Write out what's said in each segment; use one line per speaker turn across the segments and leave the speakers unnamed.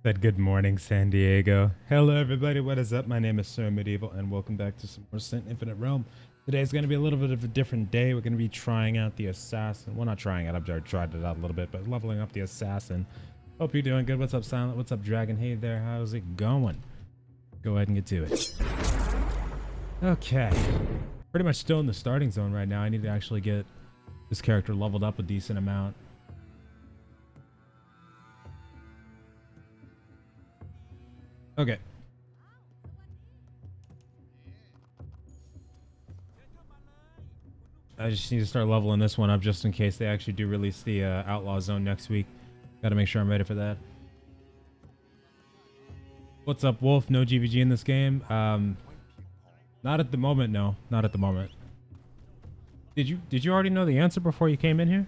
Said good morning, San Diego. Hello, everybody. What is up? My name is Sir Medieval, and welcome back to some more Ascent Infinite Realm. Today's going to be a little bit of a different day. We're going to be trying out the Assassin. Well, not trying it. I've already tried it out a little bit, but leveling up the Assassin. Hope you're doing good. What's up, Silent? What's up, Dragon? Hey there. How's it going? Go ahead and get to it. Okay. Pretty much still in the starting zone right now. I need to actually get this character leveled up a decent amount. Okay. I just need to start leveling this one up just in case they actually do release the Outlaw Zone next week. Gotta make sure I'm ready for that. What's up, Wolf? No GVG in this game? Not at the moment, no. Not at the moment. Did you already know the answer before you came in here?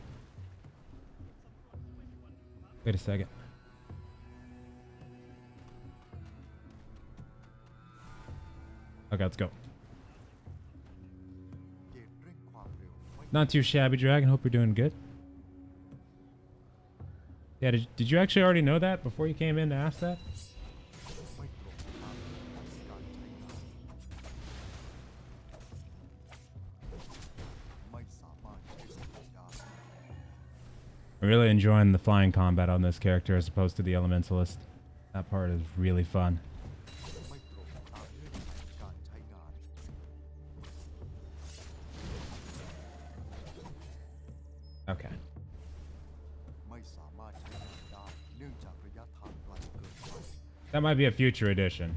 Wait a second. Okay, let's go. Not too shabby, Dragon. Hope you're doing good. Yeah, did you actually already know that before you came in to ask that? I'm really enjoying the flying combat on this character as opposed to the Elementalist. That part is really fun. Okay. That might be a future edition.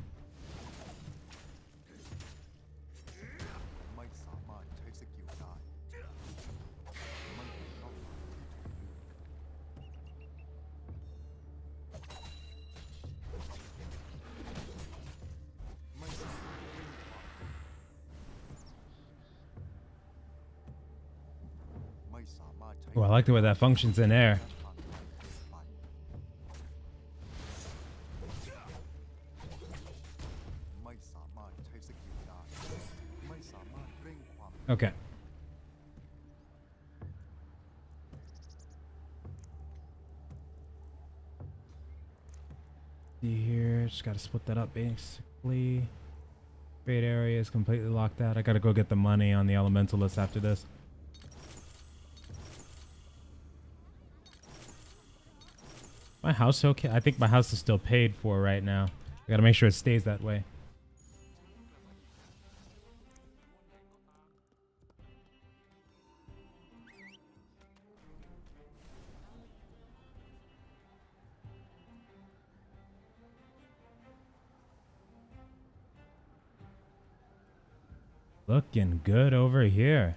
Well, I like the way that functions in air. Okay. See here, just gotta split that up basically. Trade area is completely locked out. I gotta go get the money on the Elementalist after this. My house okay? I think my house is still paid for right now. I gotta make sure it stays that way. Looking good over here.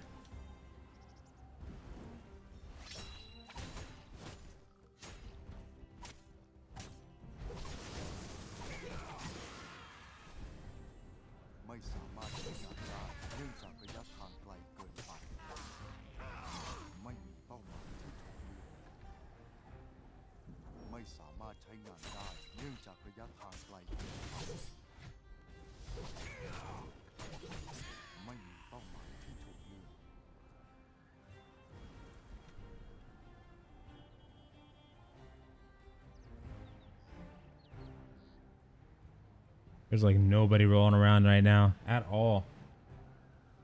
There's like nobody rolling around right now at all.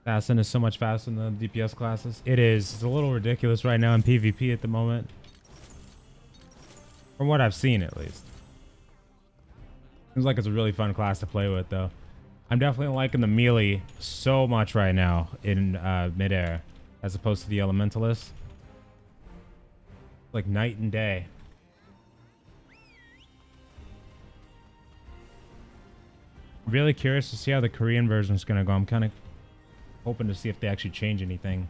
Ascent is so much faster than the DPS classes. It is. It's a little ridiculous right now in PvP at the moment. From what I've seen, at least. Seems like it's a really fun class to play with, though. I'm definitely liking the melee so much right now in midair, as opposed to the Elementalist. Like night and day. Really curious to see how the Korean version is going to go. I'm kind of hoping to see if they actually change anything.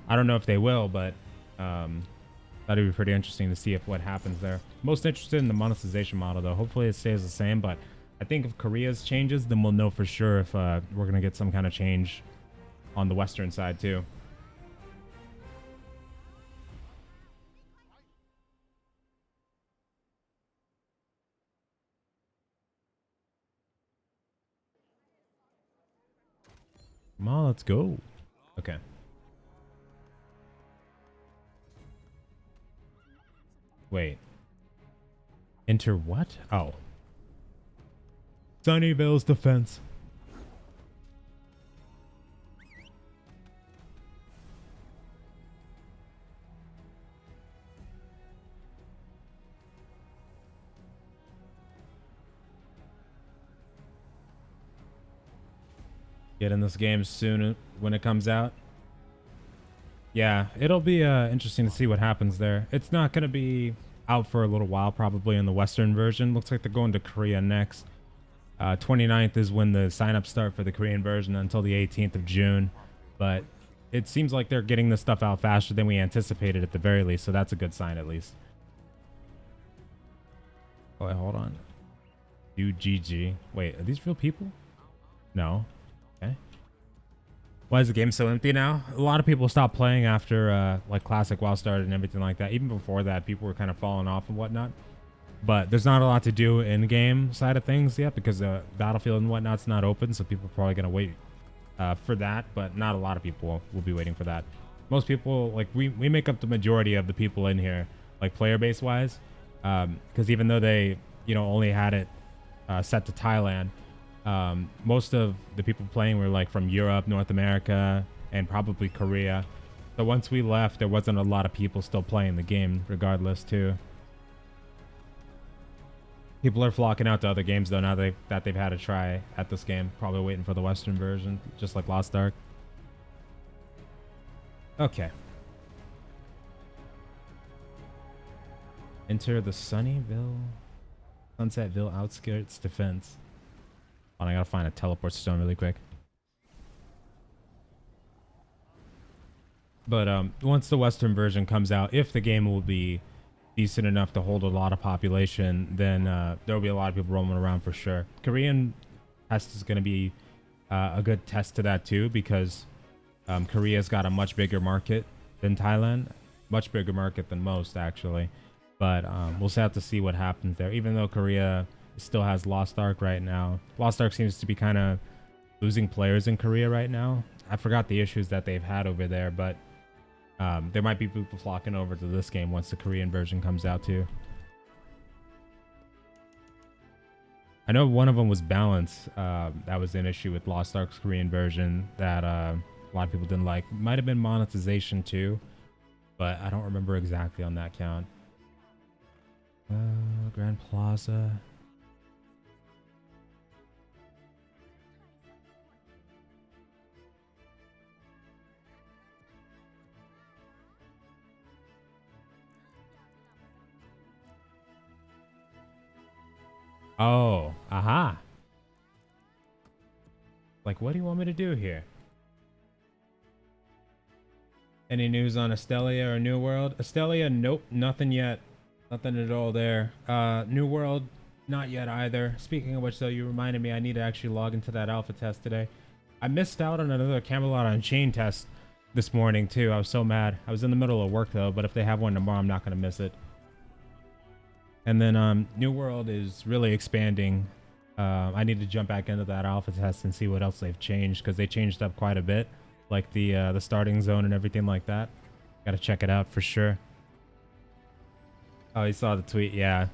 I don't know if they will, but that'd be pretty interesting to see if what happens there. Most interested in the monetization model, though. Hopefully it stays the same, but I think if Korea's changes, then we'll know for sure if we're going to get some kind of change on the Western side, too. Come on, let's go. Okay. Wait. Enter what? Oh. Sunnyvale's defense. Get in this game soon when it comes out. Yeah, it'll be interesting to see what happens there. It's not going to be out for a little while, probably in the Western version. Looks like they're going to Korea next. 29th is when the sign-ups start for the Korean version until the 18th of June. But it seems like they're getting this stuff out faster than we anticipated at the very least, so that's a good sign at least. Oh, wait, hold on. UGG. Wait, are these real people? No. Okay. Why is the game so empty now? A lot of people stopped playing after like Classic WoW started and everything like that. Even before that, people were kind of falling off and whatnot. But there's not a lot to do in the game side of things yet because the battlefield and whatnot's not open, so people are probably going to wait for that, but not a lot of people will be waiting for that. Most people, like, we make up the majority of the people in here, like player base wise, because even though they, you know, only had it set to Thailand, most of the people playing were like from Europe, North America, and probably Korea. So once we left, there wasn't a lot of people still playing the game regardless too. People are flocking out to other games though now that they've had a try at this game, probably waiting for the Western version, just like Lost Ark. Okay. Enter the Sunnyvale, Sunsetville outskirts defense. I gotta find a teleport stone really quick. But once the Western version comes out, if the game will be decent enough to hold a lot of population, then there'll be a lot of people roaming around for sure. Korean test is going to be a good test to that too, because Korea's got a much bigger market than Thailand, much bigger market than most actually. But we'll have to see what happens there. Even though Korea still has Lost Ark right now, Lost Ark seems to be kind of losing players in Korea right now. I forgot the issues that they've had over there, but there might be people flocking over to this game once the Korean version comes out too. I know one of them was balance. That was an issue with Lost Ark's Korean version that a lot of people didn't like. Might have been monetization too, but I don't remember exactly on that count. Grand Plaza. Oh, aha. Like, what do you want me to do here? Any news on Astelia or New World? Astelia, nope, nothing yet. Nothing at all there. New World, not yet either. Speaking of which, though, you reminded me I need to actually log into that alpha test today. I missed out on another Camelot Unchained test this morning, too. I was so mad. I was in the middle of work, though, but if they have one tomorrow, I'm not going to miss it. And then New World is really expanding. I need to jump back into that alpha test and see what else they've changed, because they changed up quite a bit, like the starting zone and everything like that. Got to check it out for sure. Oh, you saw the tweet, yeah.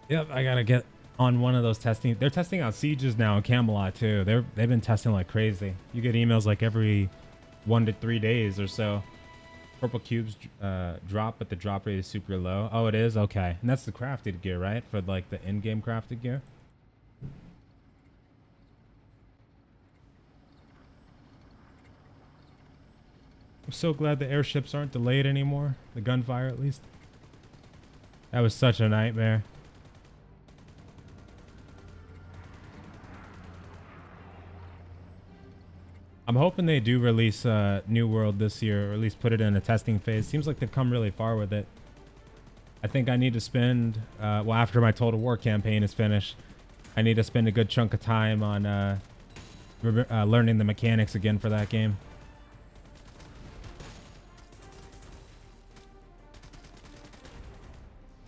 Yep, I gotta get on one of those testing. They're testing out sieges now in Camelot too. They've been testing like crazy. You get emails like every 1 to 3 days or so. Purple cubes drop, but the drop rate is super low. Oh, it is? Okay. And that's the crafted gear, right? For like the in-game crafted gear. I'm so glad the airships aren't delayed anymore. The gunfire, at least. That was such a nightmare. I'm hoping they do release New World this year, or at least put it in a testing phase. Seems like they've come really far with it. I think I need to spend, well, after my Total War campaign is finished, I need to spend a good chunk of time on learning the mechanics again for that game.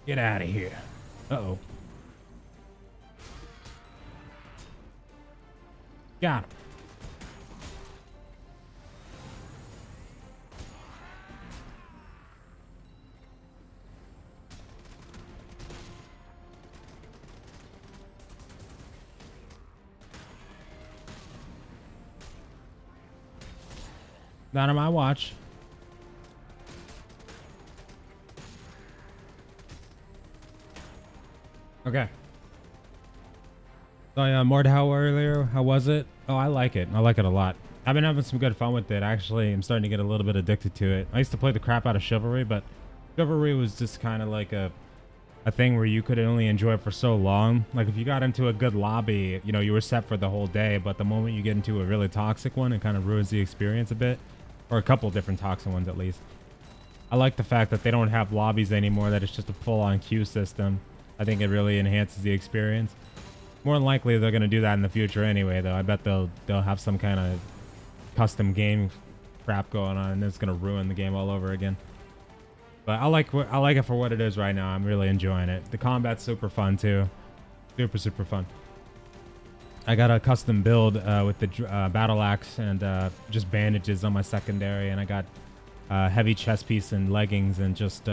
Get out of here. Uh-oh. Got him. Not on my watch. Okay. So yeah, Mordhau earlier. How was it? Oh, I like it. I like it a lot. I've been having some good fun with it. Actually, I'm starting to get a little bit addicted to it. I used to play the crap out of Chivalry, but Chivalry was just kind of like a thing where you could only enjoy it for so long. Like if you got into a good lobby, you know, you were set for the whole day, but the moment you get into a really toxic one, it kind of ruins the experience a bit. Or a couple different toxic ones at least. I like the fact that they don't have lobbies anymore, that it's just a full-on queue system. I think it really enhances the experience. More than likely they're going to do that in the future anyway, though. I bet they'll have some kind of custom game crap going on, and it's going to ruin the game all over again. But I like it for what it is right now. I'm really enjoying it. The combat's super fun too. Super fun. I got a custom build with the battle axe and just bandages on my secondary, and I got heavy chest piece and leggings and just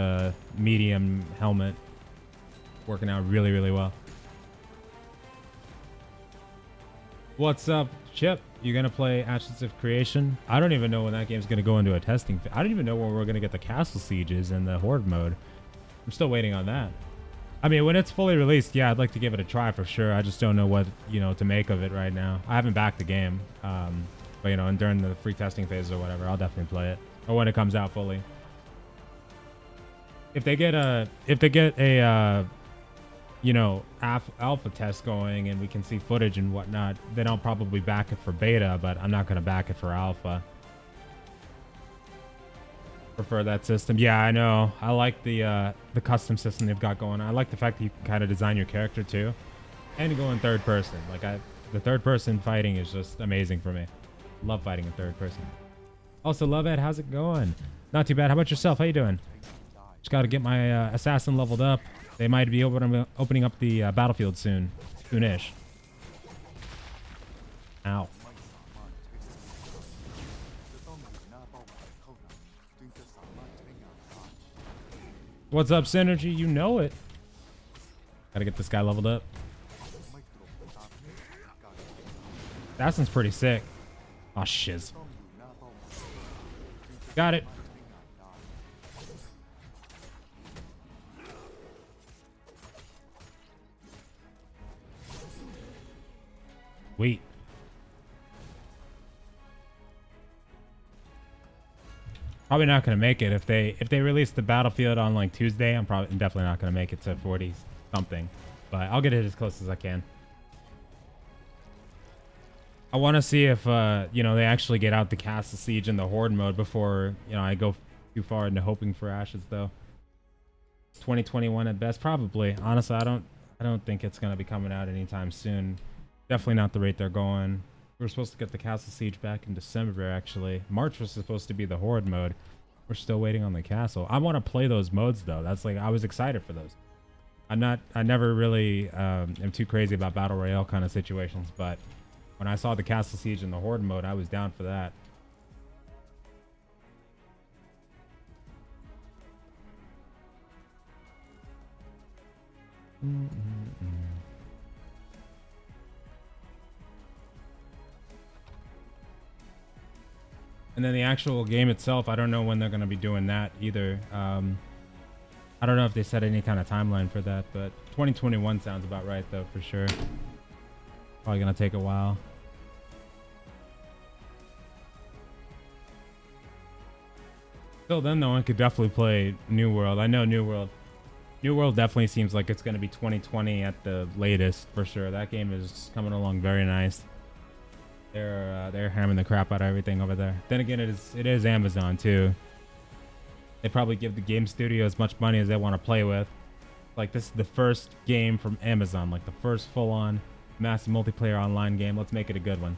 medium helmet. Working out really well. What's up, Chip? You gonna play Ashes of Creation? I don't even know when that game's gonna go into a testing. I don't even know when we're gonna get the castle sieges and the horde mode. I'm still waiting on that. I mean, when it's fully released, yeah, I'd like to give it a try for sure. I just don't know what, you know, to make of it right now. I haven't backed the game, but you know, and during the free testing phase or whatever, I'll definitely play it, or when it comes out fully. If they get a you know, alpha test going and we can see footage and whatnot, then I'll probably back it for beta, but I'm not gonna back it for alpha. Prefer that system. Yeah, I know. I like the custom system they've got going on. I like the fact that you can kind of design your character too, and go in third person. Like the third person fighting is just amazing for me. Love fighting in third person. Also, Love Ed, how's it going? Not too bad. How about yourself? How you doing? Just got to get my assassin leveled up. They might be opening up the battlefield soonish. Ow. What's up, Synergy? You know it. Gotta get this guy leveled up. Assassin's pretty sick. Oh, shiz. Got it. Wait. Probably not gonna make it if they release the battlefield on like Tuesday. I'm definitely not gonna make it to 40 something, but I'll get it as close as I can. I want to see if you know, they actually get out the castle siege and the horde mode before, you know, I go too far into hoping for Ashes though. 2021 at best, probably. Honestly, I don't think it's gonna be coming out anytime soon. Definitely not the rate they're going. We were supposed to get the castle siege back in December, actually. March was supposed to be the horde mode. We're still waiting on the castle. I want to play those modes though. That's like, I was excited for those. I never really am too crazy about battle royale kind of situations, but when I saw the castle siege and the horde mode, I was down for that. And then the actual game itself, I don't know when they're going to be doing that either. I don't know if they set any kind of timeline for that, but 2021 sounds about right though, for sure. Probably going to take a while. Till then, though, I could definitely play New World. I know New World definitely seems like it's going to be 2020 at the latest, for sure. That game is coming along very nice. They're hammering the crap out of everything over there. Then again, it is Amazon too. They probably give the game studio as much money as they want to play with. Like, this is the first game from Amazon, like the first full-on massive multiplayer online game. Let's make it a good one.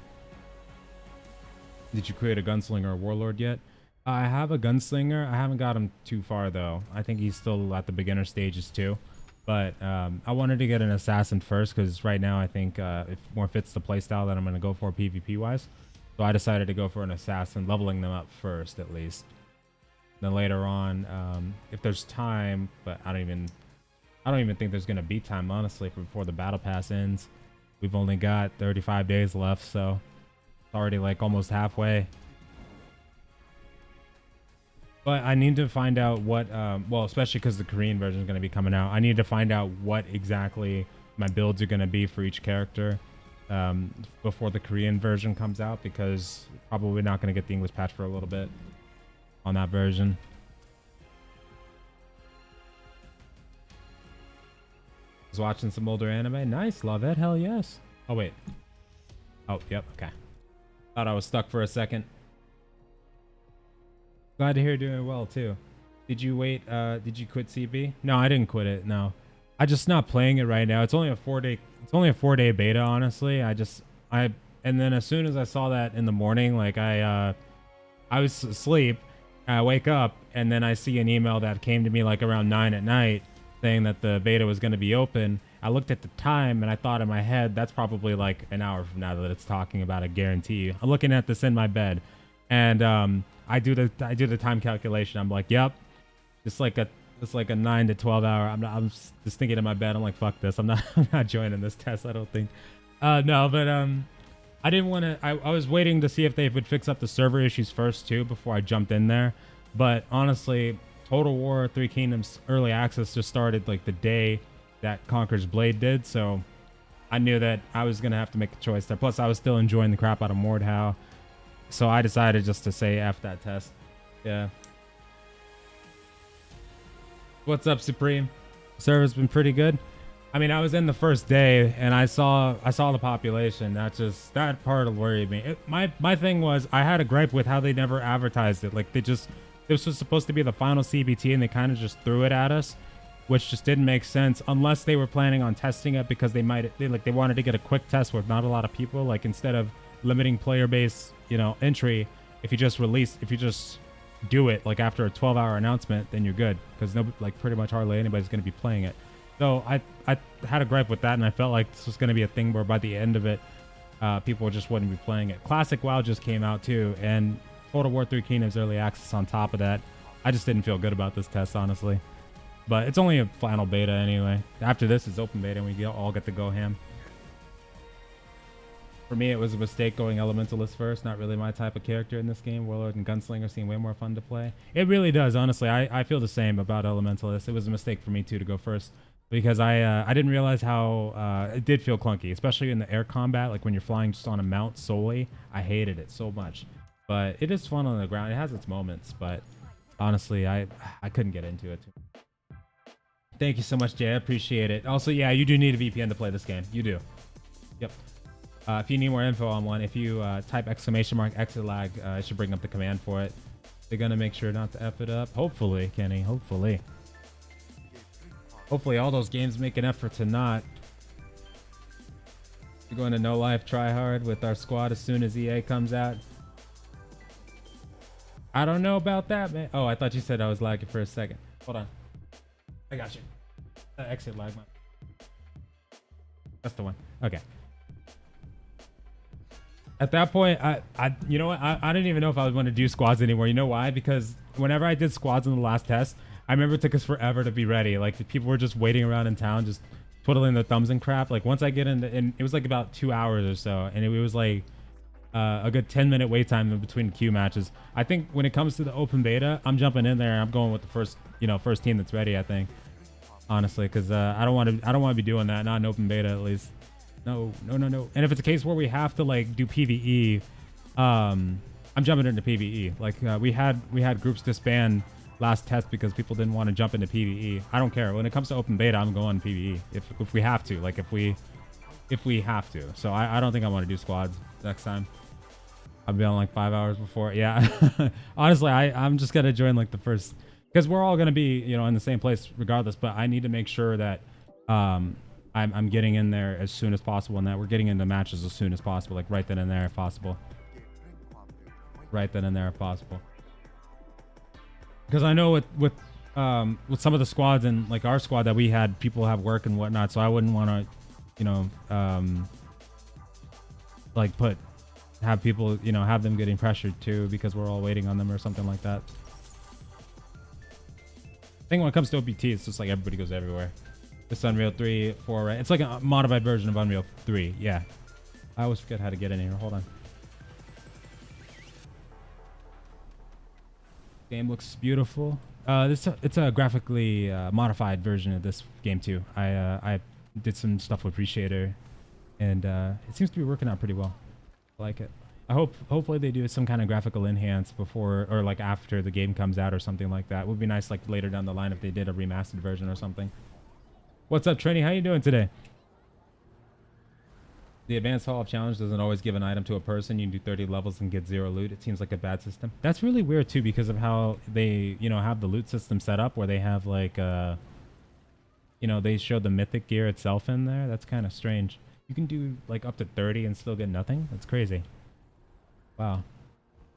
Did you create a Gunslinger or Warlord yet? I have a Gunslinger. I haven't got him too far though. I think he's still at the beginner stages too. But I wanted to get an Assassin first because right now I think it more fits the playstyle that I'm going to go for PvP wise. So I decided to go for an Assassin, leveling them up first at least. Then later on, if there's time, but I don't even think there's going to be time, honestly, before the battle pass ends. We've only got 35 days left, so it's already like almost halfway. But I need to find out what, well, especially because the Korean version is going to be coming out. I need to find out what exactly my builds are going to be for each character before the Korean version comes out, because probably not going to get the English patch for a little bit on that version. Was watching some older anime. Nice, love it. Hell yes. Oh, wait. Oh, yep. Okay. Thought I was stuck for a second. Glad to hear you're doing well too. Did you wait? Did you quit CB? No, I didn't quit it. No, I just not playing it right now. It's only a 4-day. It's only a 4-day beta, honestly. And then as soon as I saw that in the morning, like I was asleep. I wake up and then I see an email that came to me like around 9 at night saying that the beta was going to be open. I looked at the time and I thought in my head, that's probably like an hour from now that it's talking about, I guarantee you. I'm looking at this in my bed, and I do the time calculation. I'm like, yep, it's like a 9 to 12 hour. I'm just thinking in my bed. I'm like, fuck this. I'm not joining this test. I don't think. No, but I didn't want to. I was waiting to see if they would fix up the server issues first too before I jumped in there. But honestly, Total War 3 Kingdoms early access just started like the day that Conqueror's Blade did, so I knew that I was gonna have to make a choice there. Plus, I was still enjoying the crap out of Mordhau. So I decided just to say F that test. Yeah. What's up, Supreme? Server's been pretty good. I mean, I was in the first day and I saw the population. That part worried me. My thing was, I had a gripe with how they never advertised it. Like, this was supposed to be the final CBT and they kind of just threw it at us, which just didn't make sense unless they were planning on testing it, because they wanted to get a quick test with not a lot of people. Like, instead of limiting player base, entry, if you just do it like after a 12-hour announcement, then you're good, because pretty much hardly anybody's going to be playing it. So I had a gripe with that, and I felt like this was going to be a thing where by the end of it, people just wouldn't be playing it. Classic WoW just came out too, and Total War 3 Kingdoms early access on top of that. I just didn't feel good about this test, honestly. But it's only a final beta anyway. After this is open beta, and we all get to go ham. For me, it was a mistake going Elementalist first. Not really my type of character in this game. Warlord and Gunslinger seem way more fun to play. It really does, honestly. I feel the same about Elementalist. It was a mistake for me too to go first, because I didn't realize how it did feel clunky, especially in the air combat. Like when you're flying just on a mount solely, I hated it so much. But it is fun on the ground. It has its moments, but honestly, I couldn't get into it too. Thank you so much, Jay. I appreciate it. Also, yeah, you do need a VPN to play this game. You do. Yep. If you need more info on one, if you type !exit lag, it should bring up the command for it. They're going to make sure not to F it up. Hopefully, Kenny. Hopefully. Hopefully all those games make an effort to not. We're going to No Life Try Hard with our squad as soon as EA comes out. I don't know about that, man. Oh, I thought you said I was lagging for a second. Hold on. I got you. Exit lag. That's the one. Okay. At that point, you know what? I didn't even know if I was going to do squads anymore. You know why? Because whenever I did squads in the last test, I remember it took us forever to be ready. Like, the people were just waiting around in town, just twiddling their thumbs and crap. Like, once I get in, and it was like about 2 hours or so, and it was like a good 10-minute wait time in between queue matches. I think when it comes to the open beta, I'm jumping in there. I'm going with the first team that's ready. I think, honestly, because I don't want to be doing that. Not an open beta, at least. No. And if it's a case where we have to like do PVE, I'm jumping into PVE. Like we had groups disband last test because people didn't want to jump into PVE. I don't care. When it comes to open beta, I'm going PVE if we have to. Like if we have to. So I don't think I want to do squads next time. I'll be on like 5 hours before. Yeah. Honestly, I'm just gonna join like the first, because we're all gonna be in the same place regardless. But I need to make sure that I'm getting in there as soon as possible, and that we're getting into matches as soon as possible, like right then and there if possible. Right then and there if possible. Because I know with some of the squads and like our squad that we had, people have work and whatnot, so I wouldn't want to, like have people, have them getting pressured too because we're all waiting on them or something like that. I think when it comes to OPT, it's just like everybody goes everywhere. It's Unreal 3, 4, right? It's like a modified version of Unreal 3. Yeah. I always forget how to get in here. Hold on. Game looks beautiful. It's a graphically modified version of this game too. I did some stuff with Reshader, and it seems to be working out pretty well. I like it. Hopefully they do some kind of graphical enhance before or like after the game comes out or something like that. It would be nice like later down the line if they did a remastered version or something. What's up, Trini? How you doing today? The advanced hall of challenge doesn't always give an item to a person. You can do 30 levels and get 0 loot. It seems like a bad system. That's really weird too because of how they, have the loot system set up where they have like, they show the mythic gear itself in there. That's kind of strange. You can do like up to 30 and still get nothing. That's crazy. Wow.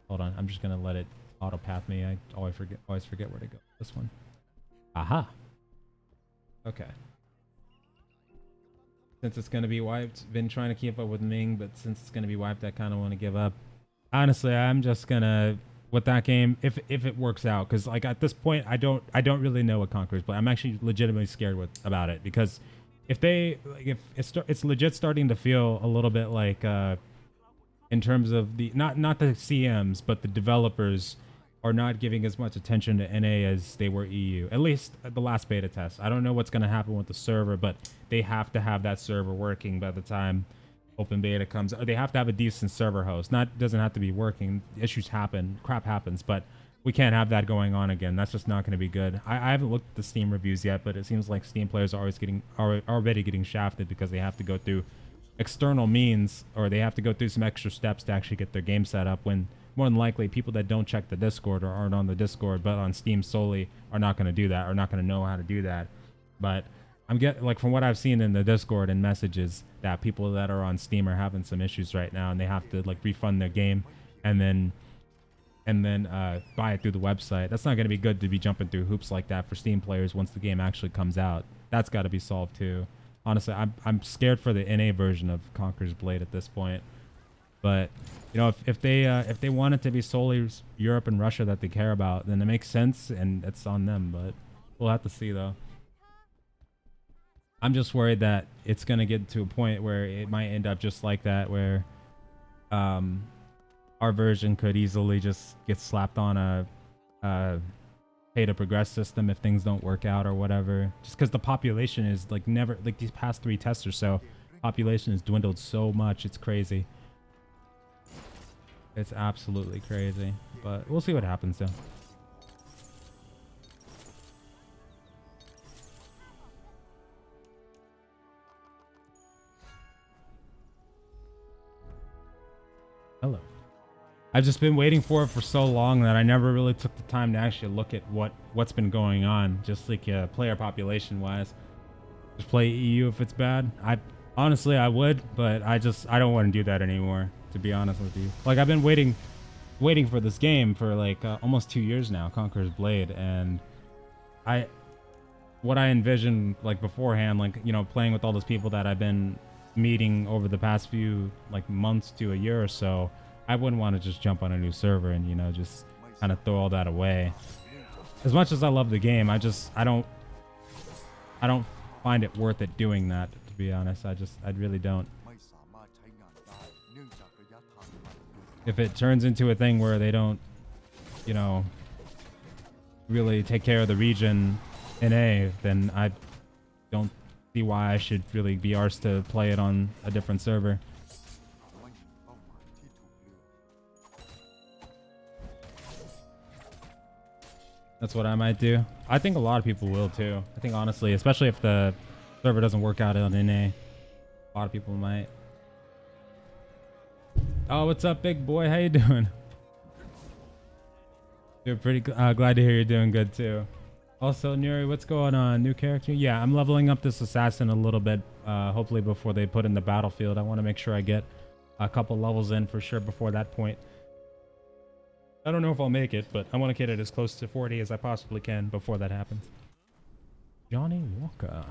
Hold on. I'm just going to let it auto path me. I always forget where to go. This one. Aha. Okay. Since it's going to be wiped, been trying to keep up with Ming, but since it's going to be wiped, I kind of want to give up. Honestly, I'm just going to, with that game, if it works out, because like at this point, I don't really know what Conqueror's, but I'm actually legitimately scared about it, because if it's legit starting to feel a little bit like, in terms of the, not the CMs, but the developers are not giving as much attention to NA as they were EU, at least at the last beta test. I don't know what's going to happen with the server, but they have to have that server working by the time open beta comes. Or they have to have a decent server host. Doesn't have to be working. Issues happen, crap happens, but we can't have that going on again. That's just not going to be good. I haven't looked at the Steam reviews yet, but it seems like Steam players are already getting shafted because they have to go through external means, or they have to go through some extra steps to actually get their game set up, when more than likely people that don't check the Discord or aren't on the Discord but on Steam solely are not going to do that, or not going to know how to do that. But I'm like from what I've seen in the Discord and messages, that people that are on Steam are having some issues right now, and they have to like refund their game and then buy it through the website. That's not going to be good to be jumping through hoops like that for Steam players once the game actually comes out. That's got to be solved too. Honestly, I'm scared for the NA version of Conqueror's Blade at this point. But if they want it to be solely Europe and Russia that they care about, then it makes sense, and it's on them. But we'll have to see, though. I'm just worried that it's gonna get to a point where it might end up just like that, where our version could easily just get slapped on a pay to progress system if things don't work out or whatever. Just because the population is like never, like these past 3 tests or so, population has dwindled so much. It's crazy. It's absolutely crazy, but we'll see what happens though. Hello. I've just been waiting for it for so long that I never really took the time to actually look at what's been going on, just like player population wise. Just play EU if it's bad. Honestly I would, but I don't want to do that anymore, to be honest with you. Like I've been waiting for this game for like almost 2 years now, Conqueror's Blade, and what I envisioned like beforehand, like playing with all those people that I've been meeting over the past few like months to a year or so, I wouldn't want to just jump on a new server and just kind of throw all that away. As much as I love the game, I don't find it worth it doing that, to be honest. I really don't. if it turns into a thing where they don't, you know, really take care of the region in A, then I don't see why I should really be arsed to play it on a different server. That's what I might do. I think a lot of people will too. I think honestly, especially if the server doesn't work out on NA, a lot of people might. Oh, what's up, big boy? How you doing? You're pretty glad to hear you're doing good too. Also, Nuri, what's going on? New character? Yeah, I'm leveling up this assassin a little bit. Hopefully before they put in the battlefield. I want to make sure I get a couple levels in for sure before that point. I don't know if I'll make it, but I want to get it as close to 40 as I possibly can before that happens. Johnny Walker.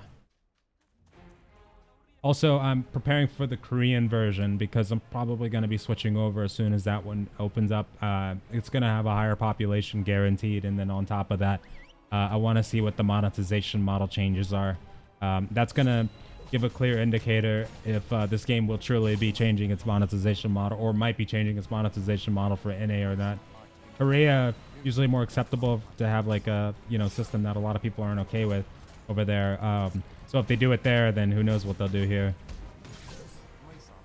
Also, I'm preparing for the Korean version because I'm probably going to be switching over as soon as that one opens up. It's going to have a higher population guaranteed, and then on top of that, I want to see what the monetization model changes are. That's going to give a clear indicator if this game will truly be changing its monetization model, or might be changing its monetization model for NA or not. Korea, usually more acceptable to have like a, you know, system that a lot of people aren't okay with over there. So if they do it there, then who knows what they'll do here.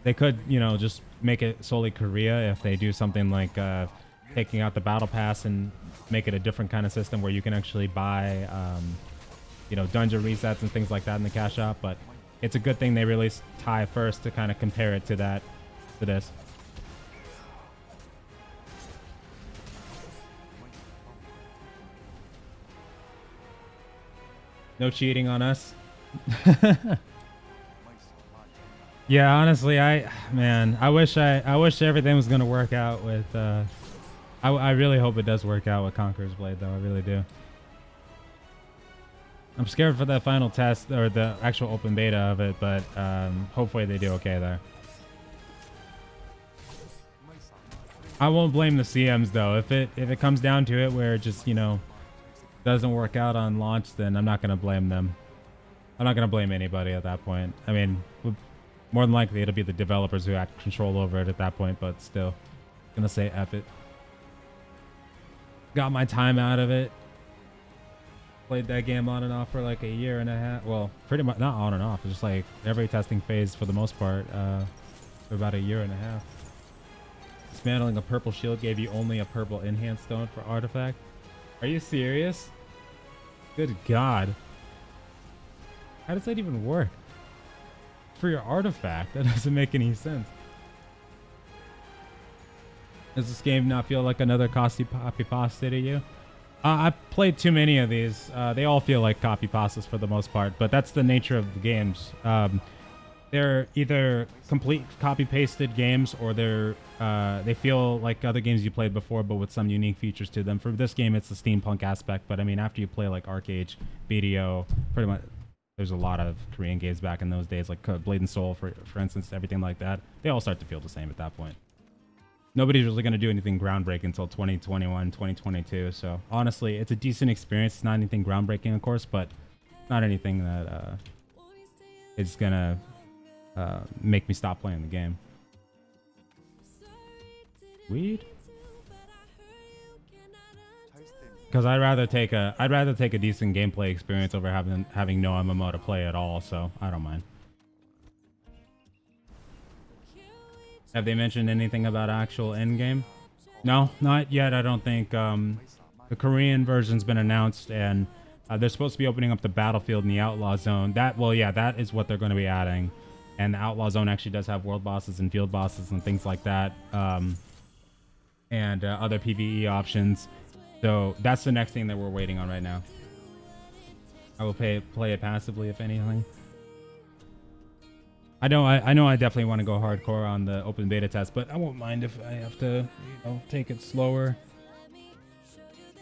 They could, you know, just make it solely Korea if they do something like taking out the battle pass and make it a different kind of system where you can actually buy, you know, dungeon resets and things like that in the cash shop. But it's a good thing they released Thai first to kind of compare it to that, to this. No cheating on us. Yeah, honestly, I wish everything was gonna work out with I really hope it does work out with Conqueror's Blade though. I really do. I'm scared for that final test or the actual open beta of it, but hopefully they do okay there. I won't blame the CMs though. If it comes down to it where it just, you know, doesn't work out on launch, then I'm not gonna blame them. I'm not gonna blame anybody at that point. I mean, more than likely it'll be the developers who have control over it at that point, but still, gonna say F it. Got my time out of it. Played that game on and off for like a year and a half. Well, pretty much not on and off. It's just like every testing phase for the most part for about a year and a half. Dismantling a purple shield gave you only a purple enhanced stone for artifact. Are you serious? Good God. How does that even work? For your artifact? That doesn't make any sense. Does this game not feel like another copy pasta to you? I've played too many of these. They all feel like copy pastas for the most part, but that's the nature of the games. They're either complete copy-pasted games, or they feel like other games you played before, but with some unique features to them. For this game, it's the steampunk aspect, but I mean, after you play like Archeage, BDO, pretty much, there's a lot of Korean games back in those days, like Blade and Soul, for instance, everything like that. They all start to feel the same at that point. Nobody's really going to do anything groundbreaking until 2021, 2022. So honestly, it's a decent experience. It's not anything groundbreaking, of course, but not anything that is going to make me stop playing the game. Weed? Because I'd rather take a decent gameplay experience over having no MMO to play at all. So I don't mind. Have they mentioned anything about actual endgame? No, not yet. I don't think. The Korean version's been announced, and they're supposed to be opening up the battlefield in the Outlaw Zone. That is what they're going to be adding. And the Outlaw Zone actually does have world bosses and field bosses and things like that, and other PvE options. So that's the next thing that we're waiting on right now. I will play it passively, if anything. I know I definitely want to go hardcore on the open beta test, but I won't mind if I have to, take it slower.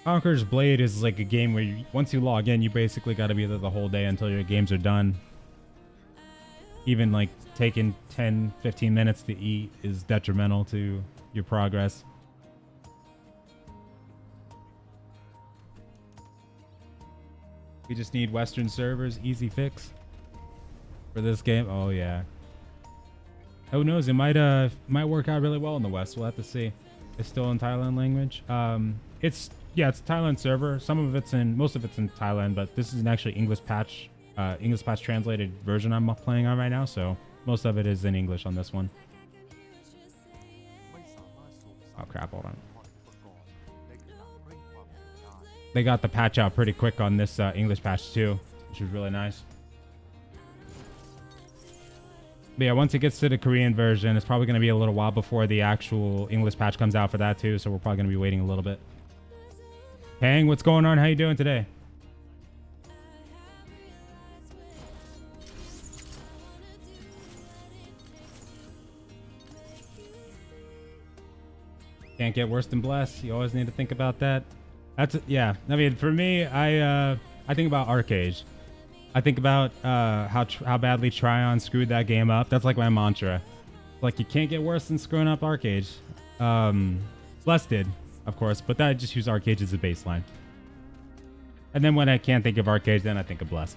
Conqueror's Blade is like a game where once you log in, you basically got to be there the whole day until your games are done. Even like taking 10-15 minutes to eat is detrimental to your progress. We just need Western servers, easy fix for this game. Oh yeah. Who knows? It might work out really well in the West. We'll have to see. It's still in Thailand language. It's a Thailand server. Most of it's in Thailand, but this is an actually English patch translated version I'm playing on right now. So most of it is in English on this one. Oh crap! Hold on. They got the patch out pretty quick on this English patch too, which is really nice. But yeah, once it gets to the Korean version, it's probably going to be a little while before the actual English patch comes out for that too. So we're probably going to be waiting a little bit. Hang, what's going on? How you doing today? Can't get worse than blessed. You always need to think about that. Yeah. I mean, for me, I think about Archeage. I think about how badly Tryon screwed that game up. That's like my mantra. Like, you can't get worse than screwing up Archeage. Blessed did, of course, but I just use Archeage as a baseline. And then when I can't think of Archeage, then I think of Blessed.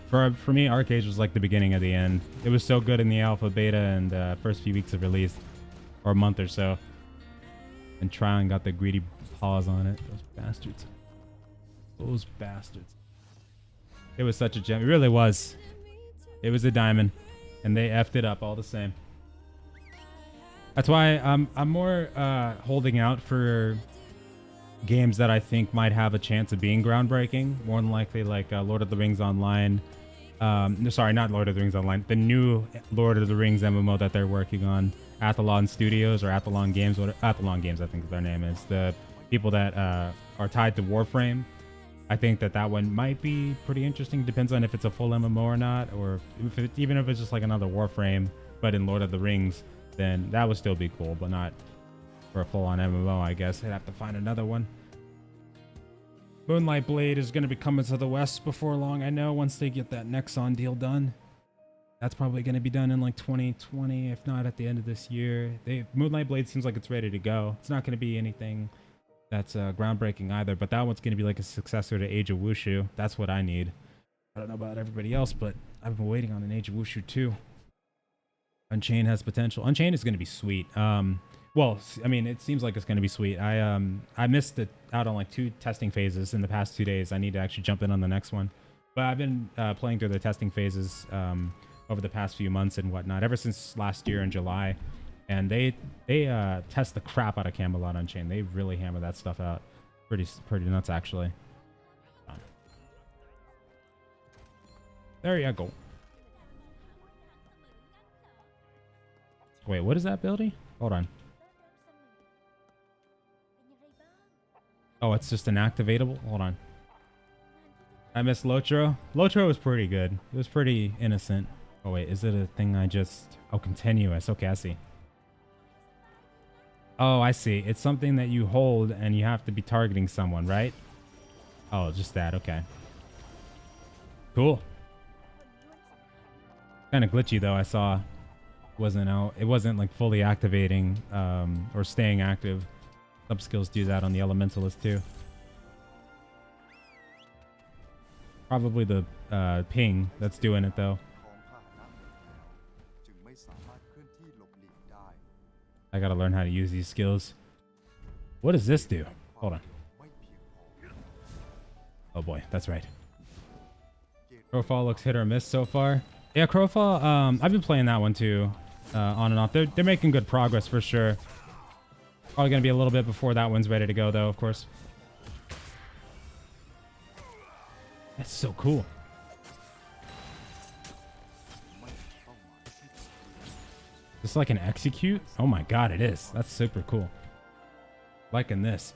For me, Archeage was like the beginning of the end. It was so good in the alpha, beta, and first few weeks of release, or a month or so. And Tryon got the greedy paws on it. Those bastards. Those bastards. It was such a gem. It really was. It was a diamond. And they effed it up all the same. That's why I'm more holding out for games that I think might have a chance of being groundbreaking. More than likely like Lord of the Rings Online. Sorry, not Lord of the Rings Online. The new Lord of the Rings MMO that they're working on. Athlon Studios or Athlon Games. Athlon Games, I think their name is. The people that are tied to Warframe. I think that one might be pretty interesting. Depends on if it's a full MMO or not, or even if it's just like another Warframe, but in Lord of the Rings, then that would still be cool, but not for a full-on MMO, I guess. I'd have to find another one. Moonlight Blade is going to be coming to the West before long, I know, once they get that Nexon deal done. That's probably going to be done in like 2020, if not at the end of this year. Moonlight Blade seems like it's ready to go. It's not going to be anything that's groundbreaking either, but that one's going to be like a successor to Age of Wushu. That's what I need. I don't know about everybody else, but I've been waiting on an Age of Wushu too. Unchained has potential. Unchained is going to be sweet. Well, I mean, it seems like it's going to be sweet. I missed it out on like 2 testing phases in the past 2 days. I need to actually jump in on the next one. But I've been playing through the testing phases over the past few months and whatnot, ever since last year in July. And they test the crap out of Camelot Unchained. They really hammer that stuff out. Pretty nuts, actually. There you go. Wait, what is that building? Hold on. Oh, it's just an activatable? Hold on. I missed Lotro. Lotro was pretty good. It was pretty innocent. Oh, wait, is it a thing I just... Oh, continuous. Okay, I see. Oh, I see. It's something that you hold and you have to be targeting someone, right? Oh, just that. Okay. Cool. Kind of glitchy, though, I saw. It wasn't like fully activating or staying active. Sub skills do that on the Elementalist too. Probably the ping that's doing it though. I gotta learn how to use these skills. What does this do? Hold on. Oh boy, that's right. Crowfall looks hit or miss so far. Yeah, Crowfall, I've been playing that one too. On and off. They're making good progress for sure. Probably gonna be a little bit before that one's ready to go though, of course. That's so cool. Is this like an execute? Oh my god, it is. That's super cool. Liking this.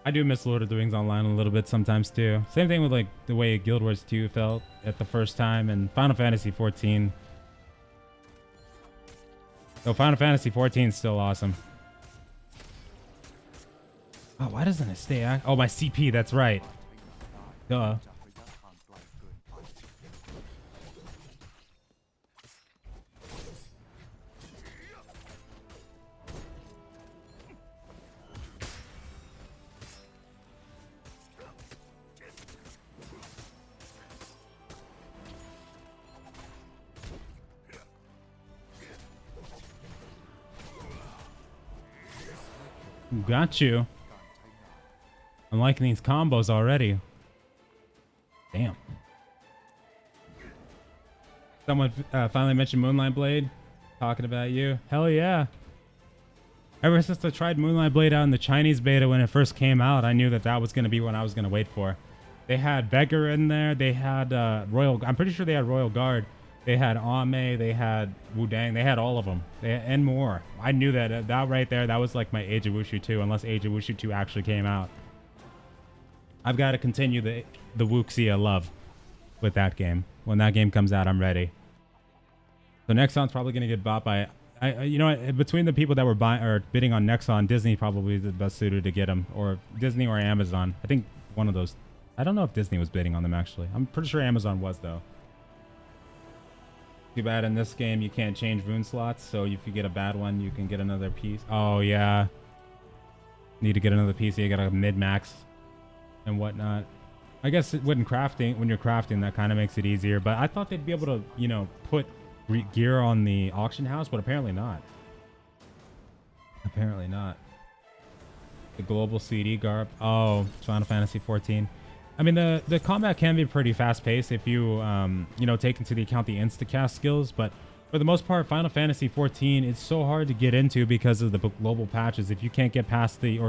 I do miss Lord of the Rings Online a little bit sometimes too. Same thing with like the way Guild Wars 2 felt at the first time, and Final Fantasy 14. Oh, Final Fantasy 14 is still awesome. Oh, why doesn't it stay active? Oh, my CP, that's right. Duh. Got you. I'm liking these combos already. Damn. Someone finally mentioned Moonlight Blade. Talking about you. Hell yeah. Ever since I tried Moonlight Blade out in the Chinese beta when it first came out, I knew that that was going to be what I was going to wait for. They had Beggar in there. They had Royal... I'm pretty sure they had Royal Guard. They had Ame. They had Wudang. They had all of them. And more. I knew that. That right there, that was like my Age of Wushu 2, unless Age of Wushu 2 actually came out. I've got to continue the Wuxia love with that game. When that game comes out, I'm ready. So Nexon's probably going to get bought by... you know what? Between the people that were buying or bidding on Nexon, Disney probably the best suited to get them. Or Disney or Amazon. I think one of those... I don't know if Disney was bidding on them, actually. I'm pretty sure Amazon was, though. Too bad in this game you can't change rune slots, so if you get a bad one, you can get another piece. Oh, yeah. Need to get another piece, so you got a mid-max and whatnot. I guess when you're crafting, that kind of makes it easier. But I thought they'd be able to, you know, put gear on the auction house, but apparently not. Apparently not. The global CD garb. Oh, Final Fantasy 14. I mean, the combat can be pretty fast-paced if you, you know, take into the account the insta-cast skills, but for the most part, Final Fantasy 14, it's so hard to get into because of the global patches. If you can't get past the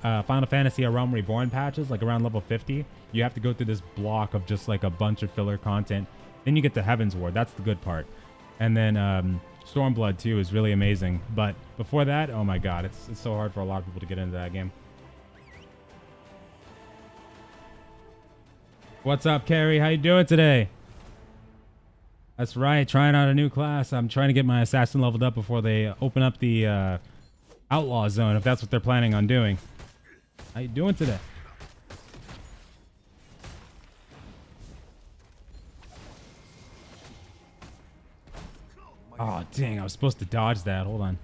Final Fantasy A Realm Reborn patches, like around level 50, you have to go through this block of just like a bunch of filler content. Then you get to Heaven's Ward. That's the good part. And then Stormblood, too, is really amazing. But before that, oh my god, it's so hard for a lot of people to get into that game. What's up, Carrie? How you doing today? That's right, trying out a new class. I'm trying to get my assassin leveled up before they open up the outlaw zone, if that's what they're planning on doing. How you doing today? Oh, dang, I was supposed to dodge that. Hold on.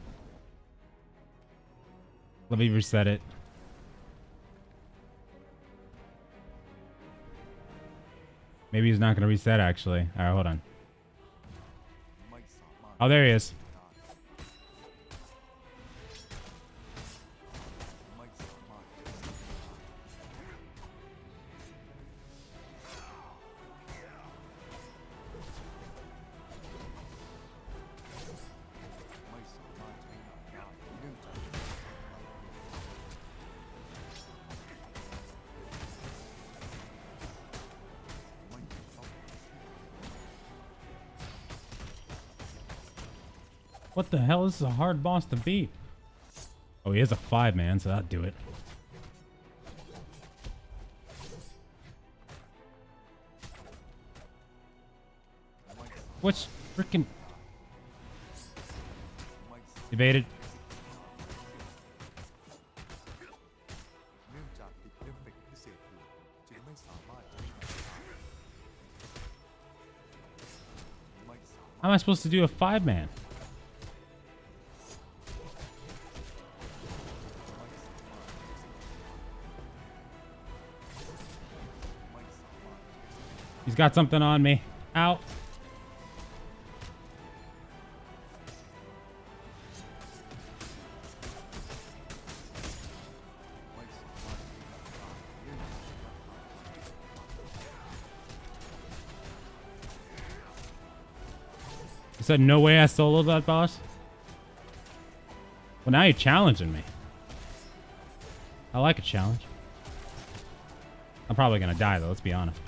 Let me reset it. Maybe he's not going to reset, actually. All right, hold on. Oh, there he is. What the hell? This is a hard boss to beat. Oh, he is a 5-man, so that'll do it. Which freaking... Evaded. How am I supposed to do a 5-man? He's got something on me. Ow. You said no way I soloed that boss? Well, now you're challenging me. I like a challenge. I'm probably gonna die though, let's be honest.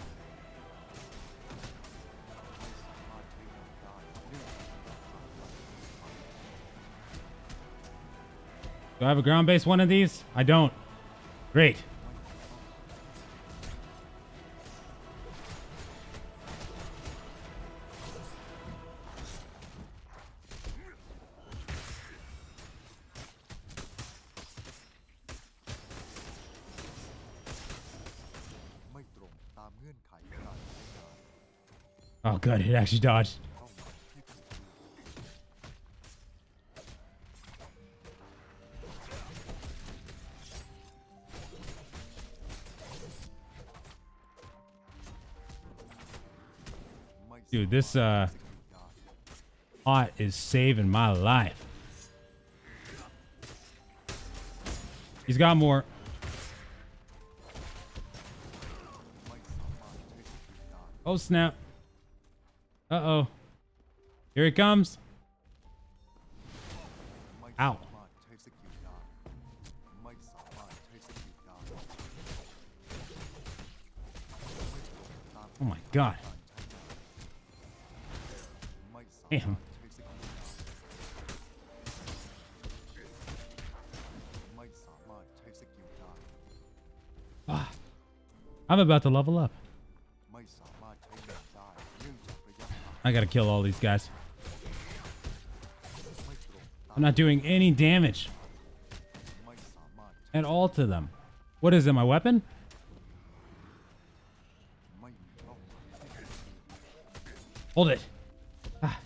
Do I have a ground-based one of these? I don't. Great. Oh, good. It actually dodged. Dude, this pot is saving my life. He's got more. Oh, snap. Uh-oh. Here he comes. Ow. Oh my god. Damn. Ah. I'm about to level up. I gotta kill all these guys. I'm not doing any damage at all to them. What is it, my weapon? Hold it. Ah.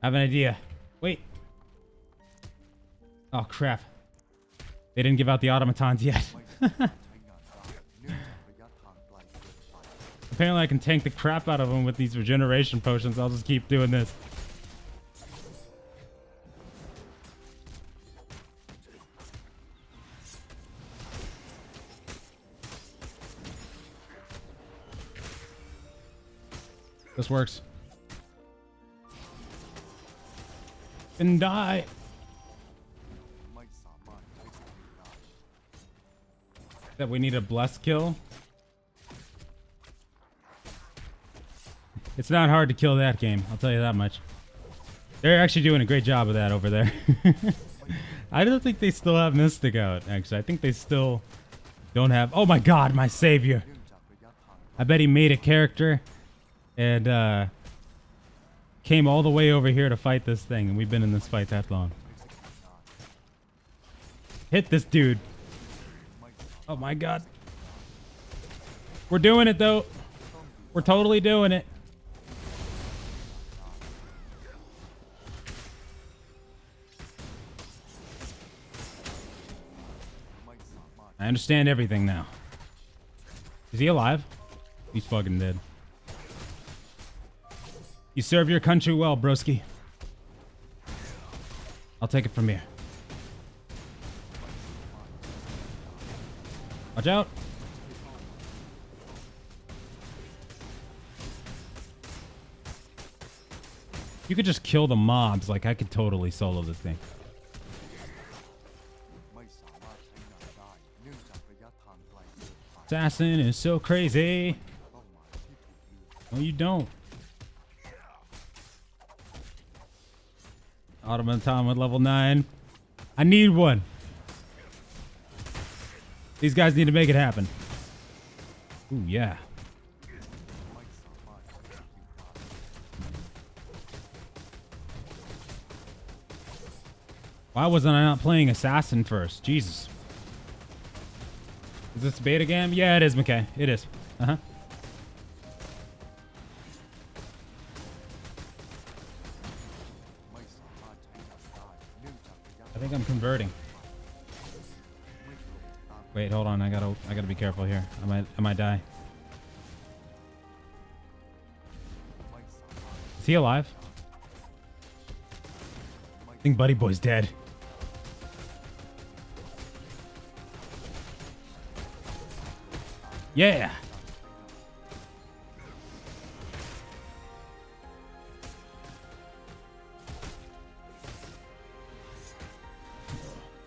I have an idea. Wait. Oh, crap. They didn't give out the automatons yet. Apparently I can tank the crap out of them with these regeneration potions. I'll just keep doing this. This works. And die. That we need a blessed kill. It's not hard to kill that game, I'll tell you that much. They're actually doing a great job of that over there. I don't think they still have Mystic out, actually. I think they still don't have... Oh my god, my savior! I bet he made a character and came all the way over here to fight this thing, and we've been in this fight that long. Hit this dude. Oh my god. We're doing it though. We're totally doing it. I understand everything now. Is he alive? He's fucking dead. You serve your country well, broski. I'll take it from here. Watch out. You could just kill the mobs. Like, I could totally solo this thing. Assassin is so crazy. No, you don't. Automaton with level 9. I need one. These guys need to make it happen. Ooh, yeah. Why wasn't I not playing Assassin first? Jesus. Is this a beta game? Yeah, it is, McKay. It is. Uh-huh. I think I'm converting. Wait, hold on. I gotta be careful here. I might die. Is he alive? I think Buddy Boy's dead. Yeah.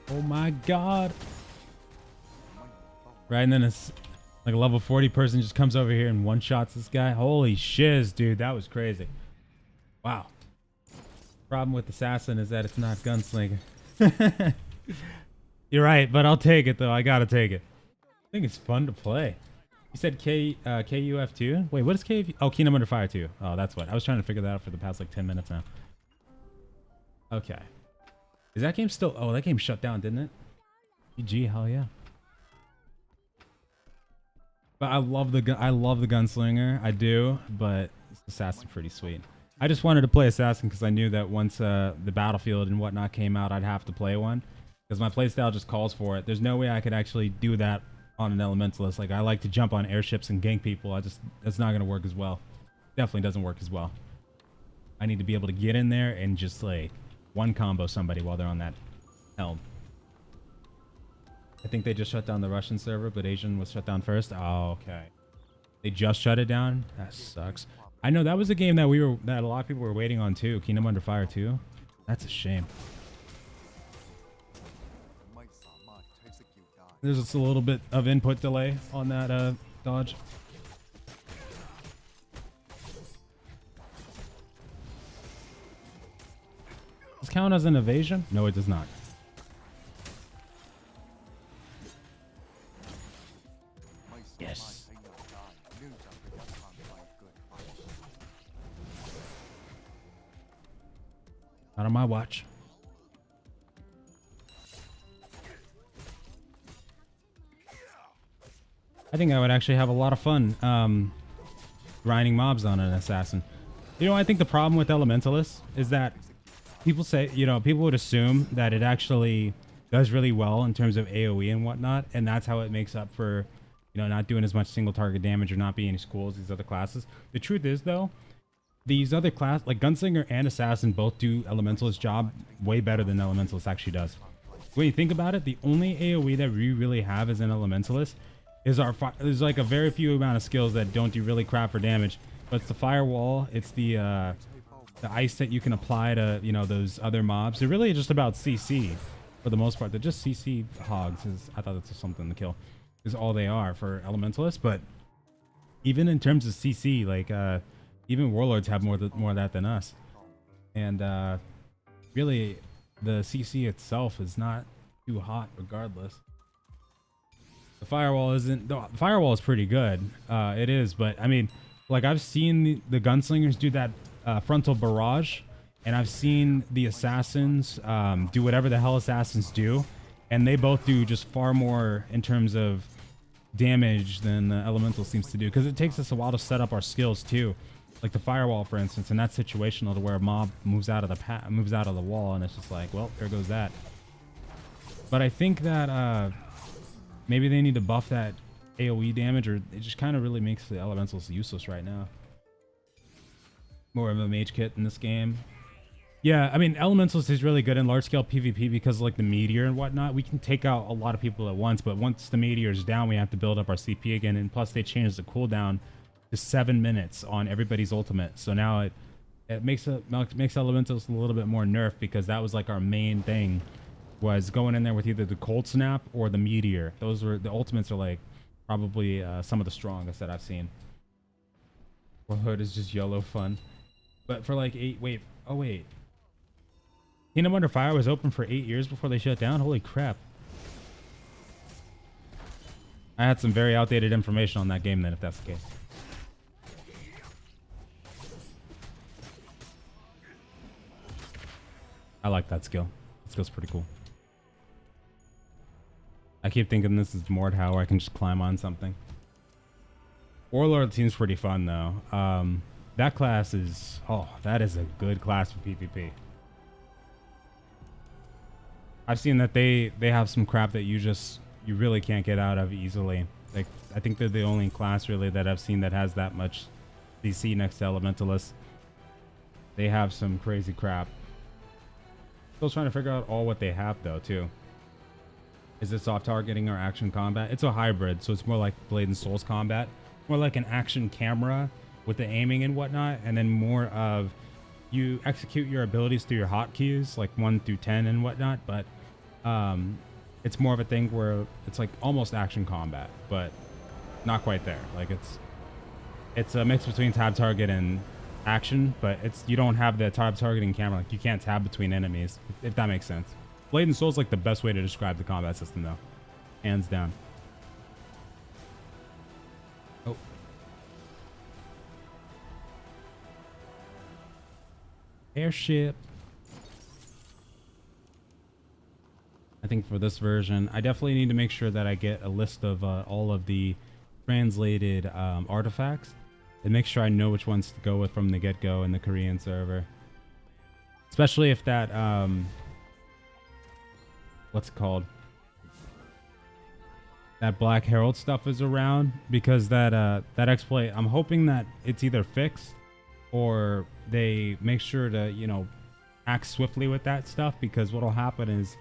Oh my god. Right, and then it's like a level 40 person just comes over here and one-shots this guy. Holy shiz, dude. That was crazy. Wow. Problem with Assassin is that it's not Gunslinger. You're right, but I'll take it, though. I gotta take it. I think it's fun to play. You said KUF2? Wait, what is KUF? Oh, Kingdom Under Fire 2. Oh, that's what. I was trying to figure that out for the past, like, 10 minutes now. Okay. Is that game still... Oh, that game shut down, didn't it? GG, hell yeah. But I love the Gunslinger. I do, but Assassin's pretty sweet. I just wanted to play Assassin because I knew that once the Battlefield and whatnot came out, I'd have to play one. Because my playstyle just calls for it. There's no way I could actually do that on an Elementalist. Like, I like to jump on airships and gank people. That's not going to work as well. Definitely doesn't work as well. I need to be able to get in there and just, like, one combo somebody while they're on that helm. I think they just shut down the Russian server, but Asian was shut down first. Oh, okay. They just shut it down? That sucks. I know that was a game that that a lot of people were waiting on too. Kingdom Under Fire 2. That's a shame. There's just a little bit of input delay on that dodge. Does this count as an evasion? No, it does not. Yes. Not on my watch. I think I would actually have a lot of fun grinding mobs on an assassin. You know, I think the problem with Elementalist is that people say, you know, people would assume that it actually does really well in terms of AoE and whatnot, and that's how it makes up for, you know, not doing as much single target damage or not being as cool as these other classes. The truth is, though, these other classes, like Gunslinger and Assassin, both do Elementalist job way better than Elementalist actually does. When you think about it, the only AoE that we really have as an Elementalist is there's like a very few amount of skills that don't do really crap for damage, but it's the firewall, it's the ice that you can apply to, you know, those other mobs. They're really just about CC for the most part. They're just CC hogs. I thought that's something to kill. Is all they are for Elementalists. But even in terms of CC, like even Warlords have more of that than us. And really, the CC itself is not too hot regardless. The firewall isn't. The firewall is pretty good. It is, but I mean, like I've seen the gunslingers do that frontal barrage, and I've seen the assassins do whatever the hell assassins do, and they both do just far more in terms of damage than the elemental seems to do, because it takes us a while to set up our skills too. Like the firewall, for instance, and that's situational to where a mob moves out of the wall, and it's just like, well, there goes that. But I think that maybe they need to buff that AoE damage, or it just kind of really makes the elementals useless right now. More of a mage kit in this game. Yeah, I mean, elementals is really good in large scale PvP because of, like, the meteor and whatnot. We can take out a lot of people at once, but once the meteor is down, we have to build up our CP again. And plus, they changed the cooldown to 7 minutes on everybody's ultimate. So now it makes elementals a little bit more nerfed, because that was like our main thing, was going in there with either the cold snap or the meteor. Those were the ultimates, are like probably some of the strongest that I've seen. Warlord is just YOLO fun. But for like 8, wait. Kingdom Under Fire was open for 8 years before they shut down? Holy crap. I had some very outdated information on that game then, if that's the case. I like that skill. That skill's pretty cool. I keep thinking this is Mordhau, where I can just climb on something. Warlord seems pretty fun, though. That class is... Oh, that is a good class for PvP. I've seen that they have some crap that you really can't get out of easily. Like, I think they're the only class, really, that I've seen that has that much CC next to Elementalist. They have some crazy crap. Still trying to figure out all what they have, though, too. Is it soft targeting or action combat? It's a hybrid, so it's more like Blade and Souls combat. More like an action camera with the aiming and whatnot, and then more of you execute your abilities through your hotkeys, like 1 through 10 and whatnot, but it's more of a thing where it's like almost action combat, but not quite there. Like it's a mix between tab target and action, but you don't have the tab targeting camera. Like, you can't tab between enemies, if that makes sense. Blade and Soul is like the best way to describe the combat system, though, hands down. Oh, Airship. I think for this version, I definitely need to make sure that I get a list of all of the translated artifacts, and make sure I know which ones to go with from the get-go in the Korean server. Especially if that, what's it called? That Black Herald stuff is around, because that exploit, I'm hoping that it's either fixed or they make sure to, you know, act swiftly with that stuff, because what'll happen is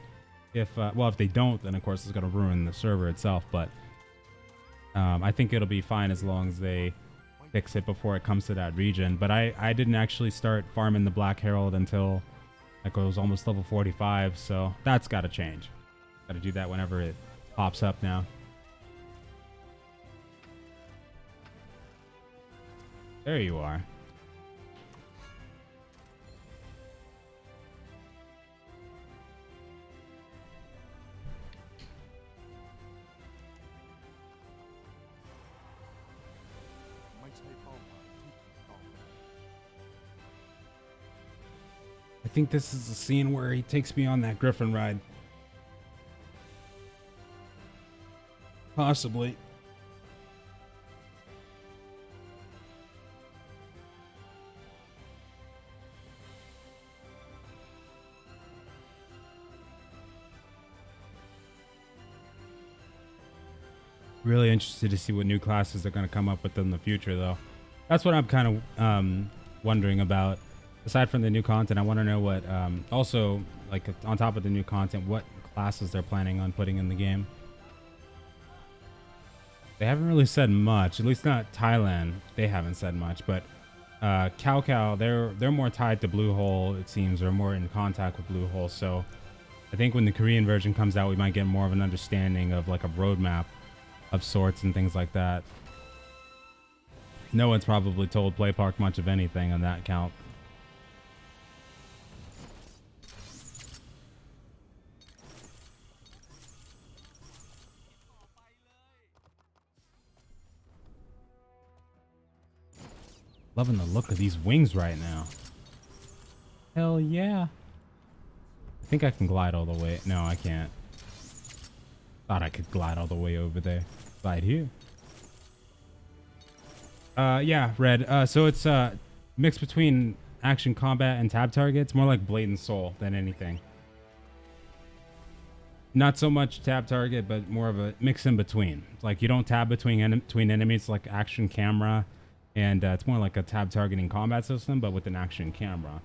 If well, if they don't, then of course it's going to ruin the server itself. But I think it'll be fine as long as they fix it before it comes to that region. But I didn't actually start farming the Black Herald until like it was almost level 45, so that's got to change. Got to do that whenever it pops up now. There you are. I think this is the scene where he takes me on that griffin ride. Possibly. Really interested to see what new classes they're going to come up with in the future, though. That's what I'm kind of wondering about. Aside from the new content, I want to know what, also, like, on top of the new content, what classes they're planning on putting in the game. They haven't really said much, at least not Thailand. They haven't said much, but Cao, they're more tied to Bluehole, it seems, or more in contact with Bluehole. So I think when the Korean version comes out, we might get more of an understanding of like a roadmap of sorts and things like that. No one's probably told Playpark much of anything on that count. Loving the look of these wings right now. Hell yeah. I think I can glide all the way. No, I can't. Thought I could glide all the way over there. Glide here. Yeah, Red. So it's mixed between action combat and tab targets. More like Blade and Soul than anything. Not so much tab target, but more of a mix in between. Like you don't tab between enemies like action camera. And it's more like a tab targeting combat system, but with an action camera.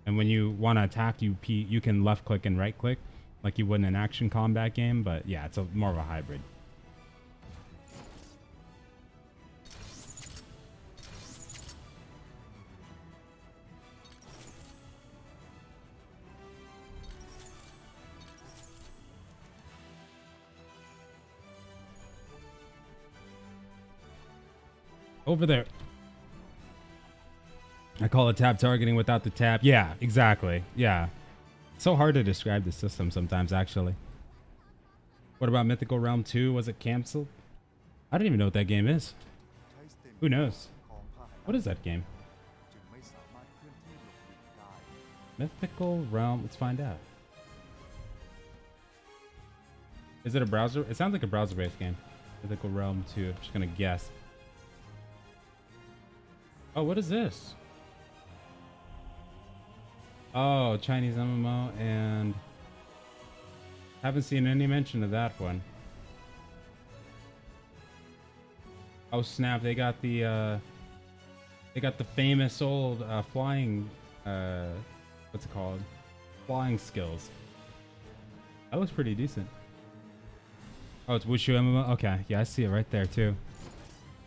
And when you want to attack, you can left click and right click like you would in an action combat game. But yeah, it's more of a hybrid. Over there. I call it tab targeting without the tab. Yeah, exactly. Yeah. It's so hard to describe the system sometimes, actually. What about Mythical Realm 2? Was it canceled? I don't even know what that game is. Who knows? What is that game? Mythical Realm. Let's find out. Is it a browser? It sounds like a browser-based game. Mythical Realm 2. I'm just going to guess. Oh, what is this? Oh, Chinese MMO, and haven't seen any mention of that one. Oh snap! They got the famous old flying what's it called? Flying skills. That looks pretty decent. Oh, it's Wushu MMO. Okay, yeah, I see it right there too.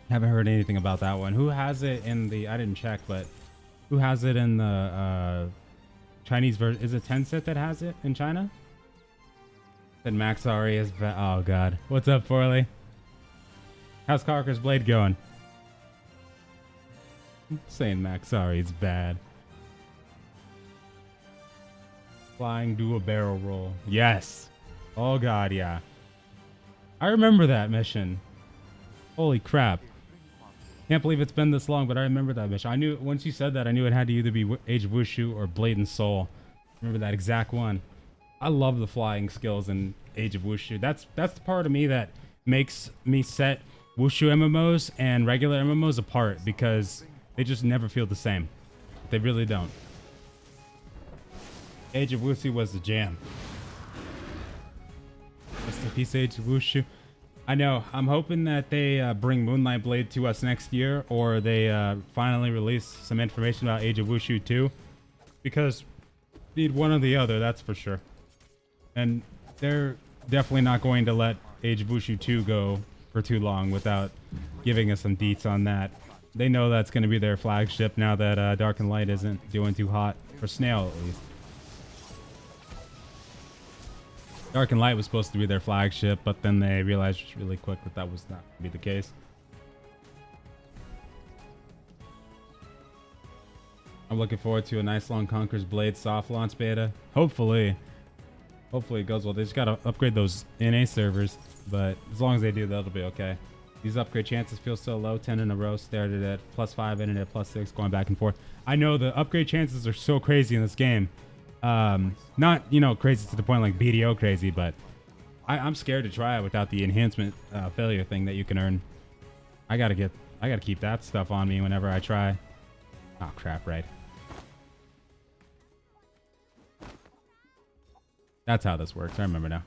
Haven't heard anything about that one. Who has it in the... I didn't check, but who has it in the Chinese version? Is it Tencent that has it in China? Then Max Ari is... Oh, God. What's up, Forley? How's Conqueror's Blade going? I'm saying Max Ari is bad. Flying, do a barrel roll. Yes. Oh, God, yeah. I remember that mission. Holy crap. Can't believe it's been this long, but I remember that mission. I knew, once you said that, I knew it had to either be Age of Wushu or Blade and Soul. Remember that exact one. I love the flying skills in Age of Wushu. That's the part of me that makes me set Wushu MMOs and regular MMOs apart, because they just never feel the same. They really don't. Age of Wushu was the jam. Rest in peace, Age of Wushu. I know. I'm hoping that they bring Moonlight Blade to us next year, or they finally release some information about Age of Wushu 2, because need one or the other, that's for sure. And they're definitely not going to let Age of Wushu 2 go for too long without giving us some deets on that. They know that's going to be their flagship now that Dark and Light isn't doing too hot, for Snail at least. Dark and Light was supposed to be their flagship, but then they realized really quick that that was not going to be the case. I'm looking forward to a nice long Conqueror's Blade soft launch beta. Hopefully it goes well. They just got to upgrade those NA servers, but as long as they do, that'll be okay. These upgrade chances feel so low. 10 in a row, started at +5, ended at +6, going back and forth. I know the upgrade chances are so crazy in this game. Not, you know, crazy to the point like BDO crazy, but I'm scared to try it without the enhancement failure thing that you can earn. I gotta keep that stuff on me whenever I try. Oh crap, right. That's how this works. I remember now.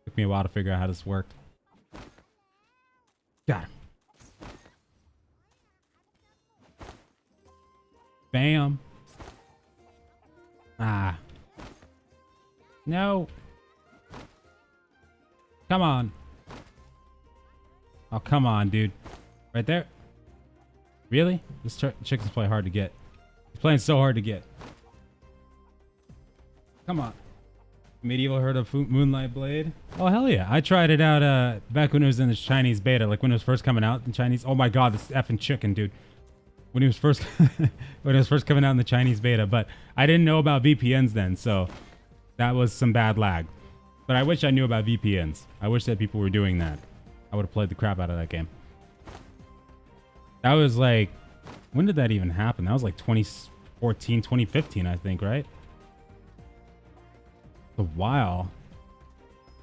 Took me a while to figure out how this worked. Got him. Bam. Ah. No. Come on. Oh, come on, dude. Right there. Really? This chicken's playing hard to get. He's playing so hard to get. Come on. Medieval heard of Moonlight Blade? Oh, hell yeah. I tried it out back when it was in the Chinese beta, like when it was first coming out in Chinese. Oh my god, this effing chicken, dude. When it was first coming out in the Chinese beta, but I didn't know about VPNs then, so that was some bad lag. But I wish I knew about VPNs. I wish that people were doing that. I would have played the crap out of that game. That was like, when did that even happen? That was like 2014, 2015, I think, right? A while.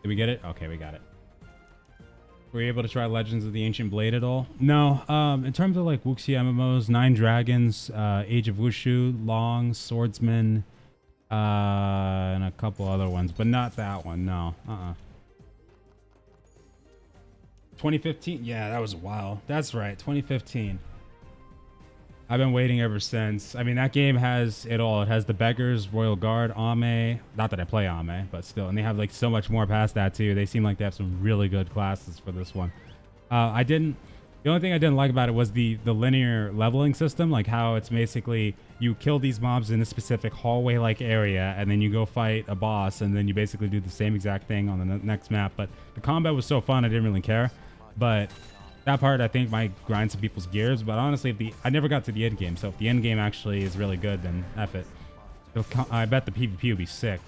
Did we get it? Okay, we got it. Were you able to try Legends of the Ancient Blade at all? No. In terms of like Wuxia MMOs, Nine Dragons, Age of Wushu, Long, Swordsman, and a couple other ones, but not that one. No. 2015? Yeah, that was a while. That's right, 2015. I've been waiting ever since. I mean, that game has it all. It has the Beggars, Royal Guard, Ame. Not that I play Ame, but still. And they have like so much more past that too. They seem like they have some really good classes for this one. The only thing I didn't like about it was the linear leveling system, like how it's basically you kill these mobs in a specific hallway-like area, and then you go fight a boss, and then you basically do the same exact thing on the next map. But the combat was so fun, I didn't really care. But that part, I think, might grind some people's gears. But honestly, I never got to the end game. So if the end game actually is really good, then F it. I bet the PvP will be sick.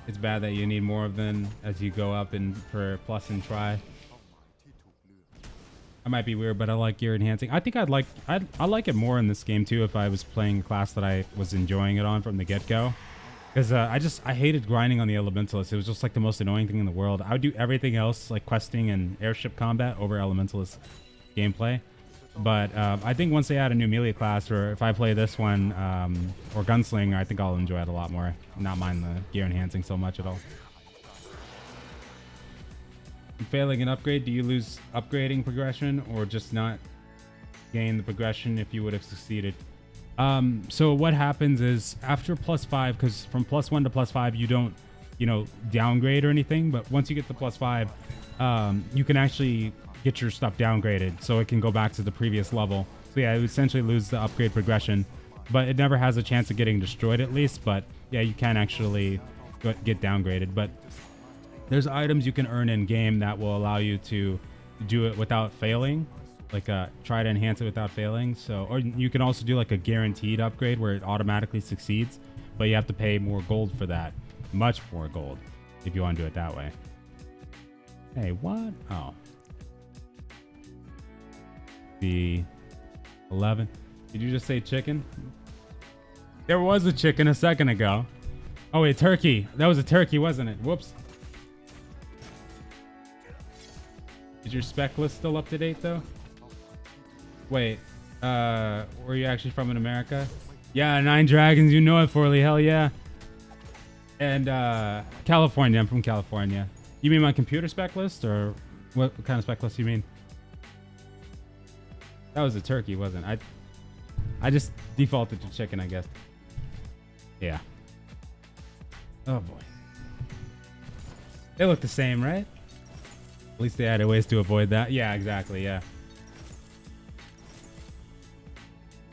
It's bad that you need more of them as you go up and for plus and try. I might be weird, but I like gear enhancing. I think I like it more in this game too if I was playing a class that I was enjoying it on from the get-go. Because I hated grinding on the Elementalist. It was just like the most annoying thing in the world. I would do everything else like questing and airship combat over Elementalist gameplay. But I think once they add a new melee class, or if I play this one or Gunslinger, I think I'll enjoy it a lot more. Not mind the gear enhancing so much at all. Failing an upgrade, do you lose upgrading progression or just not gain the progression if you would have succeeded? So what happens is after +5, because from +1 to +5 you don't, downgrade or anything, but once you get to +5, you can actually get your stuff downgraded so it can go back to the previous level. So yeah, you essentially lose the upgrade progression, but it never has a chance of getting destroyed at least. But yeah, you can actually get downgraded. But there's items you can earn in game that will allow you to do it without failing. Like try to enhance it without failing. So, or you can also do like a guaranteed upgrade where it automatically succeeds, but you have to pay more gold for that. Much more gold if you want to do it that way. Hey, what? Oh. The 11. Did you just say chicken? There was a chicken a second ago. Oh wait, turkey. That was a turkey, wasn't it? Whoops. Is your spec list still up to date though? Wait, were you actually from in America? Yeah, Nine Dragons, you know it, Forley, hell yeah. And California, I'm from California. You mean my computer spec list, or what kind of spec list do you mean? That was a turkey, wasn't it? I just defaulted to chicken, I guess. Yeah. Oh boy. They look the same, right? At least they had ways to avoid that. Yeah, exactly. Yeah.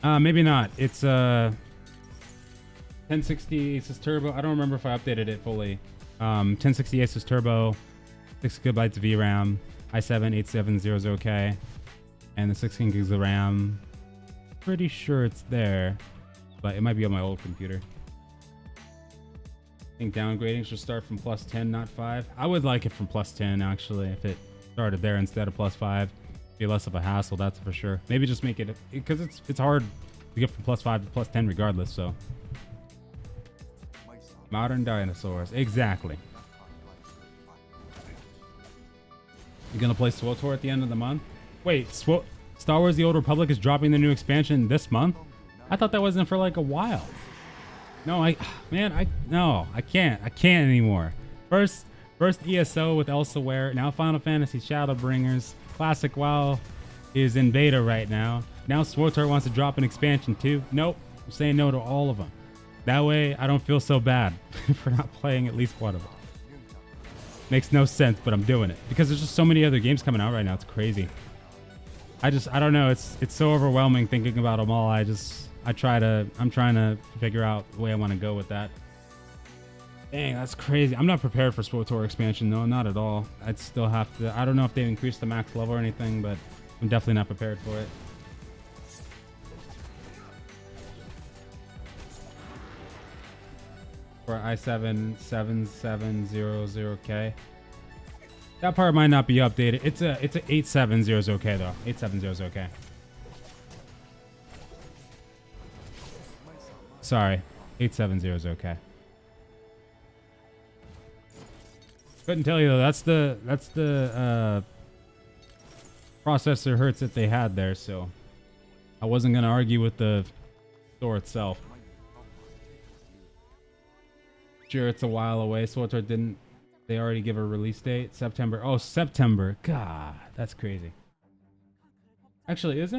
Maybe not. It's 1060 Asus Turbo. I don't remember if I updated it fully. 1060 Asus Turbo, 6 gigabytes of VRAM, i7-8700K, and the 16 gigs of RAM. Pretty sure it's there, but it might be on my old computer. I think downgrading should start from +10, not 5. I would like it from +10 actually. If it started there instead of +5, be less of a hassle. That's for sure. Maybe just make it, because it's hard to get from +5 to +10 regardless. So modern dinosaurs, exactly. You gonna play SWTOR at the end of the month? Wait, Star Wars: The Old Republic is dropping the new expansion this month? I thought that wasn't for like a while. No, I can't anymore. First ESO with Elsewhere, now Final Fantasy Shadowbringers. Classic WoW is in beta right now. Now SWTOR wants to drop an expansion too. Nope, I'm saying no to all of them. That way I don't feel so bad for not playing at least one of them. Makes no sense, but I'm doing it because there's just so many other games coming out right now. It's crazy. I don't know. It's so overwhelming thinking about them all. I'm trying to figure out the way I want to go with that. Dang, that's crazy. I'm not prepared for SWTOR expansion though, not at all. I'd still have to. I don't know if they've increased the max level or anything, but I'm definitely not prepared for it. For i7-7700K. That part might not be updated. It's a 8700K though. 8700K. Sorry, 8700K. Couldn't tell you though. That's the processor hertz that they had there. So I wasn't gonna argue with the store itself. Sure, it's a while away. SWTOR didn't. They already give a release date, September. Oh, September. God, that's crazy. Actually, is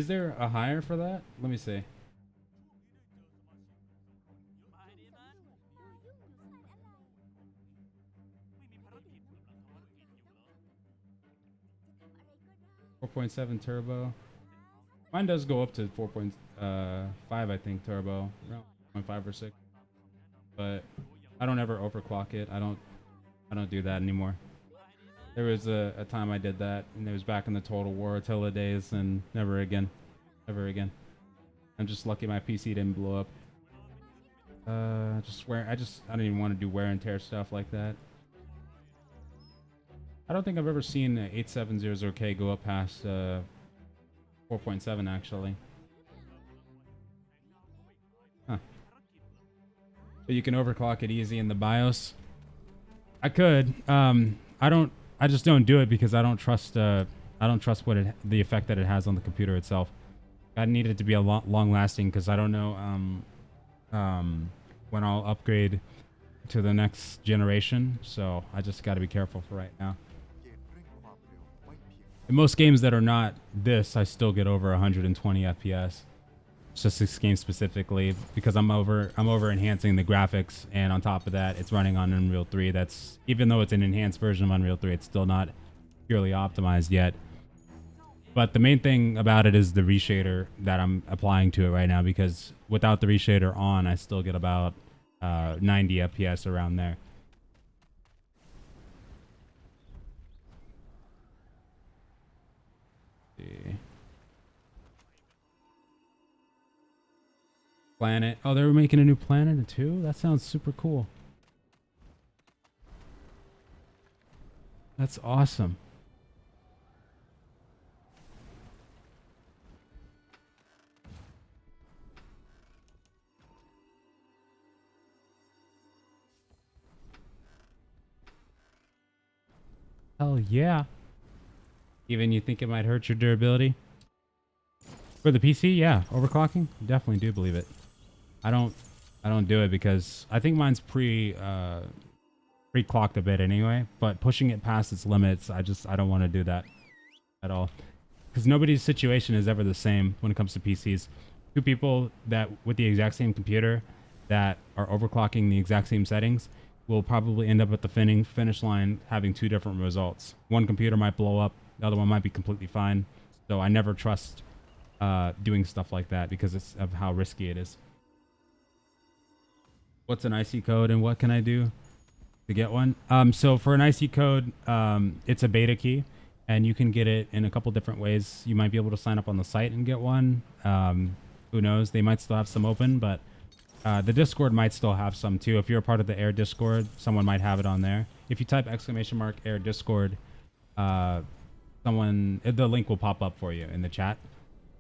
there a higher for that? Let me see. .7 turbo. Mine does go up to 4.5, I think, turbo. Around 0.5 or 6. But I don't ever overclock it. I don't do that anymore. There was a time I did that, and it was back in the Total War Attila days, and never again. Ever again. I'm just lucky my PC didn't blow up. I don't even want to do wear and tear stuff like that. I don't think I've ever seen 8700K go up past 4.7 actually. Huh. But you can overclock it easy in the BIOS. I could. I just don't do it because I don't trust the effect that it has on the computer itself. I need it to be a long lasting because I don't know when I'll upgrade to the next generation. So I just got to be careful for right now. In most games that are not this, I still get over 120 FPS. It's just this game specifically because I'm over enhancing the graphics, and on top of that, it's running on Unreal 3. That's, even though it's an enhanced version of Unreal 3, it's still not purely optimized yet. But the main thing about it is the reshader that I'm applying to it right now, because without the reshader on, I still get about 90 FPS around there. Planet. Oh, they were making a new planet too? That sounds super cool. That's awesome. Hell yeah. Even you think it might hurt your durability? For the PC, yeah. Overclocking? Definitely do believe it. I don't do it because I think mine's pre-clocked a bit anyway, but pushing it past its limits, I don't want to do that at all. Because nobody's situation is ever the same when it comes to PCs. Two people that with the exact same computer that are overclocking the exact same settings will probably end up at the finish line having two different results. One computer might blow up, the other one might be completely fine. So I never trust doing stuff like that because of how risky it is. What's an IC code and what can I do to get one? So for an IC code, it's a beta key and you can get it in a couple different ways. You might be able to sign up on the site and get one. Who knows? They might still have some open, but the Discord might still have some too. If you're a part of the Air Discord, someone might have it on there. If you type !Air Discord, the link will pop up for you in the chat.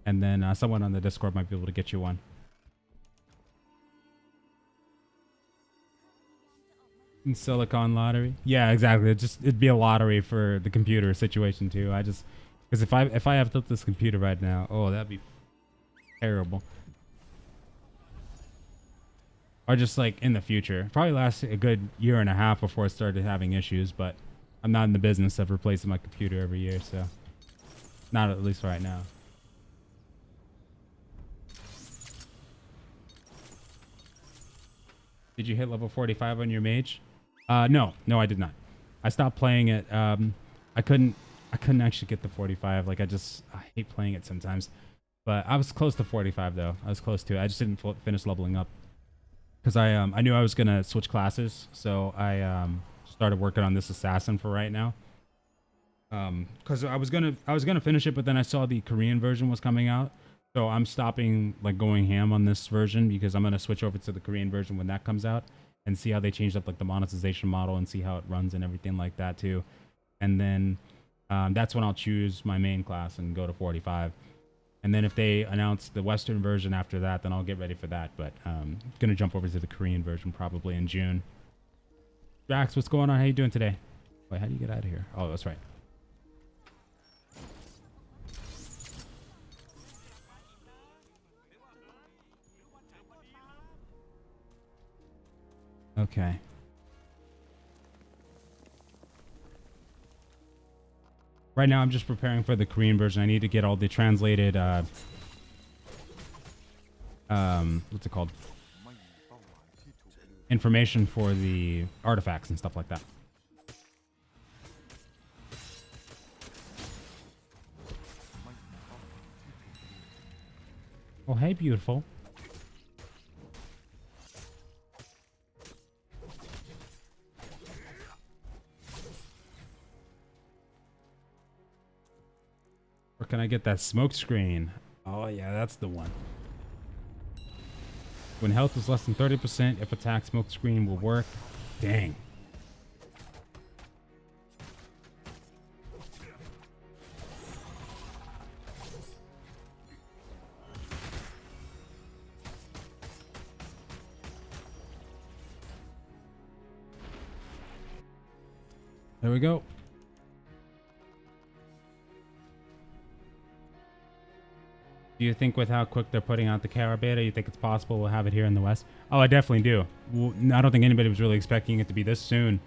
And then someone on the Discord might be able to get you one. In Silicon lottery? Yeah, exactly. It'd be a lottery for the computer situation too. Because if I have to flip this computer right now, oh, that'd be terrible. Or just like in the future. Probably last a good year and a half before I started having issues, but I'm not in the business of replacing my computer every year, so not at least right now. Did you hit level 45 on your mage? No, I did not. I stopped playing it. I couldn't actually get to 45. Like I hate playing it sometimes. But I was close to 45 though. I was close to it. I just didn't finish leveling up because I knew I was gonna switch classes, so I started working on this assassin for right now. Because I was gonna finish it, but then I saw the Korean version was coming out. So I'm stopping like going ham on this version because I'm going to switch over to the Korean version when that comes out and see how they changed up like the monetization model and see how it runs and everything like that too. And then that's when I'll choose my main class and go to 45. And then if they announce the Western version after that, then I'll get ready for that. But I'm going to jump over to the Korean version probably in June. Drax, what's going on? How you doing today? Wait, how do you get out of here? Oh, that's right. Okay. Right now, I'm just preparing for the Korean version. I need to get all the translated, what's it called? Information for the artifacts and stuff like that. Oh, hey, beautiful. Where can I get that smoke screen? Oh, yeah, that's the one. When health is less than 30%, if attack smoke screen will work. Dang. There we go. Do you think with how quick they're putting out the Tera beta, you think it's possible we'll have it here in the West? Oh, I definitely do. Well, I don't think anybody was really expecting it to be this soon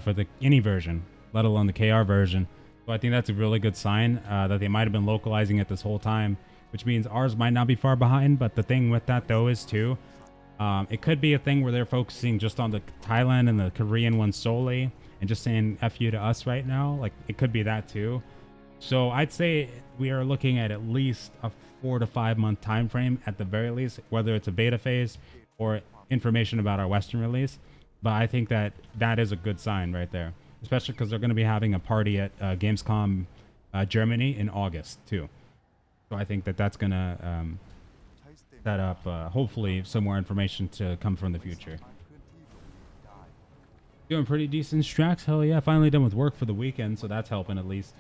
for the any version, let alone the KR version. So I think that's a really good sign that they might have been localizing it this whole time, which means ours might not be far behind. But the thing with that, though, is too, it could be a thing where they're focusing just on the Thailand and the Korean one solely and just saying F you to us right now. Like, it could be that, too. So I'd say we are looking at least a 4 to 5 month time frame at the very least, whether it's a beta phase or information about our Western release. But I think that is a good sign right there, especially because they're going to be having a party at Gamescom Germany in August too. So I think that that's going to set up hopefully some more information to come from the future. Doing pretty decent, Strax. Hell yeah, finally done with work for the weekend, so that's helping at least.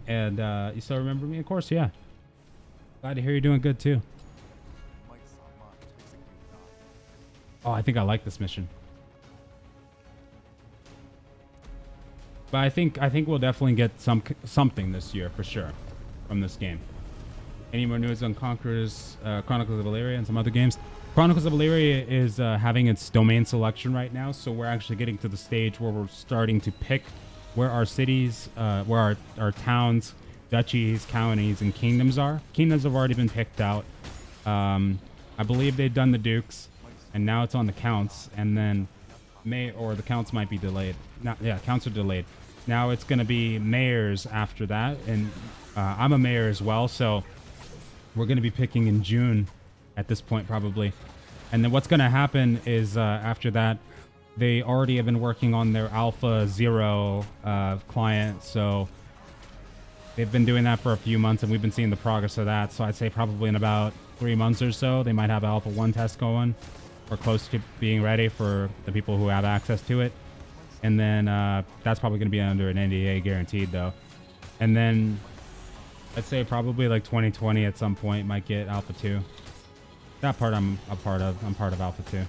And you still remember me? Of course, yeah. Glad to hear you're doing good too. Oh, I think I like this mission. But I think we'll definitely get something this year for sure from this game. Any more news on Chronicles of Valeria and some other games? Chronicles of Valeria is having its domain selection right now, so we're actually getting to the stage where we're starting to pick where our cities, where our towns, duchies, counties, and kingdoms are. Kingdoms have already been picked out. I believe they've done the dukes. and now it's on the counts, and then the counts might be delayed. Counts are delayed. Now it's going to be mayors after that, and I'm a mayor as well, so we're going to be picking in June at this point probably. And then what's going to happen is after that, they already have been working on their Alpha 0 client, so they've been doing that for a few months, and we've been seeing the progress of that. So I'd say probably in about 3 months or so, they might have Alpha 1 test going, or close to being ready for the people who have access to it. And then that's probably going to be under an NDA guaranteed, though. And then I'd say probably like 2020 at some point might get Alpha 2. That part I'm a part of. I'm part of Alpha 2.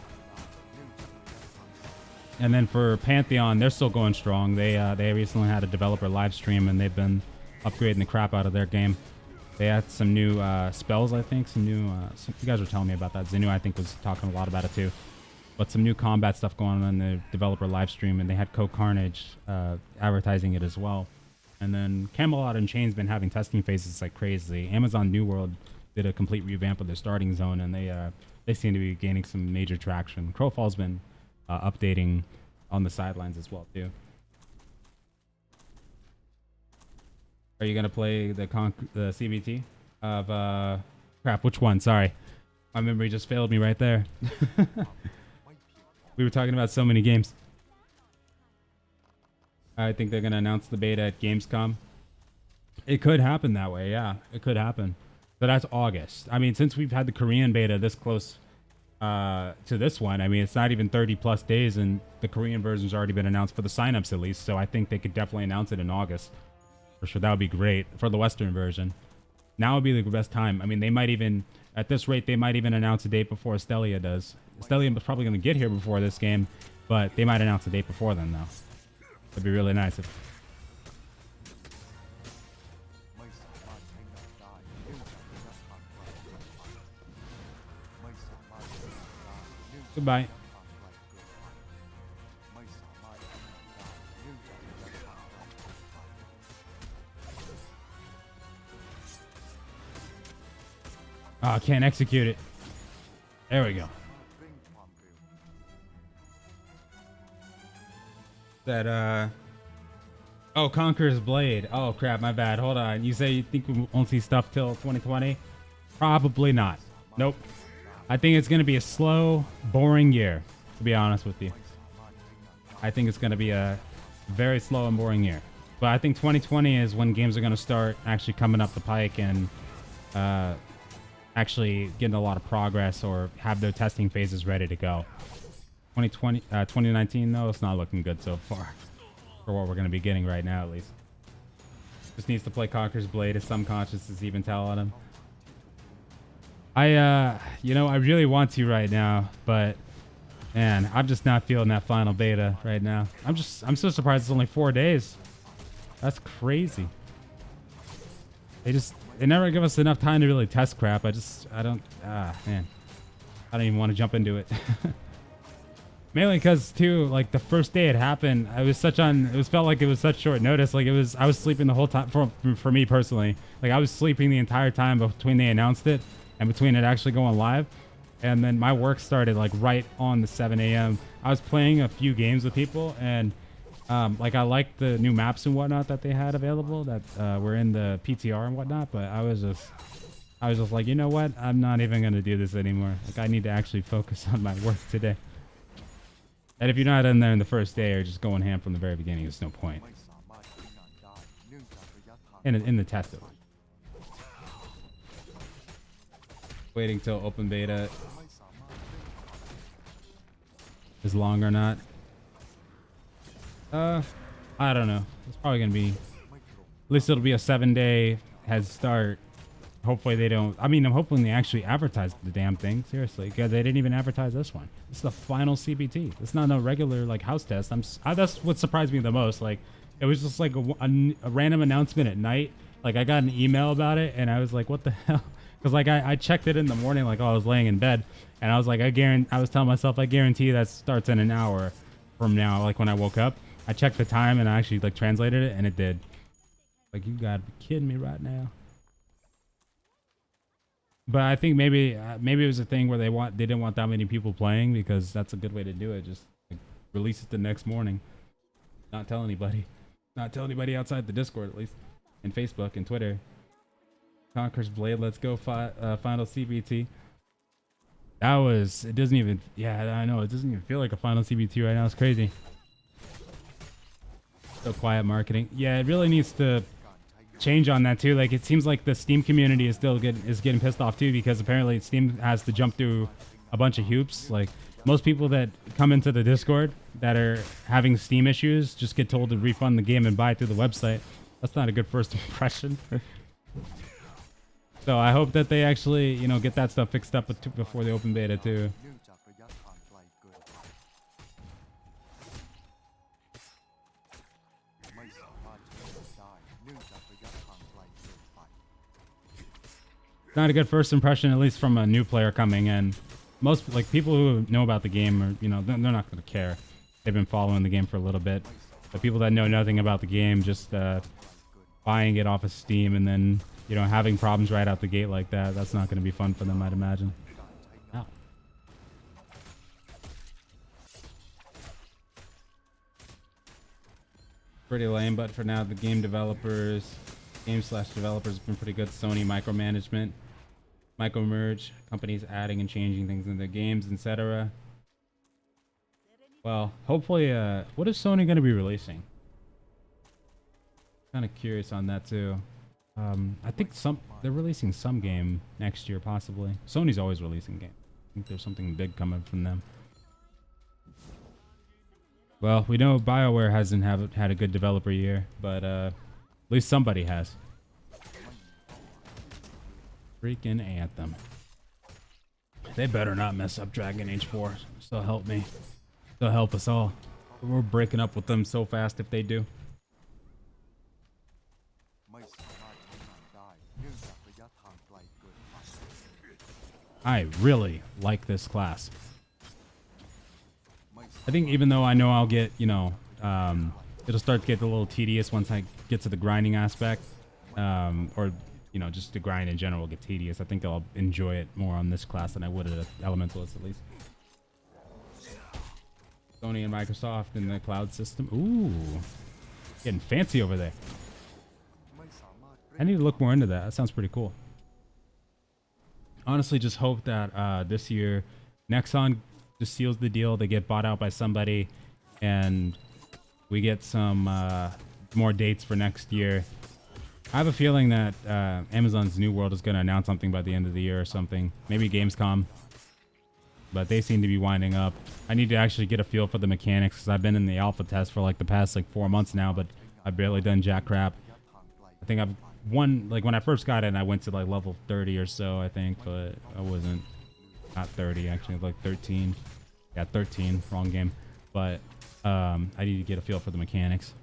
And then for Pantheon, they're still going strong. They recently had a developer live stream, and they've been upgrading the crap out of their game. They had some new spells, I think. You guys were telling me about that. Zenu, I think, was talking a lot about it too. But some new combat stuff going on in the developer live stream, and they had Co-Carnage advertising it as well. And then Camelot and Chain's been having testing phases like crazy. Amazon New World did a complete revamp of their starting zone, and they seem to be gaining some major traction. Crowfall's been updating on the sidelines as well too. Are you gonna play the CBT of crap? Which one? Sorry, my memory just failed me right there. We were talking about so many games. I think they're gonna announce the beta at Gamescom. It could happen that way. Yeah, it could happen. But that's August. I mean, since we've had the Korean beta this close to this one, I mean, it's not even 30 plus days, and the Korean version's already been announced for the signups at least. So I think they could definitely announce it in August. For sure, that would be great for the Western version. Now would be the best time. I mean, they might even, at this rate, they might even announce a date before Estelia does. Estelia is probably going to get here before this game, but they might announce a date before then, though. That'd be really nice. Goodbye. Oh, I can't execute it. There we go. Oh, Conqueror's Blade. Oh, crap, my bad. Hold on. You say you think we won't see stuff till 2020? Probably not. Nope. I think it's going to be a slow, boring year, to be honest with you. I think it's going to be a very slow and boring year. But I think 2020 is when games are going to start actually coming up the pike and actually getting a lot of progress or have their testing phases ready to go. 2019, though, it's not looking good so far for what we're going to be getting right now, at least. Just needs to play Conqueror's Blade, as some consciences even tell on him. I really want to right now, but man, I'm just not feeling that final beta right now. I'm so surprised it's only 4 days. That's crazy. They never give us enough time to really test crap. Man. I don't even want to jump into it. Mainly because too, like the first day it happened, felt like it was such short notice. Like I was sleeping the whole time for me personally. Like I was sleeping the entire time between they announced it and between it actually going live. And then my work started like right on the 7 a.m. I was playing a few games with people, and like I liked the new maps and whatnot that they had available that were in the PTR and whatnot. But I was just like, you know what? I'm not even gonna do this anymore. Like I need to actually focus on my work today. And if you're not in there in the first day or just going ham from the very beginning, there's no point. In the test of it. Waiting till open beta is long or not. I don't know. It's probably gonna be, at least it'll be a 7-day head start. Hopefully they don't. I mean, I'm hoping they actually advertise the damn thing. Seriously, because they didn't even advertise this one. This is the final CBT. It's not no regular like house test. That's what surprised me the most. Like, it was just like a random announcement at night. Like, I got an email about it, and I was like, what the hell? Because like I checked it in the morning, like I was laying in bed, and I was like, I was telling myself, I guarantee that starts in an hour from now. Like when I woke up, I checked the time and I actually like translated it, and it did. Like, you gotta be kidding me right now. But I think maybe it was a thing where they didn't want that many people playing, because that's a good way to do it. Just like, release it the next morning. Not tell anybody. Not tell anybody outside the Discord, at least. And Facebook and Twitter. Conquer's Blade, let's go. Final CBT. That was... It doesn't even... Yeah, I know. It doesn't even feel like a final CBT right now. It's crazy. So quiet marketing. Yeah, it really needs to change on that too. Like, it seems like the Steam community is still getting pissed off too, because apparently Steam has to jump through a bunch of hoops. Like, most people that come into the Discord that are having Steam issues just get told to refund the game and buy it through the website. That's not a good first impression. So I hope that they actually, you know, get that stuff fixed up before the open beta too. Not a good first impression, at least from a new player coming in. Most, like, people who know about the game, are, you know, they're not going to care. They've been following the game for a little bit. The people that know nothing about the game, just buying it off of Steam and then, you know, having problems right out the gate like that, that's not going to be fun for them, I'd imagine. Ow. Pretty lame, but for now, the game developers... Game/developers have been pretty good. Sony micromanagement, micro-merge, companies adding and changing things in their games, etc. Well, hopefully, what is Sony going to be releasing? Kind of curious on that too. I think they're releasing some game next year, possibly. Sony's always releasing games. I think there's something big coming from them. Well, we know BioWare hasn't had a good developer year, but at least somebody has. Freaking Anthem. They better not mess up Dragon Age 4. So help me. So help us all. We're breaking up with them so fast if they do. I really like this class. I think even though I know I'll get, you know, it'll start to get a little tedious once I get to the grinding aspect, or, you know, just the grind in general will get tedious. I think I'll enjoy it more on this class than I would at Elementalist, at least. Sony and Microsoft in the cloud system. Ooh, getting fancy over there. I need to look more into that. That sounds pretty cool. Honestly, just hope that this year Nexon just seals the deal. They get bought out by somebody, and we get some more dates for next year. I have a feeling that Amazon's New World is going to announce something by the end of the year or something. Maybe Gamescom. But they seem to be winding up. I need to actually get a feel for the mechanics, because I've been in the alpha test for like the past like 4 months now, but I've barely done jack crap. I think I've won, like when I first got in, I went to like level 30 or so, I think, but I wasn't, not 30 actually, like 13. Yeah, 13, wrong game. But I need to get a feel for the mechanics.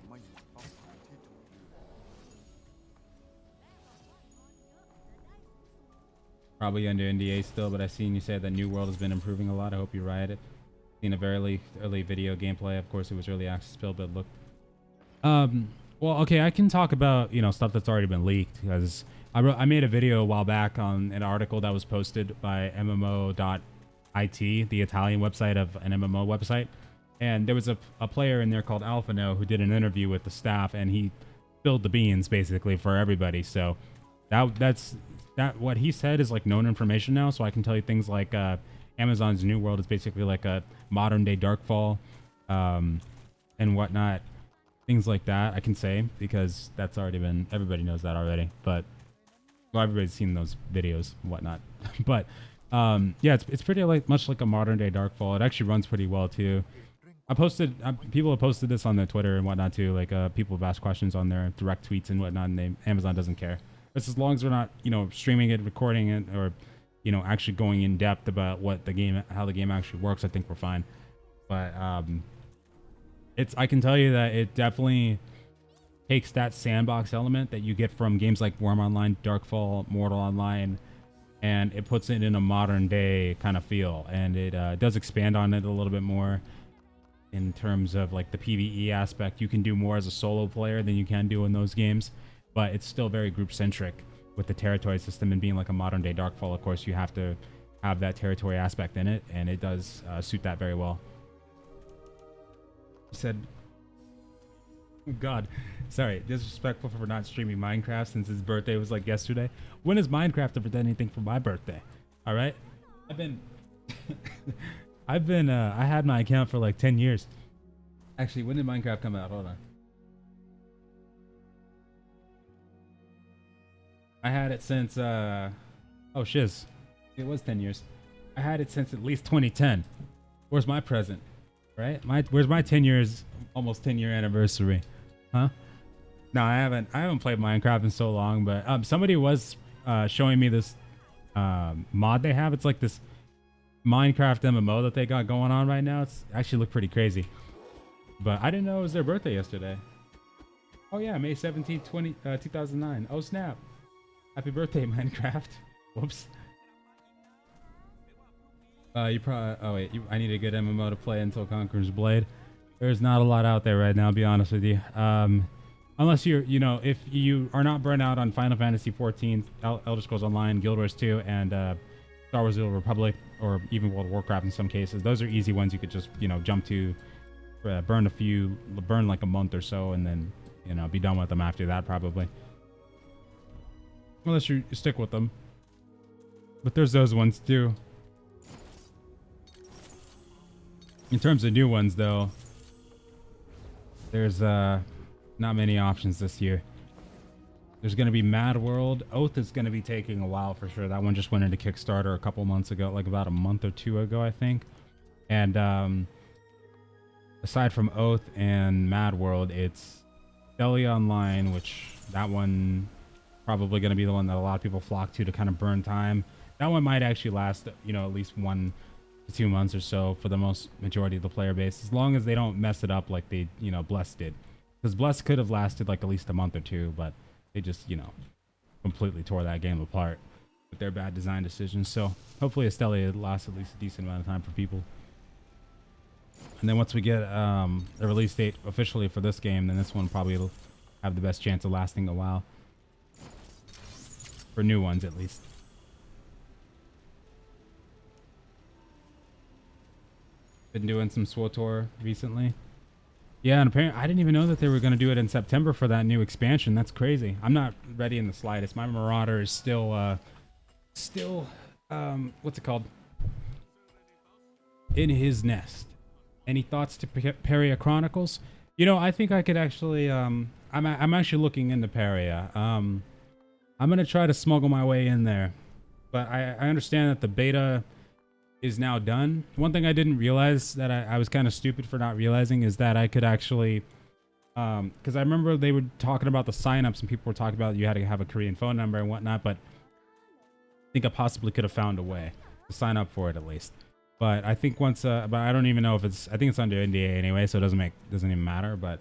Probably under NDA still, but I seen you said that New World has been improving a lot. I hope you ride it. Seen a very early video gameplay. Of course, it was early access build, but look. Well, okay, I can talk about, you know, stuff that's already been leaked, because I made a video a while back on an article that was posted by MMO.it, the Italian website of an MMO website. And there was a player in there called Alphano who did an interview with the staff, and he spilled the beans basically for everybody. So that's what he said is like known information now. So I can tell you things like Amazon's New World is basically like a modern day Darkfall, and whatnot. Things like that I can say, because that's already been, everybody knows that already. But well, everybody's seen those videos and whatnot. But yeah, it's pretty much like a modern day Darkfall. It actually runs pretty well too. People have posted this on their Twitter and whatnot too. Like people have asked questions on their direct tweets and whatnot, and Amazon doesn't care. But as long as we're not, you know, streaming it, recording it, or, you know, actually going in depth about how the game actually works, I think we're fine. But I can tell you that it definitely takes that sandbox element that you get from games like Worm Online, Darkfall, Mortal Online, and it puts it in a modern day kind of feel. And it does expand on it a little bit more in terms of like the PvE aspect. You can do more as a solo player than you can do in those games, but it's still very group centric. with the territory system and being like a modern day Darkfall, of course, you have to have that territory aspect in it, and it does suit that very well. He said, oh God, sorry, disrespectful for not streaming Minecraft since his birthday was like yesterday. When has Minecraft ever done anything for my birthday? All right, I've been, I had my account for like 10 years. Actually, when did Minecraft come out? Hold on. I had it since, oh shiz, it was 10 years. I had it since at least 2010. Where's my present? Right? Where's my 10 years, almost 10-year anniversary? Huh? No, I haven't played Minecraft in so long, but somebody was showing me this mod they have. It's like this Minecraft MMO that they got going on right now. It's actually looked pretty crazy. But I didn't know it was their birthday yesterday. Oh yeah, May 17th, 2009. Oh snap. Happy birthday, Minecraft. Whoops. You probably... Oh wait, I need a good MMO to play until Conqueror's Blade. There's not a lot out there right now, I'll be honest with you. Unless you're, you know, if you are not burnt out on Final Fantasy 14, Elder Scrolls Online, Guild Wars 2, and Star Wars: The Old Republic, or even World of Warcraft in some cases, those are easy ones you could just, you know, jump to, burn like a month or so, and then, you know, be done with them after that probably. Unless you stick with them. But there's those ones too. In terms of new ones though, there's not many options this year. There's going to be Mad World. Oath is going to be taking a while for sure. That one just went into Kickstarter a couple months ago, like about a month or two ago, I think. And aside from Oath and Mad World, it's Delia Online, which that one probably going to be the one that a lot of people flock to kind of burn time. That one might actually last, you know, at least 1 to 2 months or so for the most majority of the player base, as long as they don't mess it up like they, you know, Blessed did. Because Blessed could have lasted like at least a month or two, but they just, you know, completely tore that game apart with their bad design decisions. So hopefully Estelia lasts at least a decent amount of time for people. And then once we get a release date officially for this game, then this one probably will have the best chance of lasting a while. For new ones, at least. Been doing some SWTOR recently. Yeah, and apparently I didn't even know that they were going to do it in September for that new expansion. That's crazy. I'm not ready in the slightest. My Marauder is still, what's it called? In his nest. Any thoughts to Peria Chronicles? You know, I think I could actually, I'm actually looking into Peria. I'm going to try to smuggle my way in there. But I understand that the beta is now done. One thing I didn't realize that I was kind of stupid for not realizing is that I could actually, because I remember they were talking about the signups and people were talking about you had to have a Korean phone number and whatnot, but I think I possibly could have found a way to sign up for it at least. But I think once, but I don't even know if it's, I think it's under NDA anyway, so it doesn't even matter, but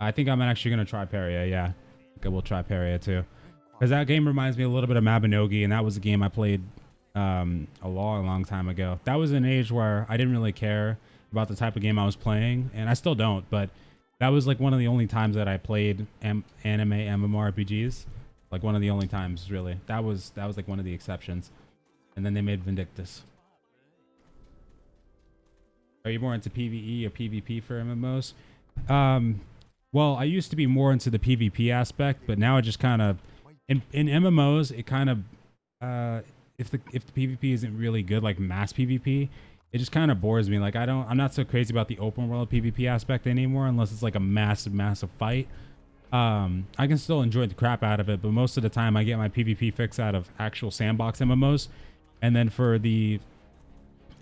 I think I'm actually going to try Peria, yeah. I think I will try Peria too. Because that game reminds me a little bit of Mabinogi, and that was a game I played a long time ago. That was an age where I didn't really care about the type of game I was playing, and I still don't, but that was like one of the only times that I played anime MMORPGs. Like one of the only times, really. That was like one of the exceptions. And then they made Vindictus. Are you more into PvE or PvP for MMOs? Well, I used to be more into the PvP aspect, but now it just kind of in MMOs, it kind of if the PvP isn't really good, like mass PvP, it just kind of bores me. Like I'm not so crazy about the open world PvP aspect anymore, unless it's like a massive fight. I can still enjoy the crap out of it, but most of the time I get my PvP fix out of actual sandbox MMOs, and then for the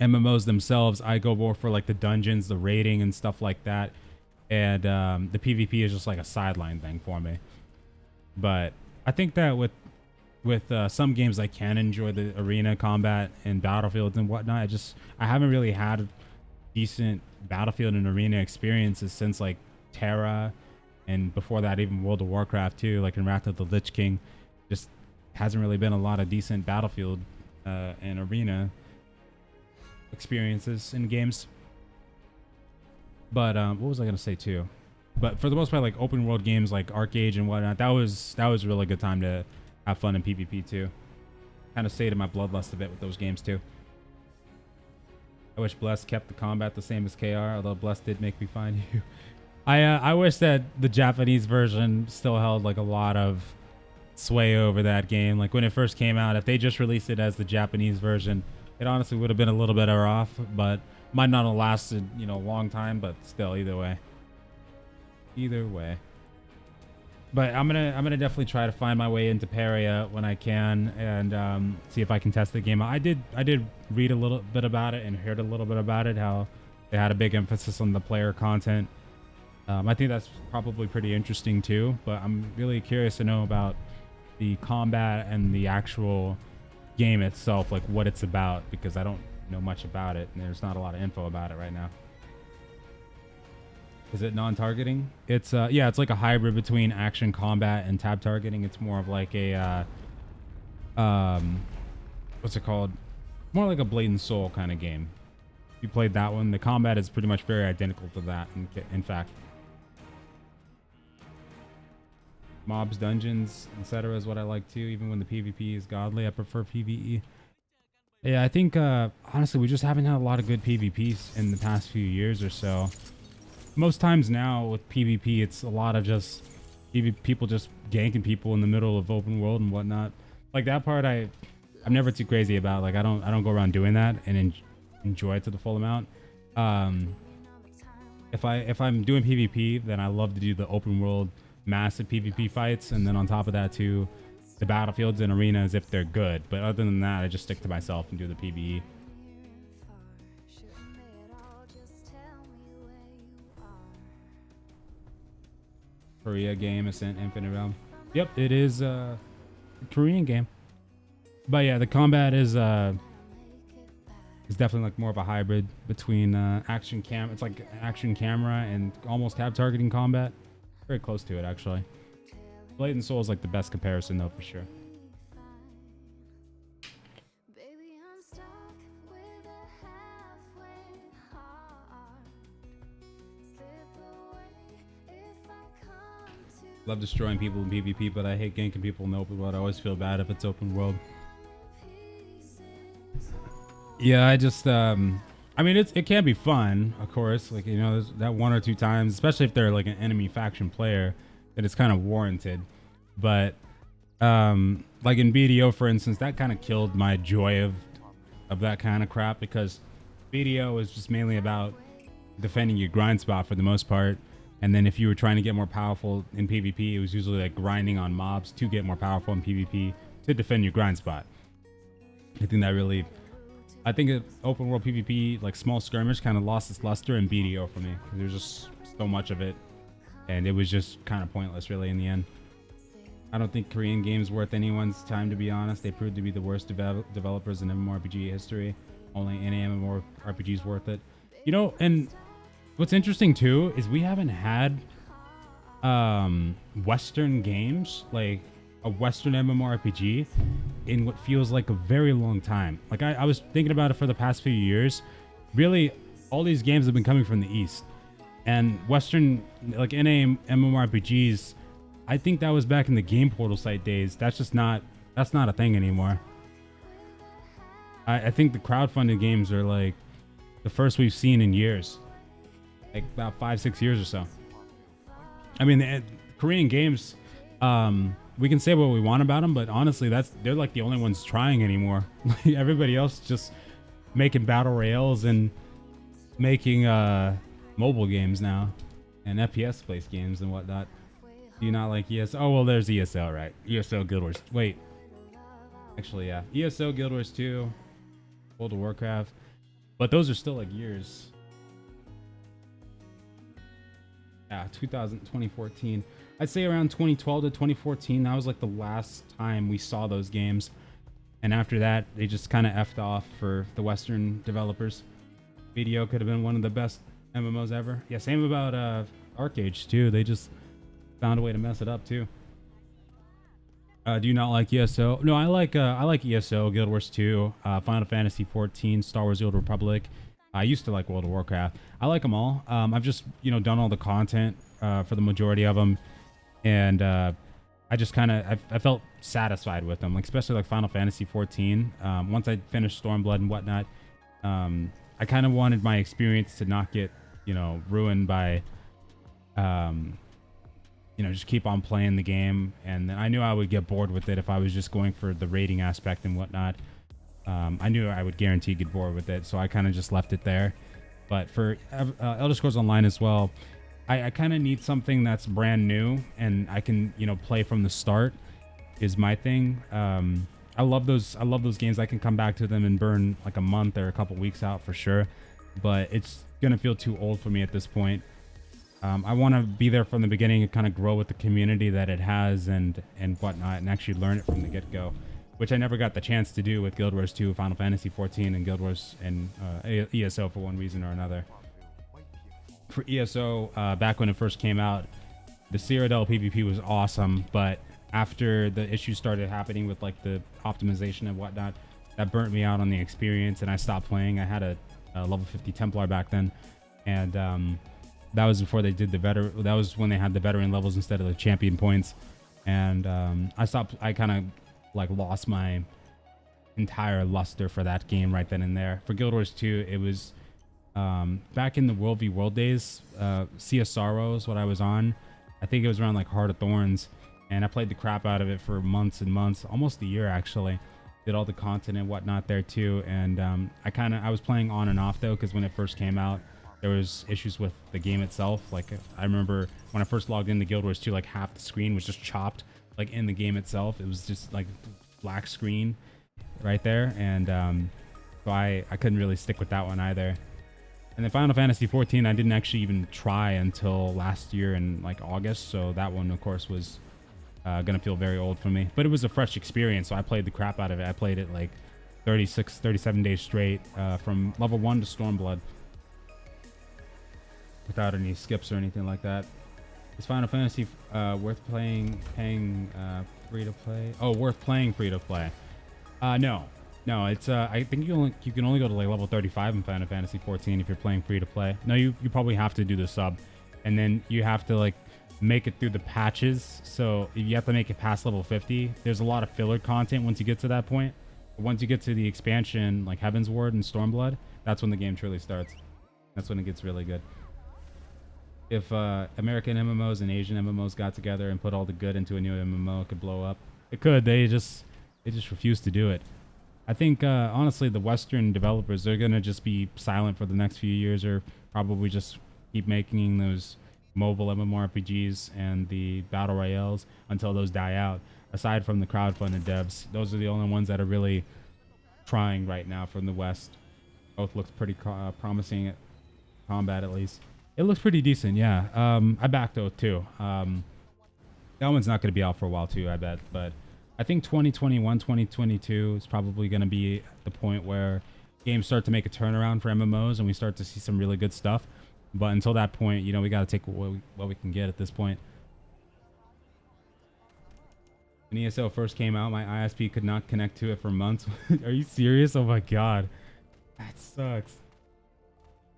MMOs themselves, I go more for like the dungeons, the raiding, and stuff like that. And the PvP is just like a sideline thing for me. But I think that with some games I can enjoy the arena combat and battlefields and whatnot. I haven't really had decent battlefield and arena experiences since like Tera, and before that even World of Warcraft too, like in Wrath of the Lich King. Just hasn't really been a lot of decent battlefield and arena experiences in games. But what was I gonna say too? But for the most part, like open world games like Archeage and whatnot, that was a really good time to have fun in PvP too. Kind of sated my bloodlust a bit with those games too. I wish Bless kept the combat the same as KR, although Bless did make me find you. I wish that the Japanese version still held like a lot of sway over that game. Like when it first came out, if they just released it as the Japanese version, it honestly would have been a little bit off, but might not have lasted, you know, a long time, but still, either way. Either way. But I'm gonna definitely try to find my way into Paria when I can, and see if I can test the game. I did read a little bit about it and heard a little bit about it, how they had a big emphasis on the player content. I think that's probably pretty interesting too, but I'm really curious to know about the combat and the actual game itself, like what it's about, because I don't know much about it and there's not a lot of info about it right now. Is it non-targeting? It's yeah, it's like a hybrid between action combat and tab targeting. It's more of like a what's it called? More like a Blade and Soul kind of game. If you played that one, the combat is pretty much very identical to that, in fact. Mobs, dungeons, etc. is what I like too. Even when the PvP is godly, I prefer PvE. Yeah, I think honestly, we just haven't had a lot of good PvPs in the past few years or so. Most times now with PvP, it's a lot of just people just ganking people in the middle of open world and whatnot. Like that part, I'm never too crazy about. Like I don't go around doing that and enjoy it to the full amount. If I'm doing PvP, then I love to do the open world massive PvP fights, and then on top of that too, the battlefields and arenas if they're good. But other than that, I just stick to myself and do the PvE. Korea game, Ascent, Infinite Realm. Yep, it is a Korean game. But yeah, the combat is definitely like more of a hybrid between it's like action camera and almost tab targeting combat. Very close to it actually. Blade and Soul is like the best comparison though, for sure. Love destroying people in PvP, but I hate ganking people in the open world. I always feel bad if it's open world. Yeah, I just I mean it can be fun, of course. Like, you know, there's that one or two times, especially if they're like an enemy faction player, that it's kind of warranted. But like in BDO for instance, that kind of killed my joy of that kind of crap, because BDO is just mainly about defending your grind spot for the most part. And then if you were trying to get more powerful in PvP, it was usually like grinding on mobs to get more powerful in PvP to defend your grind spot. I think open world PvP, like small skirmish, kind of lost its luster in BDO for me. There's just so much of it, and it was just kind of pointless really in the end. I don't think Korean games worth anyone's time, to be honest. They proved to be the worst developers in MMORPG history. Only any MMORPG is worth it. You know, and what's interesting too is we haven't had Western games, like a Western MMORPG, in what feels like a very long time. Like I was thinking about it for the past few years. Really, all these games have been coming from the East, and Western, like NA MMORPGs, I think that was back in the Game Portal site days. That's not a thing anymore. I think the crowdfunded games are like the first we've seen in years. Like about 5-6 years or so. I mean, the Korean games, we can say what we want about them, but honestly, they're like the only ones trying anymore. Everybody else just making battle royales and making mobile games now, and FPS based games and whatnot. Do you not like ESO? Oh well, there's ESO, right? ESO Guild Wars. Wait, actually, yeah, ESO Guild Wars 2, World of Warcraft, but those are still like years. Yeah, 2014. I'd say around 2012 to 2014, that was like the last time we saw those games. And after that, they just kind of effed off for the Western developers. BDO could have been one of the best MMOs ever. Yeah, same about Archeage too. They just found a way to mess it up too. Do you not like ESO? No, I like ESO, Guild Wars 2, Final Fantasy 14, Star Wars: The Old Republic. I used to like World of Warcraft. I like them all. I've just, done all the content for the majority of them. And I I just kind of I felt satisfied with them, like especially like Final Fantasy 14. Once I finished Stormblood and whatnot, I kind of wanted my experience to not get, you know, ruined by, you know, just keep on playing the game. And then I knew I would get bored with it if I was just going for the rating aspect and whatnot. I knew I would guarantee get bored with it, so I kind of just left it there. But for Elder Scrolls Online as well, I kind of need something that's brand new and I can, you know, play from the start is my thing. I love those games. I can come back to them and burn like a month or a couple weeks out for sure, but it's gonna feel too old for me at this point. I want to be there from the beginning and kind of grow with the community that it has and whatnot, and actually learn it from the get-go, which I never got the chance to do with Guild Wars 2, Final Fantasy 14, and Guild Wars and ESO for one reason or another. For ESO, back when it first came out, the Cyrodiil PvP was awesome, but after the issues started happening with like the optimization and whatnot, that burnt me out on the experience and I stopped playing. I had a level 50 Templar back then, and that was before they did the veteran. That was when they had the veteran levels instead of the champion points, and I stopped. I kind of like lost my entire luster for that game right then and there. For Guild Wars 2, it was back in the World v World days. Sea of Sorrow is what I was on. I think it was around like Heart of Thorns, and I played the crap out of it for months and months, almost a year actually. Did all the content and whatnot there too, and I was playing on and off though, because when it first came out, there was issues with the game itself. Like I remember when I first logged into Guild Wars 2, like half the screen was just chopped, like in the game itself. It was just like black screen right there, and so I couldn't really stick with that one either. And then Final Fantasy 14, I didn't actually even try until last year in like August, so that one of course was gonna feel very old for me, but it was a fresh experience, so I played the crap out of it. I played it like 37 days straight, from level 1 to Stormblood, without any skips or anything like that. Is Final Fantasy worth paying free to play? Oh, worth playing free to play? No, it's I think you can only go to like level 35 in Final Fantasy 14 if you're playing free to play. No, you probably have to do the sub, and then you have to like make it through the patches. So you have to make it past level 50. There's a lot of filler content once you get to that point. Once you get to the expansion like Heaven's Ward and Stormblood, that's when the game truly starts. That's when it gets really good. If American MMOs and Asian MMOs got together and put all the good into a new MMO, it could blow up. It could. They just refuse to do it. I think honestly, the Western developers, they're gonna just be silent for the next few years, or probably just keep making those mobile MMORPGs and the battle royales until those die out. Aside from the crowdfunded devs, those are the only ones that are really trying right now from the West. Both looks pretty promising at combat, at least. It looks pretty decent, yeah. I backed Oath too. That one's not going to be out for a while too, I bet. But I think 2021, 2022 is probably going to be the point where games start to make a turnaround for MMOs and we start to see some really good stuff. But until that point, you know, we got to take what we can get at this point. When ESO first came out, my ISP could not connect to it for months. Are you serious? Oh my god. That sucks.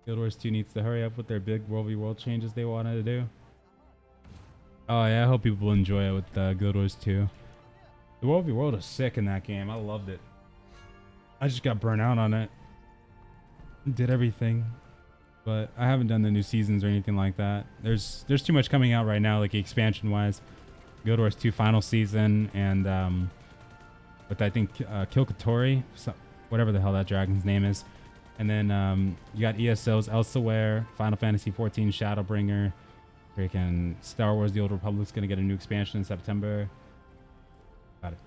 Guild Wars 2 needs to hurry up with their big World v World changes they wanted to do. Oh yeah, I hope people enjoy it with Guild Wars 2. The World v World is sick in that game. I loved it. I just got burnt out on it. Did everything. But I haven't done the new seasons or anything like that. There's too much coming out right now, like expansion wise. Guild Wars 2 final season, and with I think Kilkatori, whatever the hell that dragon's name is. And then you got ESO's Elsewhere, Final Fantasy 14 Shadowbringer, freaking Star Wars The Old Republic's gonna get a new expansion in September. Got it.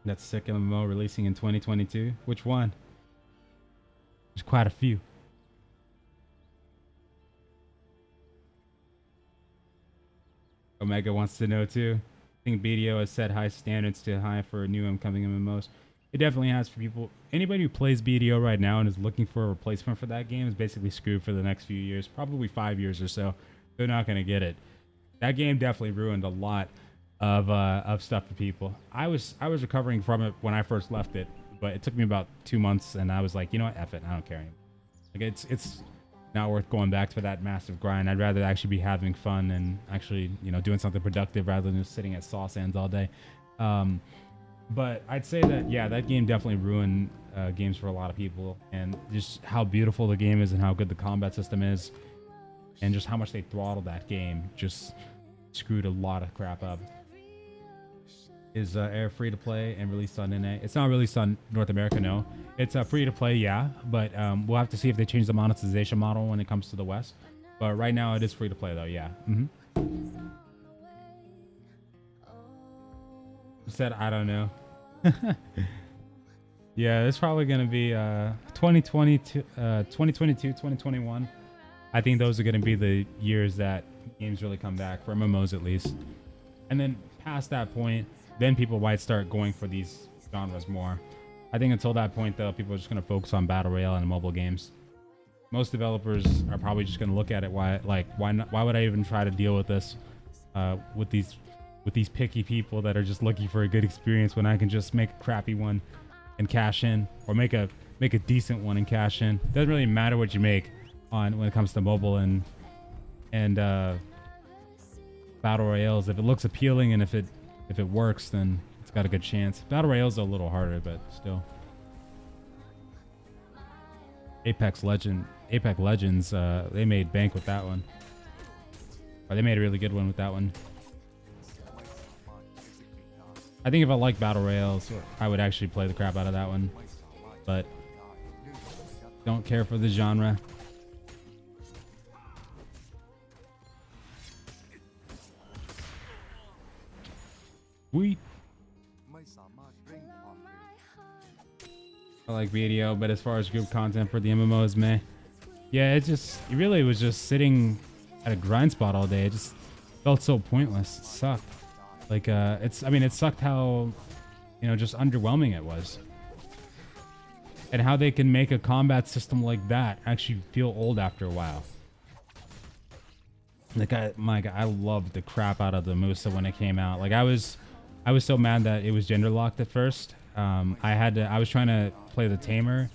That's sick MMO releasing in 2022. Which one? There's quite a few. Omega wants to know too. I think BDO has set high standards to high for new incoming MMOs. It definitely has for people. Anybody who plays BDO right now and is looking for a replacement for that game is basically screwed for the next few years, probably 5 years or so. They're not going to get it. That game definitely ruined a lot of stuff for people. I was recovering from it when I first left it, but it took me about 2 months, and I was like, you know what, F it, I don't care anymore. Like it's not worth going back for that massive grind. I'd rather actually be having fun and actually, you know, doing something productive rather than just sitting at sauce ends all day. But I'd say that, yeah, that game definitely ruined games for a lot of people, and just how beautiful the game is and how good the combat system is and just how much they throttled that game just screwed a lot of crap up. Is Air free to play and released on NA? It's not released on North America, no. It's free to play, yeah, but we'll have to see if they change the monetization model when it comes to the West. But right now it is free to play though, yeah. Said I don't know. Yeah, it's probably gonna be 2022, 2021. I think those are gonna be the years that games really come back for MMOs at least. And then past that point, then people might start going for these genres more. I think until that point though, people are just gonna focus on battle royale and mobile games. Most developers are probably just gonna look at it why would I even try to deal with this with these picky people that are just looking for a good experience when I can just make a crappy one and cash in, or make a decent one and cash in. Doesn't really matter what you make on when it comes to mobile and battle royales. If it looks appealing and if it works, then it's got a good chance. Battle royales are a little harder, but still. Apex Legends, they made bank with that one. Or they made a really good one with that one. I think if I like battle royales, I would actually play the crap out of that one. But don't care for the genre. I like video, but as far as group content for the MMOs, meh. Yeah, it really was just sitting at a grind spot all day. It just felt so pointless. It sucked. Like, it sucked how, you know, just underwhelming it was. And how they can make a combat system like that actually feel old after a while. Like, I loved the crap out of the Musa when it came out. Like, I was so mad that it was gender locked at first. I was trying to play the Tamer,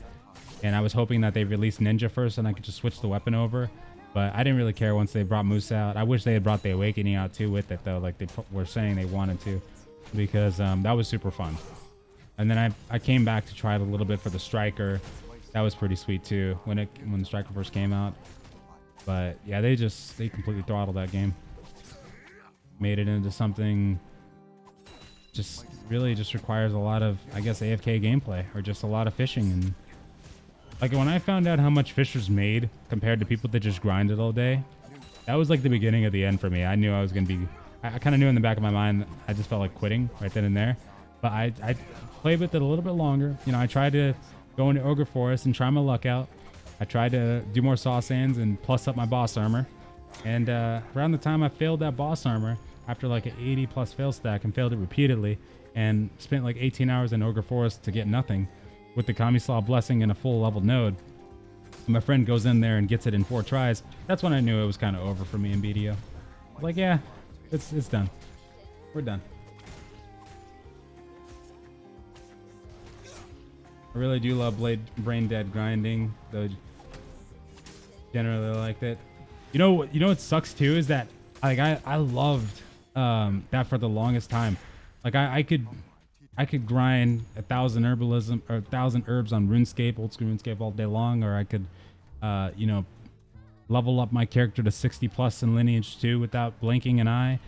and I was hoping that they released Ninja first and I could just switch the weapon over. But I didn't really care once they brought Musa out. I wish they had brought the Awakening out too with it though, like they were saying they wanted to, because that was super fun. And then I came back to try it a little bit for the Striker. That was pretty sweet too when the Striker first came out. But yeah, they completely throttled that game. Made it into something just really just requires a lot of, I guess, AFK gameplay, or just a lot of fishing. And like when I found out how much fishers made compared to people that just grinded all day, that was like the beginning of the end for me. I knew I was going to be, I kind of knew in the back of my mind, I just felt like quitting right then and there. But I played with it a little bit longer. You know, I tried to go into Ogre Forest and try my luck out. I tried to do more Saw Sands and plus up my boss armor. And around the time I failed that boss armor, after like an 80 plus fail stack, and failed it repeatedly, and spent like 18 hours in Ogre Forest to get nothing with the Kamislav Blessing and a full level node. And my friend goes in there and gets it in 4 tries. That's when I knew it was kind of over for me in BDO. Like, yeah, it's done. We're done. I really do love Brain Dead grinding, though generally liked it. You know what sucks too is that like I loved that for the longest time. Like I could grind 1,000 herbalism or 1,000 herbs on RuneScape, old school RuneScape all day long, or I could you know, level up my character to 60 plus in Lineage 2 without blinking an eye.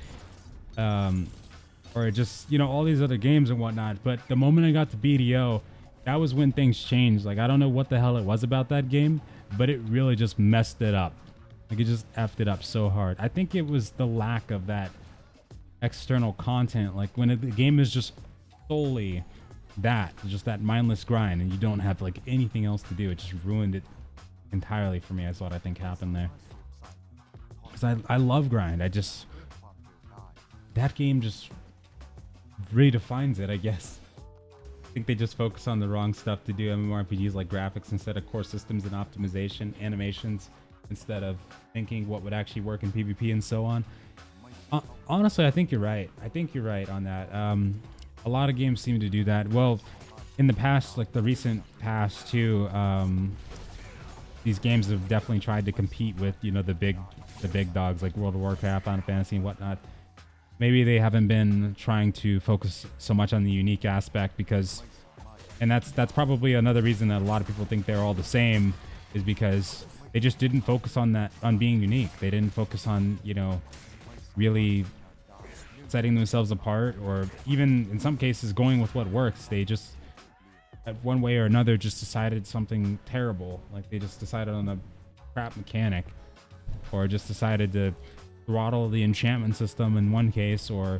Or just, you know, all these other games and whatnot. But the moment I got to BDO, that was when things changed. Like, I don't know what the hell it was about that game, but it really just messed it up. Like, it just effed it up so hard. I think it was the lack of that external content. Like, when the game is just solely that, just that mindless grind, and you don't have, like, anything else to do, it just ruined it entirely for me. That's what I think happened there. Because I love grind. That game just redefines it, I guess. I think they just focus on the wrong stuff to do MMORPGs, like graphics instead of core systems and optimization, animations instead of thinking what would actually work in PvP and so on. Honestly, I think you're right. I think you're right on that. A lot of games seem to do that. Well, in the past, like the recent past too, these games have definitely tried to compete with, you know, the big dogs like World of Warcraft, Final Fantasy, and whatnot. Maybe they haven't been trying to focus so much on the unique aspect because, and that's probably another reason that a lot of people think they're all the same, is because they just didn't focus on that, on being unique. They didn't focus on, you know, really setting themselves apart, or even in some cases going with what works. They just, at one way or another, just decided something terrible. Like they just decided on a crap mechanic, or just decided to throttle the enchantment system in one case, or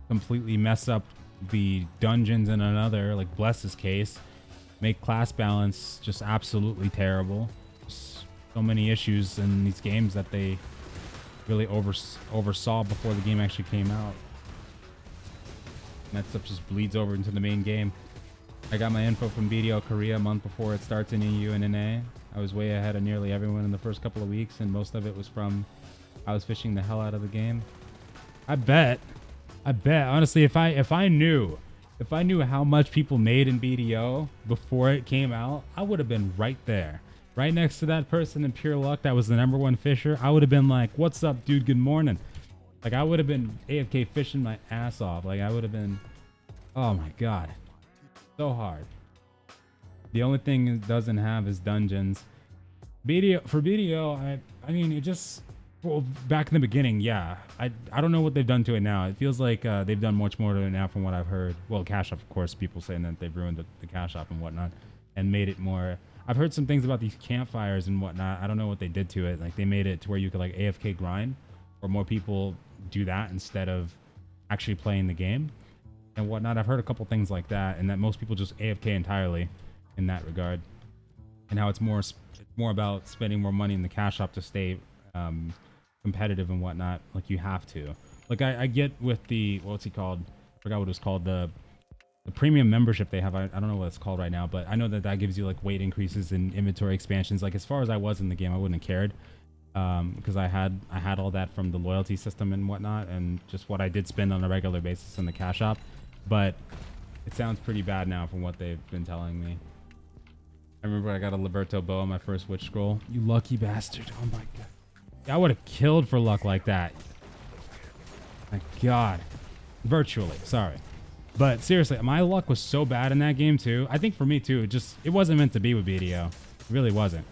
completely mess up the dungeons in another, like Bless's case, make class balance just absolutely terrible. Just so many issues in these games that they really oversaw before the game actually came out. And that stuff just bleeds over into the main game. I got my info from BDO Korea a month before it starts in EU and NA. I was way ahead of nearly everyone in the first couple of weeks, and most of it was from I was fishing the hell out of the game. I bet honestly, if I knew how much people made in BDO before it came out, I would have been right there, right next to that person in pure luck that was the #1 fisher. I would have been like, "What's up, dude? Good morning." Like I would have been AFK fishing my ass off. Like I would have been, oh my god, so hard. The only thing it doesn't have is dungeons. BDO, I mean, it just, well, back in the beginning, yeah. I don't know what they've done to it now. It feels like they've done much more to it now from what I've heard. Well, Cash Shop, of course, people saying that they've ruined the Cash Shop and whatnot, and made it more. I've heard some things about these campfires and whatnot. I don't know what they did to it. Like they made it to where you could like AFK grind, or more people do that instead of actually playing the game and whatnot. I've heard a couple things like that, and that most people just AFK entirely in that regard, and how it's more about spending more money in the cash shop to stay competitive and whatnot. Like you have to. Like I get with the, what's he called? I forgot what it was called. The premium membership they have. I don't know what it's called right now, but I know that gives you like weight increases and inventory expansions. Like as far as I was in the game, I wouldn't have cared. Because I had all that from the loyalty system and whatnot, and just what I did spend on a regular basis in the cash shop. But it sounds pretty bad now from what they've been telling me. I remember I got a Liberto bow on my first witch scroll. You lucky bastard! Oh my god, I would have killed for luck like that. My god, virtually. Sorry, but seriously, my luck was so bad in that game too. I think for me too, it wasn't meant to be with BDO. It really wasn't.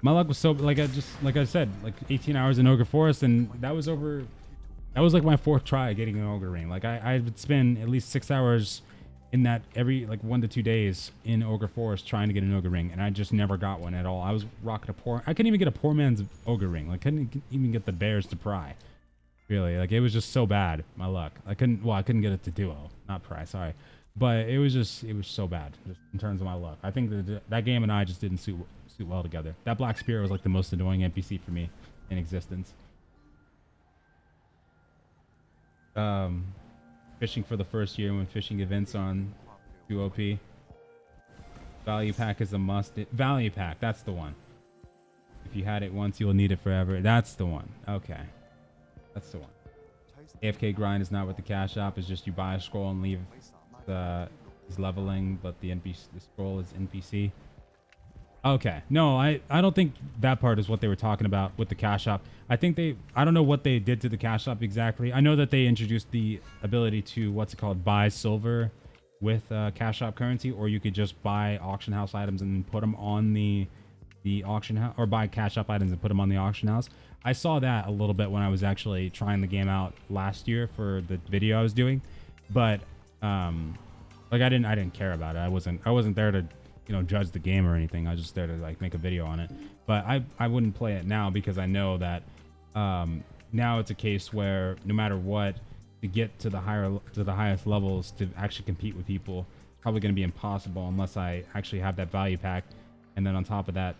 My luck was so, like I said, like 18 hours in Ogre Forest, and that was like my 4th try getting an Ogre ring. Like I would spend at least 6 hours in that every like 1 to 2 days in Ogre Forest trying to get an Ogre ring, and I just never got one at all. I was rocking I couldn't even get a poor man's Ogre ring. Like couldn't even get the bears to pry. Really, like it was just so bad, my luck. I couldn't get it to duo, not pry, sorry. But it was so bad just in terms of my luck. I think that game and I just didn't suit well together. That Black Spear was like the most annoying NPC for me in existence. Fishing for the first year when fishing events on 2OP. Value pack is a must. Value pack, that's the one. If you had it once, you'll need it forever. That's the one. Okay. That's the one. AFK grind is not with the cash shop. It's just you buy a scroll and leave is leveling, but the scroll is NPC. Okay. No, I don't think that part is what they were talking about with the cash shop. I don't know what they did to the cash shop exactly. I know that they introduced the ability to, buy silver with cash shop currency, or you could just buy auction house items and put them on the auction house, or buy cash shop items and put them on the auction house. I saw that a little bit when I was actually trying the game out last year for the video I was doing, but like I didn't care about it. I wasn't there to judge the game or anything. I was just there to like make a video on it. But I wouldn't play it now because I know that now it's a case where no matter what, to get to the highest levels to actually compete with people, it's probably going to be impossible unless I actually have that value pack. And then on top of that,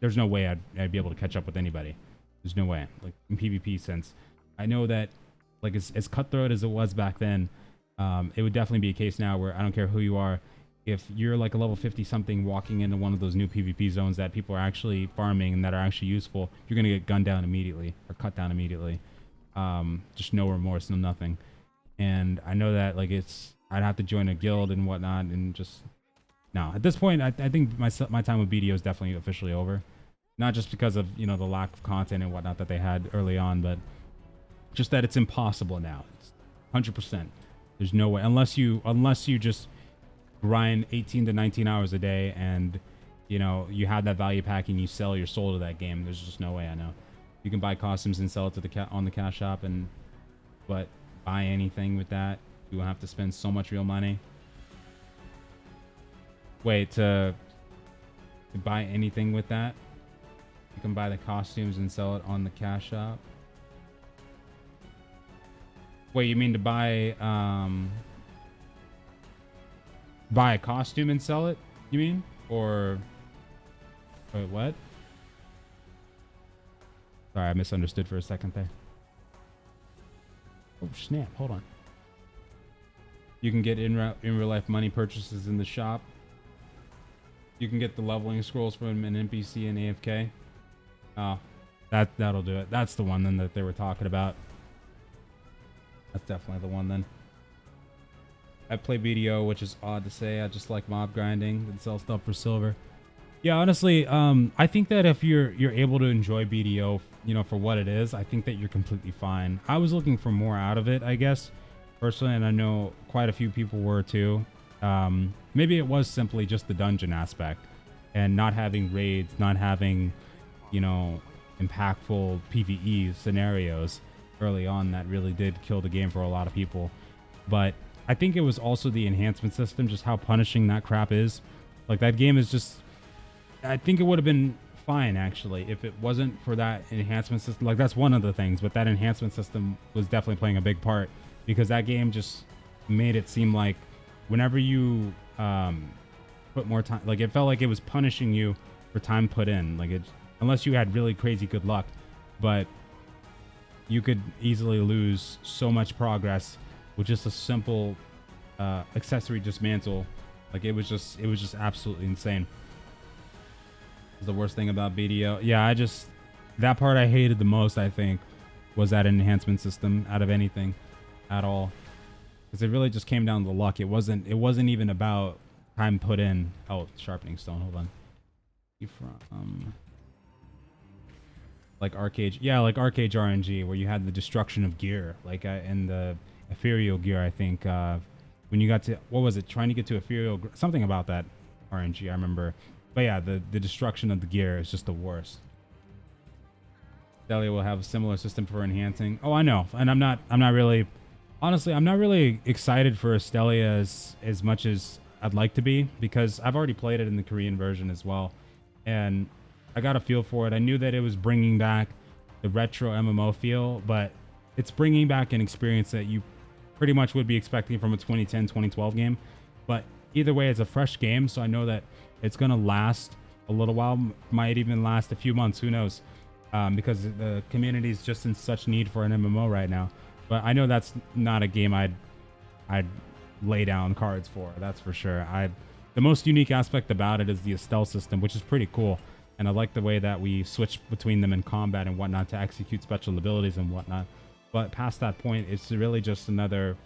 there's no way I'd be able to catch up with anybody. There's no way. Like in PvP, since I know that like as cutthroat as it was back then, it would definitely be a case now where I don't care who you are. If you're like a level 50 something walking into one of those new PvP zones that people are actually farming and that are actually useful, you're going to get gunned down immediately or cut down immediately. Just no remorse, no nothing. And I know that like I'd have to join a guild and whatnot and just No, at this point, I think my time with BDO is definitely officially over. Not just because of, you know, the lack of content and whatnot that they had early on, but just that it's impossible now. It's 100%. There's no way, unless you just grind 18 to 19 hours a day and, you know, you have that value pack and you sell your soul to that game. There's just no way. I know you can buy costumes and sell it to the on the cash shop, but buy anything with that, you will have to spend so much real money. Wait, to buy anything with that, you can buy the costumes and sell it on the cash shop. Wait, you mean to buy a costume and sell it? You mean? Or wait, what? Sorry, I misunderstood for a second there. Oh snap! Hold on. You can get in real life money purchases in the shop. You can get the leveling scrolls from an NPC and AFK. Oh, that'll do it. That's the one then that they were talking about. That's definitely the one then. I play BDO, which is odd to say. I just like mob grinding and sell stuff for silver. Yeah, honestly, I think that if you're able to enjoy BDO, you know, for what it is, I think that you're completely fine. I was looking for more out of it, I guess, personally, and I know quite a few people were too. Maybe it was simply just the dungeon aspect and not having raids, not having, you know, impactful PvE scenarios early on that really did kill the game for a lot of people. But I think it was also the enhancement system, just how punishing that crap is. Like, that game is just, I think it would have been fine actually if it wasn't for that enhancement system. Like, that's one of the things, but that enhancement system was definitely playing a big part, because that game just made it seem like whenever you put more time, like, it felt like it was punishing you for time put in. Like, it, unless you had really crazy good luck, but you could easily lose so much progress with just a simple accessory dismantle. Like, it was just absolutely insane. The worst thing about BDO, yeah, that part I hated the most, I think, was that enhancement system out of anything at all, because it really just came down to luck. It wasn't even about time put in. Oh, sharpening stone, hold on. Like Archeage, yeah, like Archeage RNG, where you had the destruction of gear, like in the ethereal gear, I think, when you got to, what was it, trying to get to ethereal, something about that RNG, I remember. But yeah, the destruction of the gear is just the worst. Delia will have a similar system for enhancing. Oh, I know, and I'm not really, honestly, I'm not really excited for Astelia as much as I'd like to be, because I've already played it in the Korean version as well, and I got a feel for it. I knew that it was bringing back the retro MMO feel, but it's bringing back an experience that you pretty much would be expecting from a 2010, 2012 game. But either way, it's a fresh game, so I know that it's going to last a little while, might even last a few months, who knows, because the community is just in such need for an MMO right now. But I know that's not a game I'd lay down cards for, that's for sure. The most unique aspect about it is the Estelle system, which is pretty cool. And I like the way that we switch between them in combat and whatnot to execute special abilities and whatnot. But past that point, it's really just another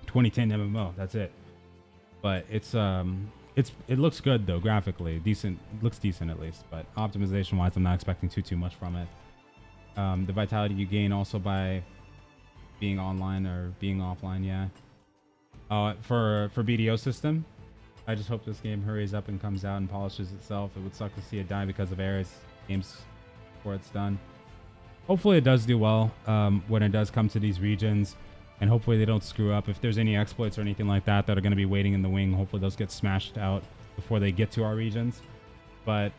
2010 MMO. That's it. But it looks good though, graphically decent. It looks decent at least. But optimization wise, I'm not expecting too much from it. The vitality you gain also by being online or being offline. Yeah. For BDO system, I just hope this game hurries up and comes out and polishes itself. It would suck to see it die because of errors games before it's done. Hopefully it does do well when it does come to these regions, and hopefully they don't screw up. If there's any exploits or anything like that that are going to be waiting in the wing, hopefully those get smashed out before they get to our regions. But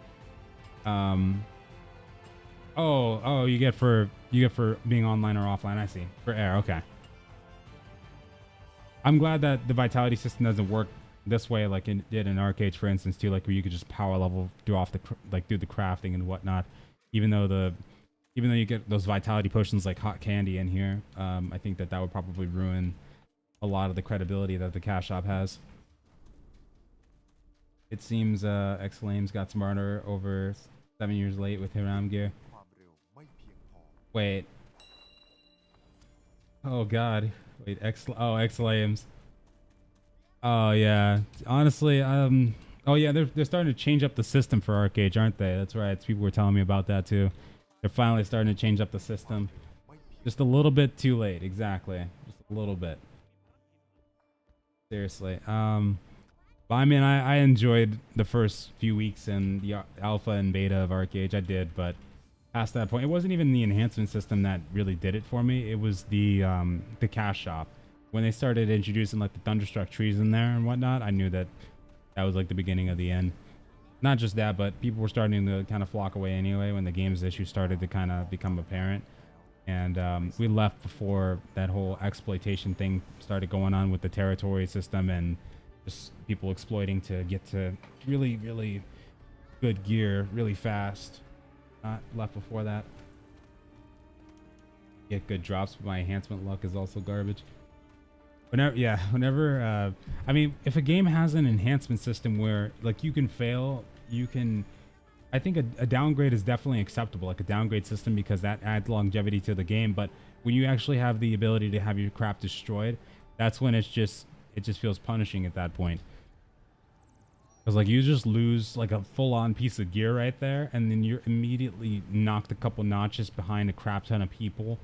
you get for being online or offline. I see. For air, okay. I'm glad that the vitality system doesn't work this way like it did in Archeage, for instance, too, like where you could just power level do the crafting and whatnot. Even though you get those vitality potions like hot candy in here, I think that would probably ruin a lot of the credibility that the cash shop has. It seems X-Lames got smarter over 7 years late with Hiram gear. Wait. Oh god. Wait, X-Lames. Oh yeah, honestly, oh yeah, they're starting to change up the system for Archeage, aren't they? That's right. People were telling me about that too. They're finally starting to change up the system. Just a little bit too late, exactly. Just a little bit. Seriously. But I mean, I enjoyed the first few weeks in the alpha and beta of Archeage. I did, but past that point, it wasn't even the enhancement system that really did it for me. It was the cash shop. When they started introducing like the Thunderstruck trees in there and whatnot, I knew that that was like the beginning of the end. Not just that, but people were starting to kind of flock away anyway when the games issue started to kind of become apparent. And we left before that whole exploitation thing started going on with the territory system and just people exploiting to get to really, really good gear really fast. Not left before that. Get good drops, but my enhancement luck is also garbage. Whenever, I mean, if a game has an enhancement system where like you can fail, you can. I think a downgrade is definitely acceptable, like a downgrade system, because that adds longevity to the game. But when you actually have the ability to have your crap destroyed, that's when it just feels punishing at that point. Because like you just lose like a full-on piece of gear right there, and then you're immediately knocked a couple notches behind a crap ton of people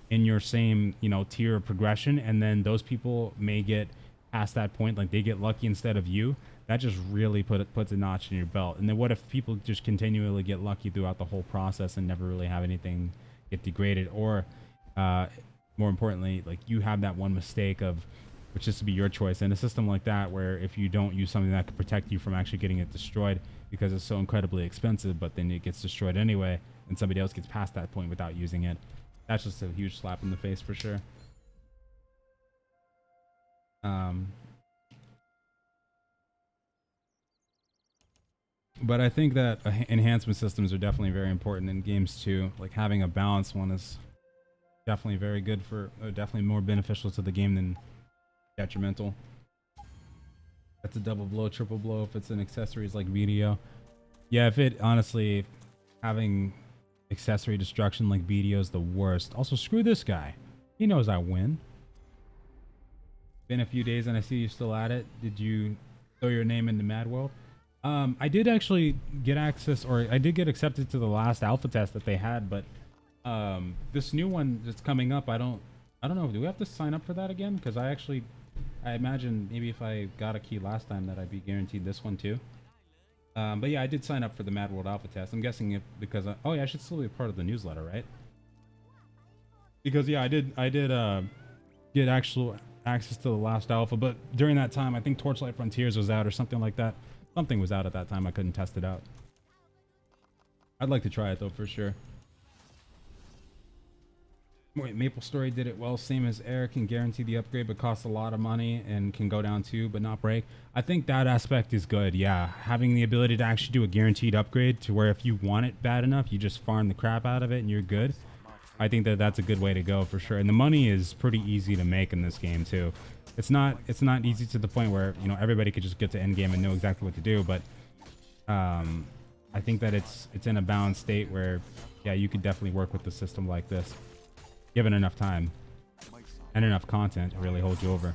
in your same tier of progression, and then those people may get past that point, like they get lucky instead of you. That just really puts a notch in your belt. And then what if people just continually get lucky throughout the whole process and never really have anything get degraded, or more importantly, like you have that one mistake of which is to be your choice. And a system like that, where if you don't use something that could protect you from actually getting it destroyed because it's so incredibly expensive, but then it gets destroyed anyway, and somebody else gets past that point without using it, that's just a huge slap in the face for sure. But I think that enhancement systems are definitely very important in games too. Like having a balanced one is definitely very good for, definitely more beneficial to the game than detrimental. That's a double blow, triple blow if it's an accessories like BDO. Yeah, if it honestly, having accessory destruction like BDO is the worst. Also, screw this guy. He knows I win. Been a few days and I see you still at it. Did you throw your name into Mad World? I did actually get access, or I did get accepted to the last alpha test that they had, but this new one that's coming up, I don't know. Do we have to sign up for that again? Because I imagine maybe if I got a key last time that I'd be guaranteed this one too. But yeah, I did sign up for the Mad World alpha test. I'm guessing because oh yeah, I should still be part of the newsletter, right? Because yeah, I did get actual access to the last alpha, but during that time, I think Torchlight Frontiers was out or something like that. Something was out at that time. I couldn't test it out. I'd like to try it though for sure. Wait, Maple Story did it well. Same as Air, can guarantee the upgrade but costs a lot of money and can go down too but not break. I think that aspect is good. Yeah, having the ability to actually do a guaranteed upgrade to where if you want it bad enough, you just farm the crap out of it and you're good. I think that that's a good way to go for sure. And the money is pretty easy to make in this game too. It's not easy to the point where everybody could just get to end game and know exactly what to do, but I think that it's in a balanced state where yeah, you could definitely work with the system like this, given enough time and enough content to really hold you over.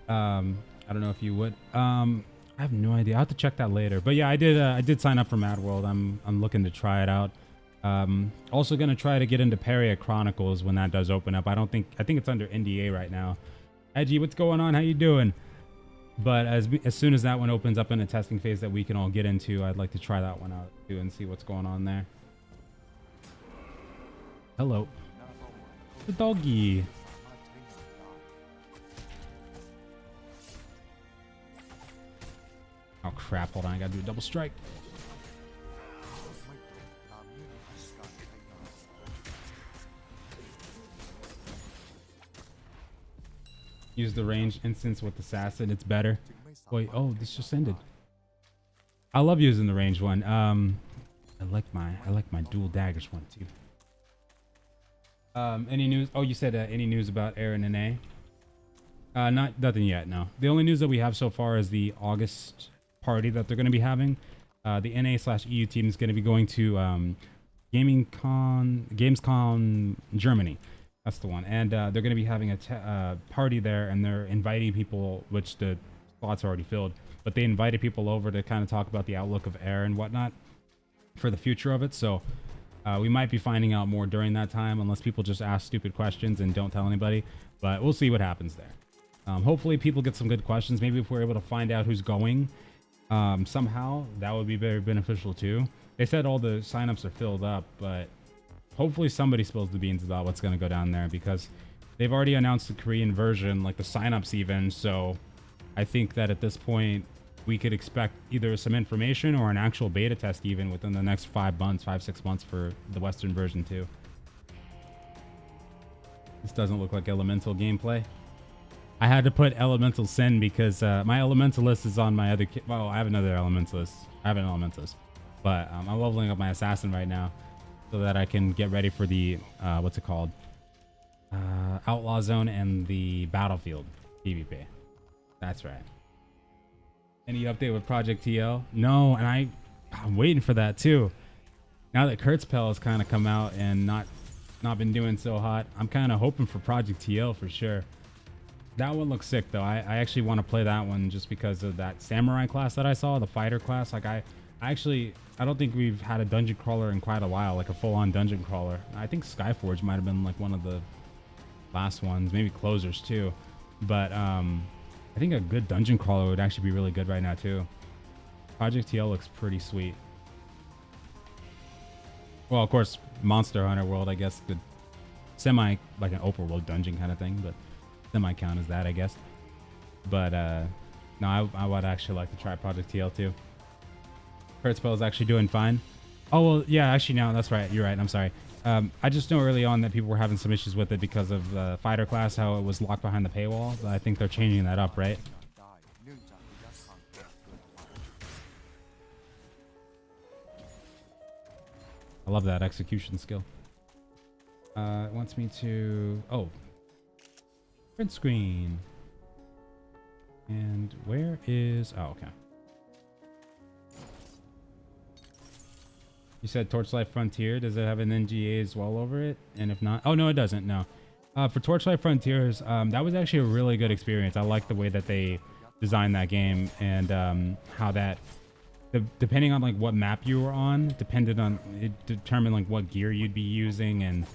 I don't know if you would. I have no idea. I have to check that later. But yeah, I did sign up for Mad World. I'm looking to try it out. Also gonna try to get into Peria Chronicles when that does open up. I think it's under NDA right now. Edgy, what's going on? How you doing? But as soon as that one opens up in a testing phase that we can all get into, I'd like to try that one out too and see what's going on there. Hello. The doggy. Oh crap, hold on, I gotta do a double strike. Use the range instance with assassin, it's better. Wait, oh, this just ended. I love using the range one. I like my dual daggers one too. Any news? Oh, you said any news about Aaron and A? Nothing yet. No. The only news that we have so far is the August party that they're going to be having. The NA/EU team is going to be going to Gamescom Germany. That's the one. And they're going to be having a party there, and they're inviting people, which the slots are already filled, but they invited people over to kind of talk about the outlook of air and whatnot for the future of it. So we might be finding out more during that time, unless people just ask stupid questions and don't tell anybody. But we'll see what happens there. Hopefully people get some good questions. Maybe if we're able to find out who's going somehow, that would be very beneficial too. They said all the signups are filled up, but hopefully somebody spills the beans about what's going to go down there, because they've already announced the Korean version, like the signups even. So I think that at this point we could expect either some information or an actual beta test even within the next 5 months, 6 months for the Western version too. This doesn't look like elemental gameplay. I had to put ElementalSin because my elementalist is on my other well, I have another elementalist. I have an elementalist, but I'm leveling up my assassin right now so that I can get ready for the what's it called, outlaw zone and the battlefield PvP. That's right. Any update with Project TL? No, and I'm waiting for that too. Now that Kurtzpell has kind of come out and not been doing so hot, I'm kind of hoping for Project TL for sure. That one looks sick though. I actually want to play that one just because of that samurai class that I saw, the fighter class. Like I don't think we've had a dungeon crawler in quite a while, like a full-on dungeon crawler. I think Skyforge might have been like one of the last ones, maybe Closers too. But I think a good dungeon crawler would actually be really good right now too. Project TL looks pretty sweet. Well, of course, Monster Hunter World, I guess, could semi like an open world dungeon kind of thing, but semi count as that, I guess. But no, I would actually like to try Project TL too. Kurtzpell is actually doing fine. Oh well, yeah, actually no, that's right. You're right. I'm sorry. I just know early on that people were having some issues with it because of the fighter class, how it was locked behind the paywall. But I think they're changing that up, right? I love that execution skill. It wants me to... Oh. Print screen. And where is... Oh, okay. You said Torchlight Frontier. Does it have an NGA as well over it? And if not... Oh, no, it doesn't. No. For Torchlight Frontiers, that was actually a really good experience. I like the way that they designed that game and how that... depending on like what map you were on, it determined like what gear you'd be using and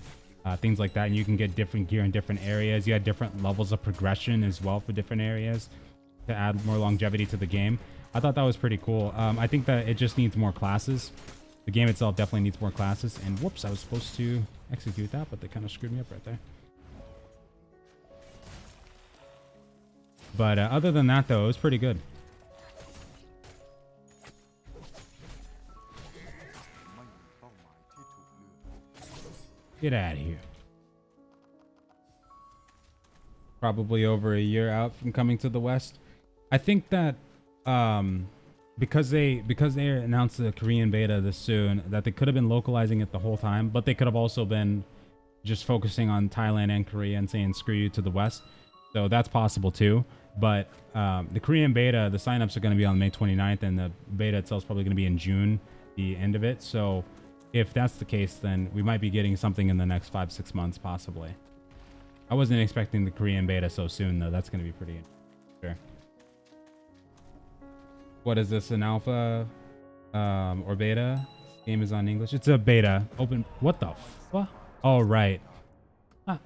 things like that. And you can get different gear in different areas. You had different levels of progression as well for different areas to add more longevity to the game. I thought that was pretty cool. I think that it just needs more classes. The game itself definitely needs more classes. And whoops, I was supposed to execute that, but they kind of screwed me up right there. But other than that, though, it was pretty good. Get out of here. Probably over a year out from coming to the West. I think that because they announced the Korean beta this soon, that they could have been localizing it the whole time, but they could have also been just focusing on Thailand and Korea and saying screw you to the West. So that's possible too. But the Korean beta, the signups are going to be on May 29th, and the beta itself is probably going to be in June, the end of it. So if that's the case, then we might be getting something in the next 5-6 months, possibly. I wasn't expecting the Korean beta so soon, though. That's going to be pretty sure. What is this, an alpha or beta? This game is on English. It's a beta. Open. What the fuck? Oh, right. Ah.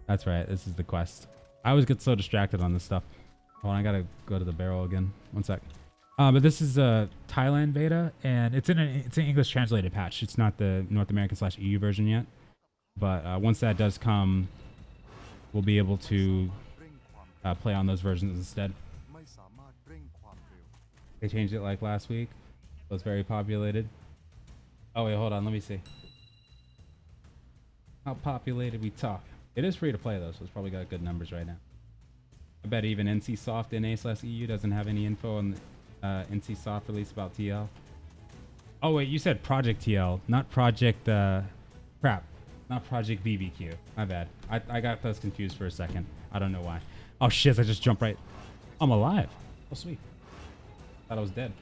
That's right. This is the quest. I always get so distracted on this stuff. Hold on, I got to go to the barrel again. One sec. But this is a Thailand beta, and it's an English translated patch. It's not the North American / EU version yet. But once that does come, we'll be able to play on those versions instead. They changed it like last week. It was very populated. Oh wait, hold on, let me see. How populated we talk? It is free to play though, so it's probably got good numbers right now. I bet even NCSoft NA/EU doesn't have any info on the NCSoft release about TL. Oh wait, you said Project TL, not Project crap. Not Project BBQ. My bad. I got those confused for a second. I don't know why. Oh shit, I just jumped right. I'm alive. Oh sweet. Thought I was dead.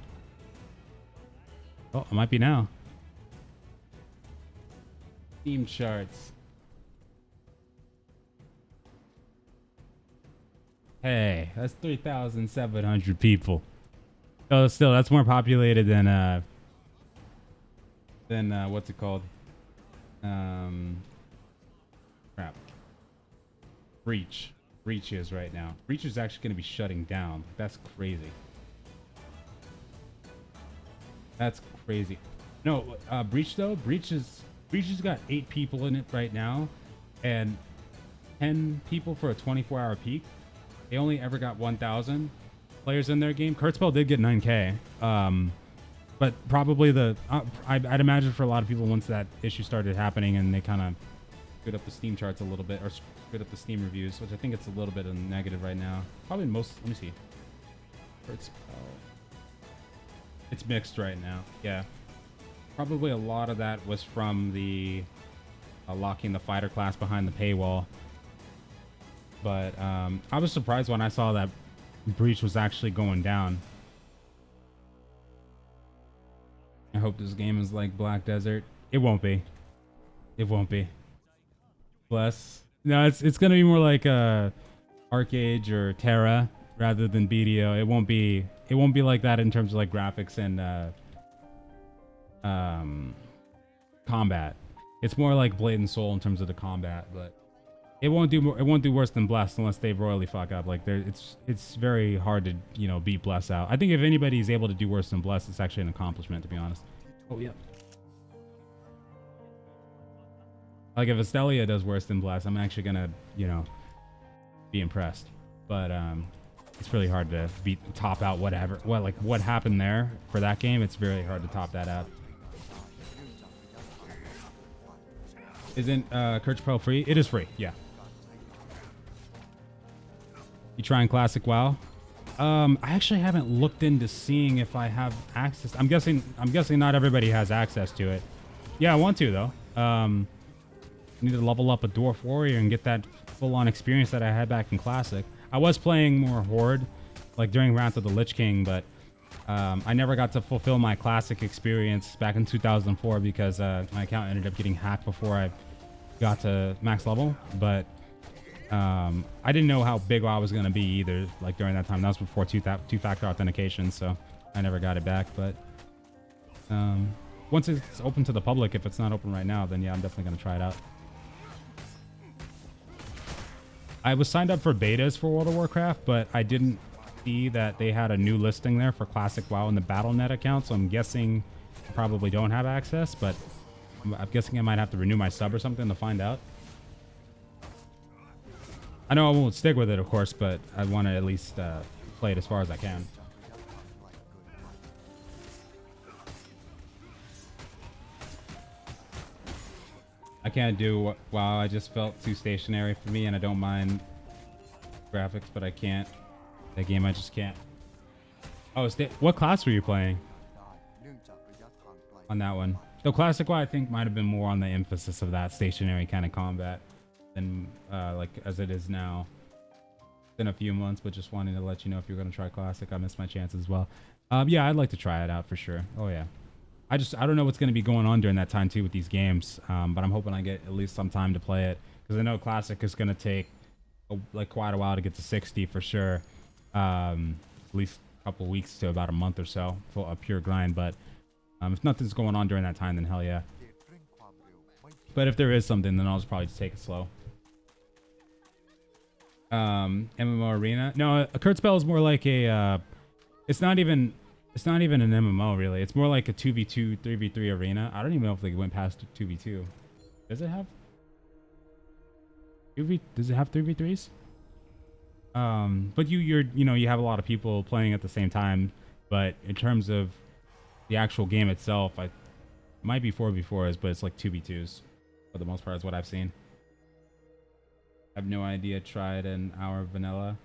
Oh, I might be now. Theme charts. Hey, that's 3,700 people. Oh, still, that's more populated than what's it called? Um, crap. Breach. Breach is right now. Breach is actually going to be shutting down. That's crazy. That's crazy. No, Breach though. Breach has got 8 people in it right now, and 10 people for a 24-hour peak. They only ever got 1,000 players in their game. Kurtzpell did get 9K. But probably I'd imagine for a lot of people, once that issue started happening and they kind of screwed up the Steam charts a little bit, or screwed up the Steam reviews, which I think it's a little bit of negative right now. Probably most. Let me see. Kurtzpell. It's mixed right now. Yeah. Probably a lot of that was from the locking the fighter class behind the paywall. But I was surprised when I saw that Breach was actually going down. I hope this game is like Black Desert. It won't be. It won't be. Bless. No, it's gonna be more like Archeage or Tera rather than BDO. It won't be. It won't be like that in terms of like graphics and combat. It's more like Blade and Soul in terms of the combat, but it won't do more. It won't do worse than Bless unless they royally fuck up. Like it's very hard to beat Bless out. I think if anybody is able to do worse than Bless, it's actually an accomplishment, to be honest. Oh yeah. Like if Estelia does worse than Bless, I'm actually gonna be impressed. But it's really hard to top out whatever. What happened there for that game? It's very hard to top that out. Isn't Kurtz Pro free? It is free. Yeah. You trying Classic WoW? I actually haven't looked into seeing if I have access. I'm guessing not everybody has access to it. Yeah, I want to though. I need to level up a Dwarf Warrior and get that full-on experience that I had back in Classic. I was playing more Horde, like during Wrath of the Lich King, but I never got to fulfill my Classic experience back in 2004 because my account ended up getting hacked before I got to max level. But I didn't know how big WoW was going to be either, like during that time. That was before two-factor authentication, so I never got it back. But once it's open to the public, if it's not open right now, then yeah, I'm definitely going to try it out. I was signed up for betas for World of Warcraft, but I didn't see that they had a new listing there for Classic WoW in the Battle.net account, so I'm guessing I probably don't have access, but I'm guessing I might have to renew my sub or something to find out. I know I won't stick with it, of course, but I want to at least play it as far as I can. I can't do WoW. I just felt too stationary for me, and I don't mind graphics, but I can't. That game, I just can't. Oh, what class were you playing on that one? So Classic WoW, I think, might have been more on the emphasis of that stationary kind of combat than like as it is now. It's been a few months, but just wanting to let you know if you're going to try Classic. I missed my chance as well. Yeah, I'd like to try it out for sure. Oh yeah. I don't know what's going to be going on during that time too with these games, but I'm hoping I get at least some time to play it, because I know Classic is going to take quite a while to get to 60 for sure. At least a couple weeks to about a month or so for a pure grind. But if nothing's going on during that time, then hell yeah. But if there is something, then I'll just probably just take it slow. MMO Arena? No, a Kurtzpell is more like a. It's not even an MMO really. It's more like a 2v2, 3v3 arena. I don't even know if they went past 2v2. Does it have? Does it have 3v3s? But you have a lot of people playing at the same time. But in terms of the actual game itself, it might be 4v4s, but it's like 2v2s for the most part is what I've seen. I have no idea. Tried an hour vanilla.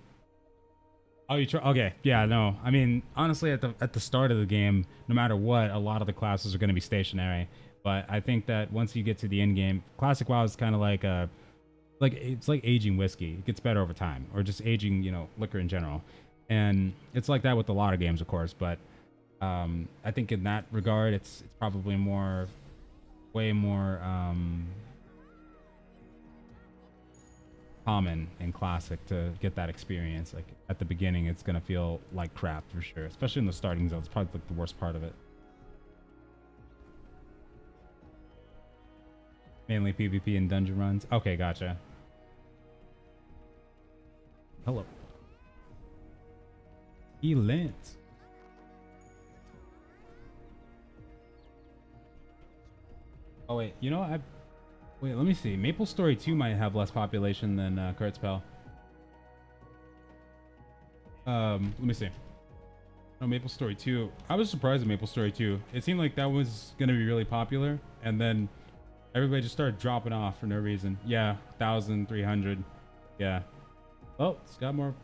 Oh, you try? Okay, yeah, no. I mean, honestly, at the start of the game, no matter what, a lot of the classes are going to be stationary. But I think that once you get to the end game, Classic WoW is kind of like it's like aging whiskey. It gets better over time, or just aging, liquor in general. And it's like that with a lot of games, of course. But I think in that regard, it's probably way more common in classic to get that experience. Like at the beginning, it's gonna feel like crap for sure, especially in the starting zone. It's probably like the worst part of it. Mainly PvP and dungeon runs. Okay, gotcha. Hello. Elent. Oh wait, you know wait, let me see. Maple Story 2 might have less population than Kurtzpel. Let me see. Oh, Maple Story 2. I was surprised at Maple Story 2. It seemed like that was gonna be really popular, and then everybody just started dropping off for no reason. Yeah, 1,300. Yeah. Well, it's got more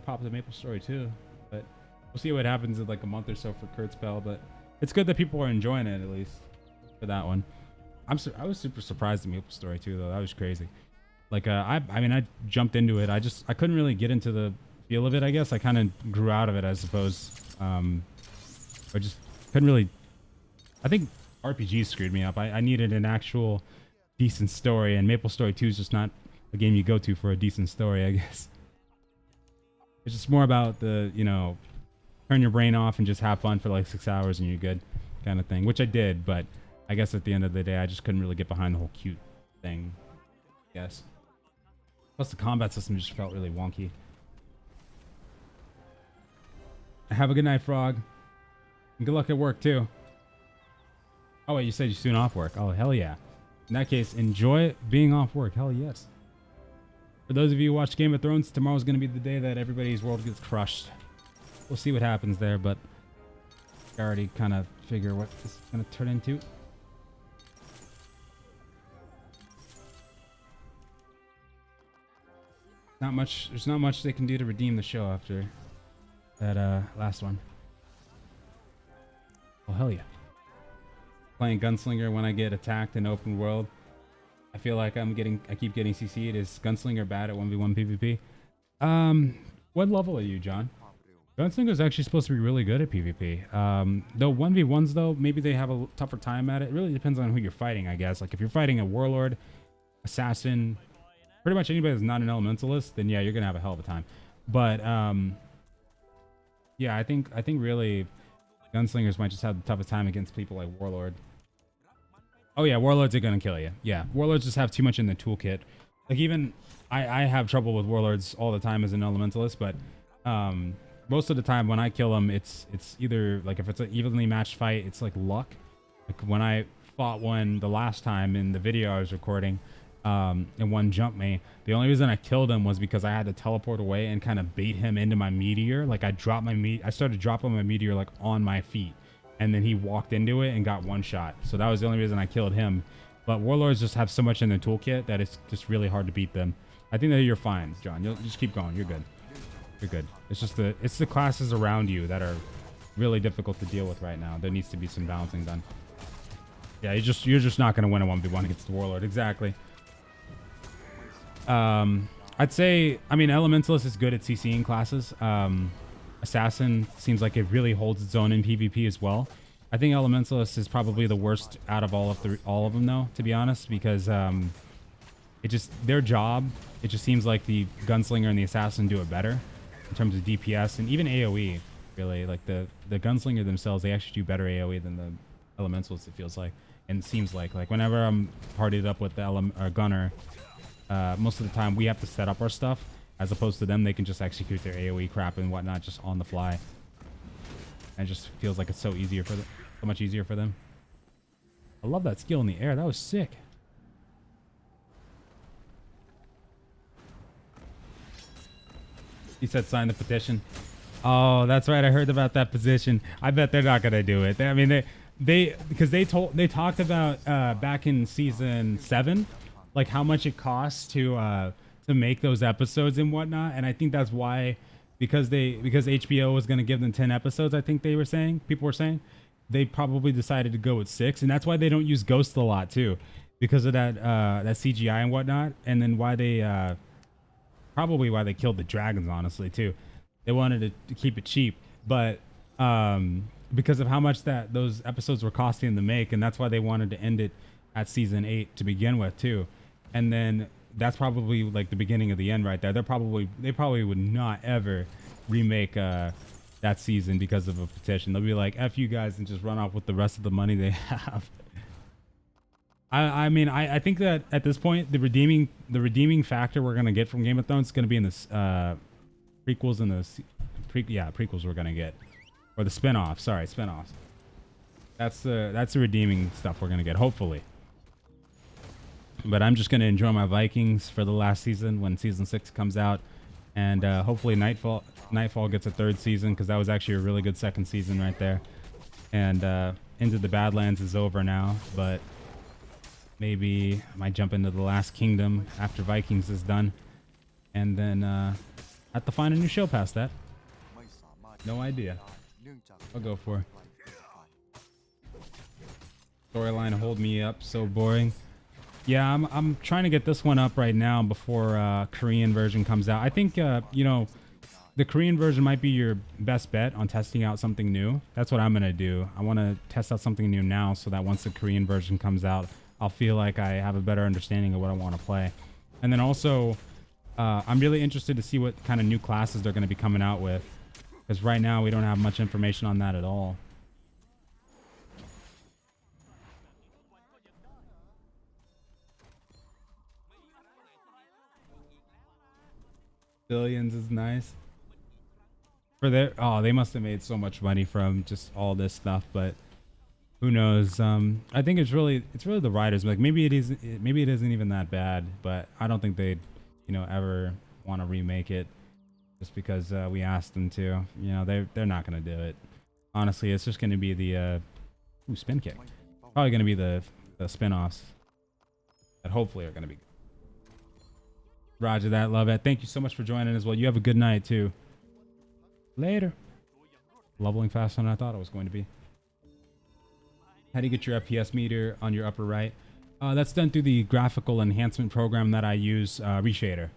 pop than Maple Story 2, but we'll see what happens in like a month or so for Kurtzpel. But it's good that people are enjoying it at least for that one. I was super surprised at Maple Story 2 though. That was crazy. Like I mean I jumped into it. I couldn't really get into the feel of it. I guess I kind of grew out of it, I suppose. I just couldn't really. I think RPGs screwed me up. I needed an actual decent story, and Maple Story 2 is just not a game you go to for a decent story, I guess. It's just more about the, you know, turn your brain off and just have fun for like 6 hours and you're good kind of thing, which I did, but I guess at the end of the day, I just couldn't really get behind the whole cute thing, I guess. Plus the combat system just felt really wonky. Have a good night, Frog. And good luck at work, too. Oh, wait, you said you're soon off work. Oh, hell yeah. In that case, enjoy being off work. Hell yes. For those of you who watch Game of Thrones, tomorrow's going to be the day that everybody's world gets crushed. We'll see what happens there, but I already kind of figure what this is going to turn into. Not much. There's not much they can do to redeem the show after that last one. Oh, hell yeah. Playing Gunslinger when I get attacked in open world. I feel like I keep getting CC'd. Is Gunslinger bad at 1v1 PvP? What level are you, John? Gunslinger is actually supposed to be really good at PvP. Though 1v1s though, maybe they have a tougher time at it. It really depends on who you're fighting, I guess. Like if you're fighting a Warlord, Assassin, pretty much anybody that's not an Elementalist, then yeah, you're gonna have a hell of a time. But yeah, I think really Gunslingers might just have the toughest time against people like Warlord. Oh yeah, Warlords are gonna kill you. Yeah, Warlords just have too much in the toolkit. Like even I have trouble with Warlords all the time as an Elementalist, but most of the time when I kill them, it's either like if it's an evenly matched fight, it's like luck. Like when I fought one the last time in the video I was recording, and one jumped me. The only reason I killed him was because I had to teleport away and kind of bait him into my meteor. Like I started dropping my meteor like on my feet, and then he walked into it and got one shot. So that was the only reason I killed him. But Warlords just have so much in the toolkit that it's just really hard to beat them. I think that you're fine, John. You'll just keep going. You're good. You're good. It's just the classes around you that are really difficult to deal with right now. There needs to be some balancing done. Yeah, you're just not going to win a 1v1 against the Warlord. Exactly. I'd say, I mean, Elementalist is good at CCing classes. Assassin seems like it really holds its own in PvP as well. I think Elementalist is probably the worst out of all of them, though, to be honest, because their job, it just seems like the Gunslinger and the Assassin do it better in terms of DPS and even AoE. Really, like the Gunslinger themselves, they actually do better AoE than the Elementalist. It feels like, and it seems like whenever I'm partied up with the Gunner. Most of the time we have to set up our stuff, as opposed to them, they can just execute their AoE crap and whatnot just on the fly. And it just feels like it's so much easier for them. I love that skill in the air. That was sick. He said sign the petition. Oh, that's right. I heard about that petition. I bet they're not gonna do it. I mean, because they talked about back in season 7. Like how much it costs to make those episodes and whatnot, and I think that's why, because HBO was going to give them 10 episodes, I think people were saying, they probably decided to go with 6, and that's why they don't use Ghost a lot too, because of that CGI and whatnot, and then why they probably why they killed the dragons, honestly, too. They wanted to keep it cheap, but because of how much those episodes were costing to make, and that's why they wanted to end it at season 8 to begin with too. And then that's probably like the beginning of the end right there. They probably would not ever remake that season because of a petition. They'll be like, F you guys, and just run off with the rest of the money they have. I mean, I think that at this point, the redeeming factor we're gonna get from Game of Thrones is gonna be in the prequels and the prequels we're gonna get, or the spinoffs. Sorry, spinoffs. That's the redeeming stuff we're gonna get, hopefully. But I'm just gonna enjoy my Vikings for the last season when season 6 comes out, and hopefully Nightfall gets a 3rd season, because that was actually a really good 2nd season right there. And Into the Badlands is over now, but maybe I might jump into the Last Kingdom after Vikings is done, and then have to find a new show past that. No idea. I'll go for storyline. Hold me up. So boring. Yeah, I'm trying to get this one up right now before Korean version comes out. I think you know, the Korean version might be your best bet on testing out something new. That's what I'm gonna do. I want to test out something new now, so that once the Korean version comes out, I'll feel like I have a better understanding of what I want to play. And then also, I'm really interested to see what kind of new classes they're going to be coming out with, because right now we don't have much information on that at all. Billions is nice. For their, oh, they must have made so much money from just all this stuff, but who knows? I think it's really the writers. Like maybe it isn't even that bad, but I don't think they'd, you know, ever want to remake it just because we asked them to. You know, they're not gonna do it. Honestly, it's just gonna be the spin kick. Probably gonna be the spin-offs that hopefully are gonna be good. Roger that, love it. Thank you so much for joining as well. You have a good night too. Later. Leveling faster than I thought it was going to be. How do you get your FPS meter on your upper right? That's done through the graphical enhancement program that I use, Reshader.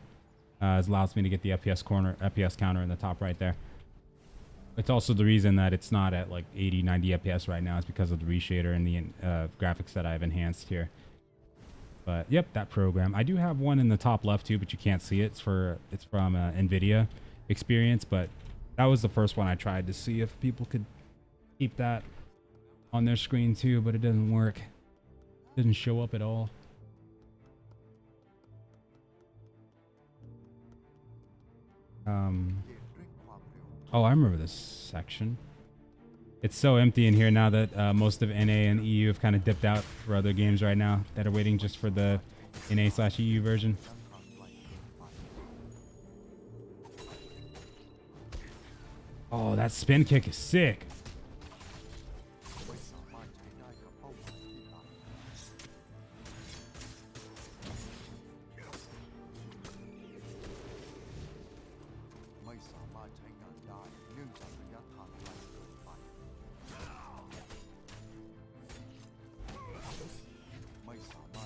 It allows me to get the FPS counter in the top right there. It's also the reason that it's not at like 80, 90 FPS right now is because of the Reshader and the graphics that I've enhanced here. But yep, that program. I do have one in the top left too, but you can't see it. It's from NVIDIA Experience, but that was the first one I tried to see if people could keep that on their screen too, but it doesn't work. It doesn't show up at all. Oh, I remember this section. It's so empty in here now that most of NA and EU have kind of dipped out for other games right now that are waiting just for the NA/EU version. Oh, that spin kick is sick.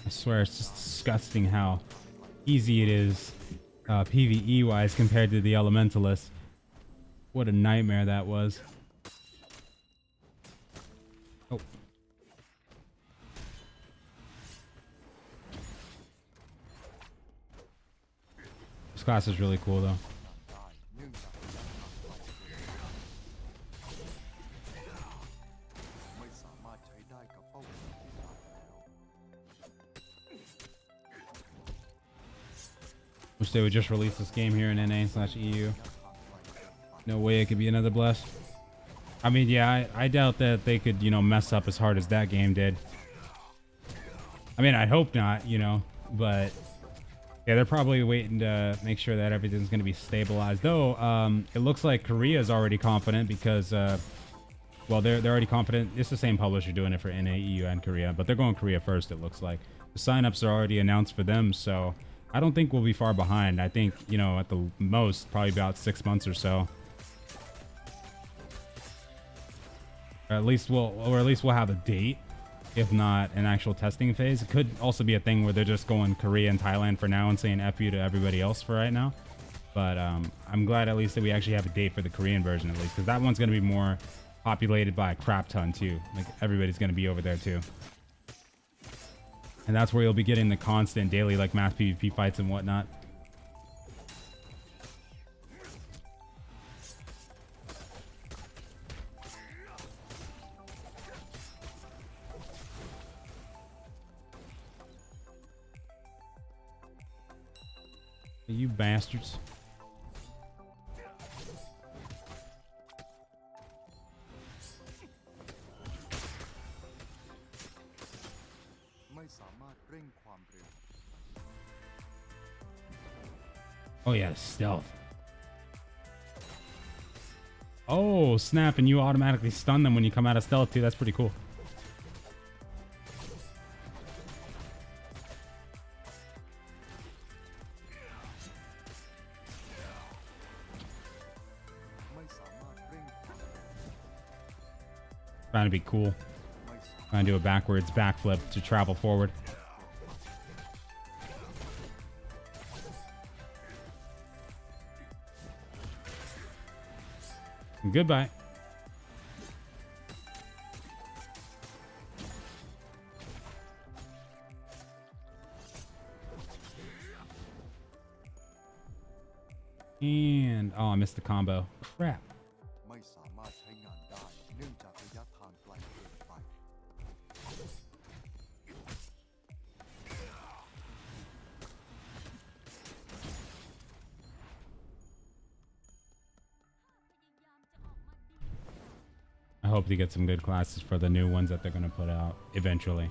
I swear it's just disgusting how easy it is PvE wise compared to the Elementalist. What a nightmare that was. Oh. This class is really cool though. Wish they would just release this game here in NA/EU. No way it could be another blast. I mean, yeah, I doubt that they could, you know, mess up as hard as that game did. I mean, I hope not, you know, but yeah, they're probably waiting to make sure that everything's going to be stabilized. Though, it looks like Korea is already confident because, well, they're already confident. It's the same publisher doing it for NA, EU, and Korea, but they're going Korea first, it looks like. The signups are already announced for them, so I don't think we'll be far behind. I think, you know, at the most, probably about 6 months or so. Or at least we'll have a date, if not an actual testing phase. It could also be a thing where they're just going Korea and Thailand for now and saying F you to everybody else for right now. But I'm glad at least that we actually have a date for the Korean version at least, because that one's going to be more populated by a crap ton too. Like everybody's going to be over there too. And that's where you'll be getting the constant daily like mass PvP fights and whatnot. You bastards. Oh yeah, stealth. Oh, snap, and you automatically stun them when you come out of stealth too. That's pretty cool. Trying to be cool. Trying to do a backwards backflip to travel forward. Goodbye. And oh, I missed the combo. Crap. I hope to get some good classes for the new ones that they're going to put out eventually.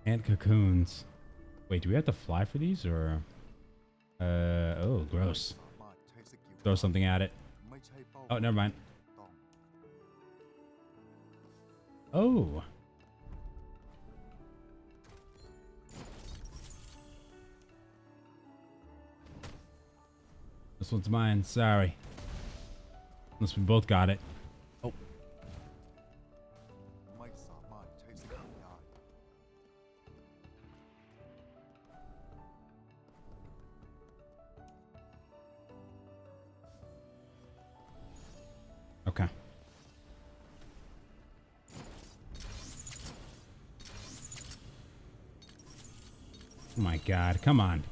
And cocoons. Wait, do we have to fly for these or? Oh, gross. Throw something at it. Oh, never mind. Oh. This one's mine. Sorry. Unless we both got it. Oh. Okay. Oh my God. Come on.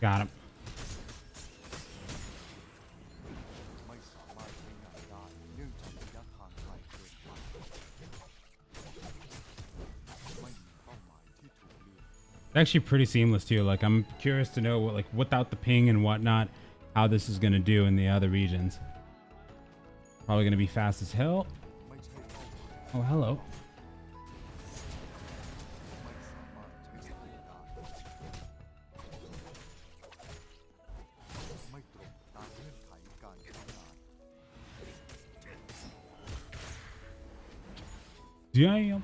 Got him. It's actually pretty seamless too. Like I'm curious to know what, like without the ping and whatnot, how this is gonna do in the other regions. Probably gonna be fast as hell. Oh, hello. Damn.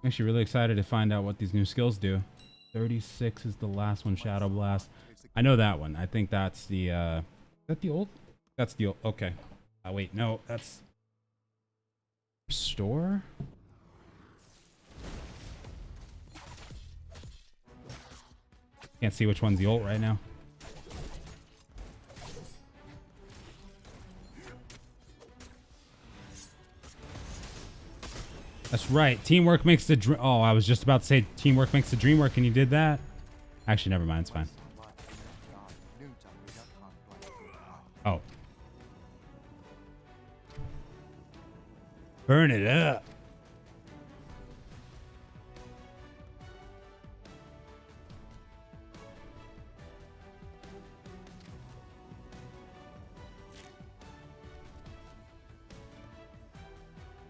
I'm actually really excited to find out what these new skills do. 36 is the last one, Shadow Blast. I know that one. I think that's the is that the old? That's the old. Okay. Wait, no, that's Restore? Can't see which one's the ult right now. That's right. Teamwork makes the dream. Oh, I was just about to say teamwork makes the dream work, and you did that. Actually, never mind. It's fine. Oh. Burn it up.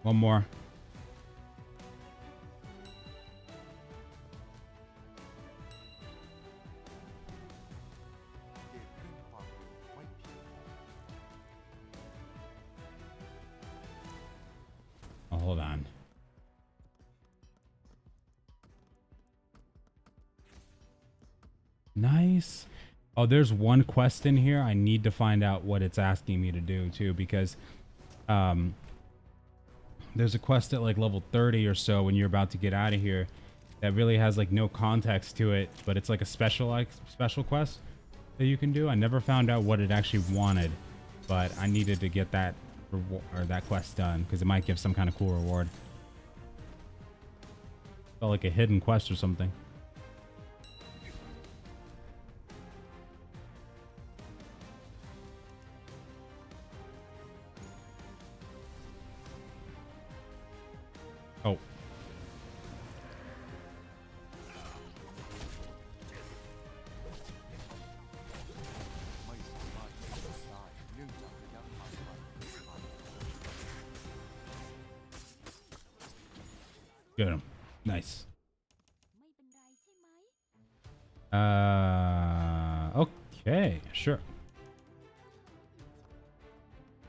One more. hold on. Nice. Oh, there's one quest in here. I need to find out what it's asking me to do too, because there's a quest at like level 30 or so when you're about to get out of here that really has like no context to it, but it's like a special quest that you can do. I never found out what it actually wanted, but I needed to get that that quest done because it might give some kind of cool reward. Felt like a hidden quest or something. Oh. Get him. Nice. Okay, sure.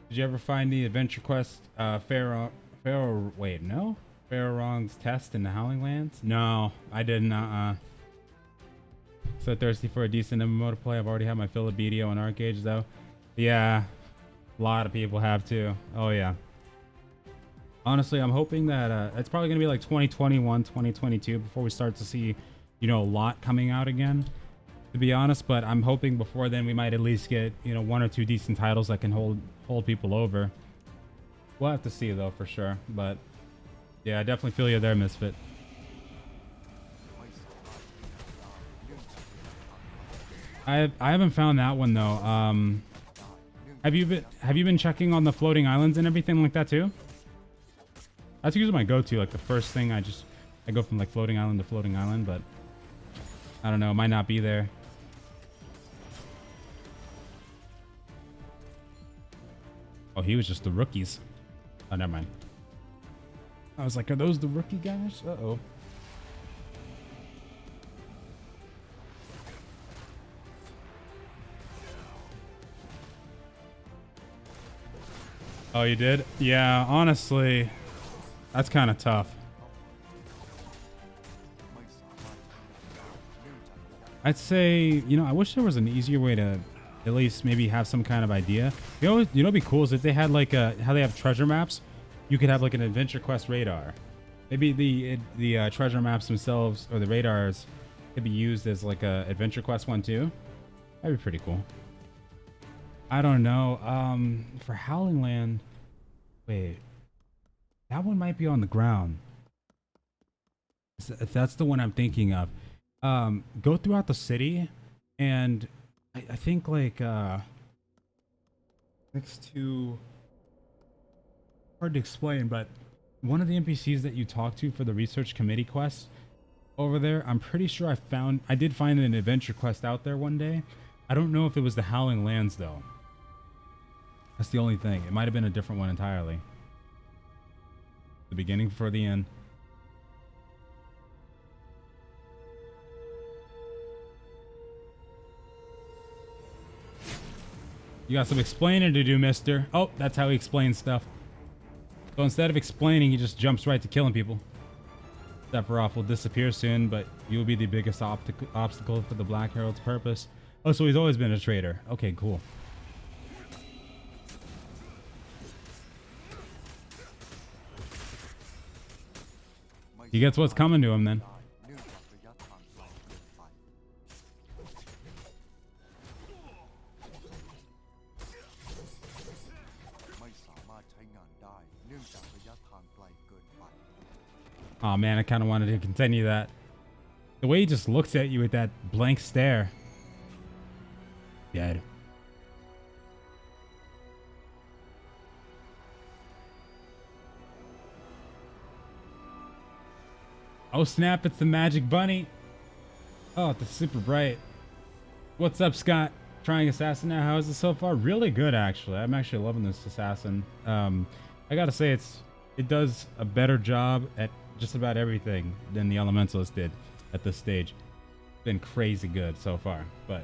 Did you ever find the adventure quest, Pharaoh, wait, no? Pharaoh Wrong's test in the Howling Lands? No, I didn't, So thirsty for a decent MMO to play. I've already had my fill of BDO and Archeage, though. Yeah, a lot of people have, too. Oh, yeah. Honestly, I'm hoping that, it's probably going to be like 2021, 2022 before we start to see, you know, a lot coming out again, to be honest. But I'm hoping before then we might at least get, you know, 1 or 2 decent titles that can hold people over. We'll have to see, though, for sure. But yeah, I definitely feel you there, Misfit. I haven't found that one though. Have you been checking on the floating islands and everything like that too? That's usually my go-to. Like the first thing, I go from like floating island to floating island, but I don't know. It might not be there. Oh, he was just the rookies. Oh, never mind. I was like, are those the rookie guys? Uh-oh. Oh, you did? Yeah, honestly, that's kind of tough. I'd say, you know, I wish there was an easier way to at least maybe have some kind of idea. You know what'd be cool is if they had like how they have treasure maps, you could have like an adventure quest radar. Maybe the treasure maps themselves or the radars could be used as like a adventure quest one too. That'd be pretty cool. I don't know. For Howling Land, wait, that one might be on the ground. If that's the one I'm thinking of, go throughout the city, and I think like next to, hard to explain, but one of the NPCs that you talk to for the research committee quest over there, I'm pretty sure I did find an adventure quest out there one day. I don't know if it was the Howling Lands though. That's the only thing. It might have been a different one entirely. The beginning before the end. You got some explaining to do, mister. Oh, that's how he explains stuff. So instead of explaining, he just jumps right to killing people. Sephiroth will disappear soon, but you will be the biggest obstacle for the Black Herald's purpose. Oh, so he's always been a traitor. Okay, cool. He gets what's coming to him then. Oh man, I kind of wanted to continue that. The way he just looks at you with that blank stare. Dead. Oh snap, it's the magic bunny. Oh, it's super bright. What's up, Scott? Trying assassin now. How is it so far? Really good, actually. I'm actually loving this assassin. I gotta say it does a better job at just about everything than the Elementalist did at this stage. Been crazy good so far, but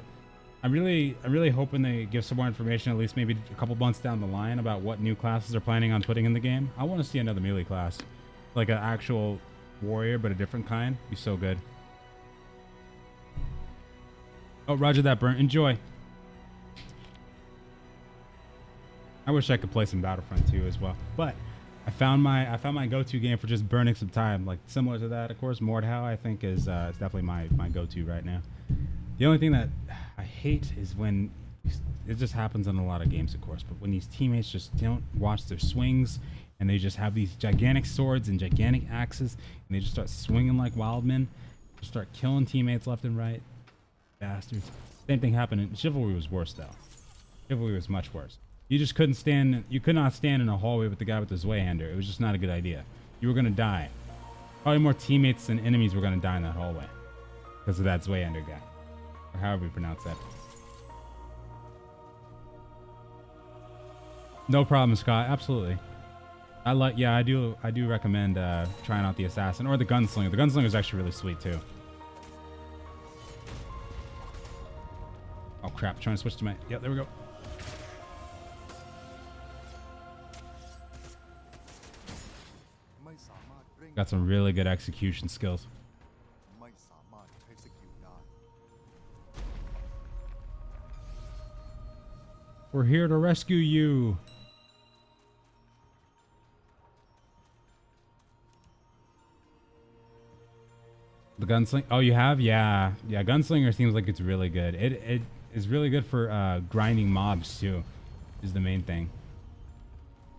I'm really hoping they give some more information, at least maybe a couple months down the line, about what new classes they're planning on putting in the game. I want to see another melee class, like an actual warrior, but a different kind. Be so good. Oh, Roger that, Burnt. Enjoy. I wish I could play some Battlefront 2 as well, but I found my go-to game for just burning some time, like similar to that. Of course, Mordhau I think is definitely my go-to right now. The only thing that I hate is when it just happens in a lot of games, of course, but when these teammates just don't watch their swings and they just have these gigantic swords and gigantic axes and they just start swinging like wild men, just start killing teammates left and right. Bastards. Same thing happened in Chivalry. Was worse though. Chivalry was much worse. You just couldn't stand. You could not stand in a hallway with the guy with the Zweihander. It was just not a good idea. You were gonna die. Probably more teammates than enemies were gonna die in that hallway because of that Zweihander guy, or however you pronounce that. No problem, Scott. Absolutely. I like. Yeah, I do recommend trying out the Assassin or the Gunslinger. The Gunslinger is actually really sweet too. Oh crap! Trying to switch to my. Yep, there we go. Got some really good execution skills. We're here to rescue you. The Gunslinger. Oh, you have? Yeah. Yeah, Gunslinger seems like it's really good. It is really good for grinding mobs too, is the main thing.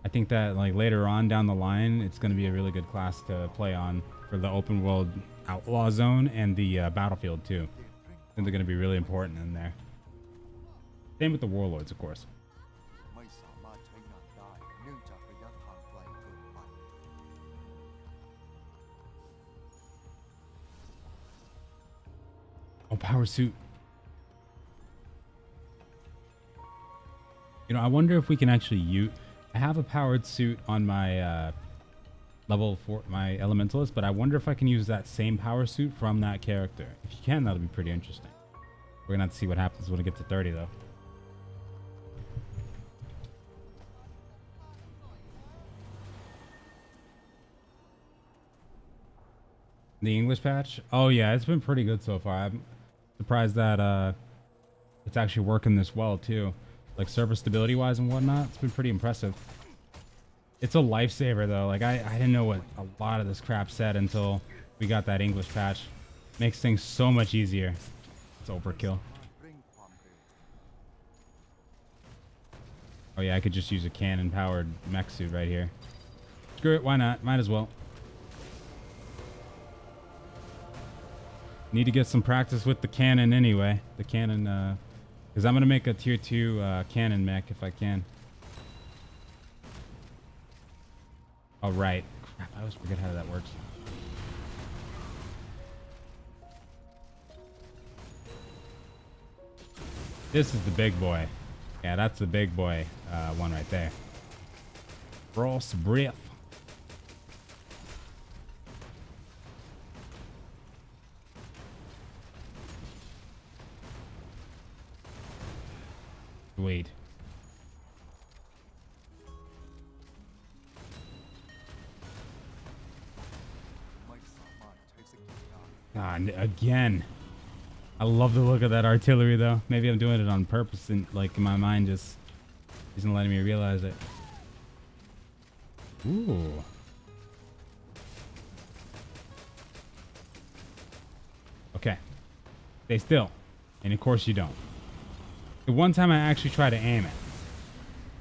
I think that like later on down the line, it's going to be a really good class to play on for the open world outlaw zone and the battlefield too. I think they're going to be really important in there. Same with the warlords, of course. Oh, power suit. You know, I wonder if we can actually use... I have a powered suit on my level 4, my elementalist, but I wonder if I can use that same power suit from that character. If you can, that'll be pretty interesting. We're gonna have to see what happens when we get to 30, though. The English patch? Oh yeah, it's been pretty good so far. I'm surprised that it's actually working this well too. Like server stability wise and whatnot, it's been pretty impressive. It's a lifesaver though. Like I didn't know what a lot of this crap said until we got that English patch. Makes things so much easier. It's overkill. Oh yeah, I could just use a cannon powered mech suit right here. Screw it, why not? Might as well. Need to get some practice with the cannon anyway. The cannon, because I'm going to make a tier 2 cannon mech if I can. All right. Crap, I always forget how that works. This is the big boy. Yeah, that's the big boy one right there. Frost Breath. Wait. Again. I love the look of that artillery though. Maybe I'm doing it on purpose and like my mind just isn't letting me realize it. Ooh. Okay. Stay still. And of course you don't. The one time I actually try to aim it.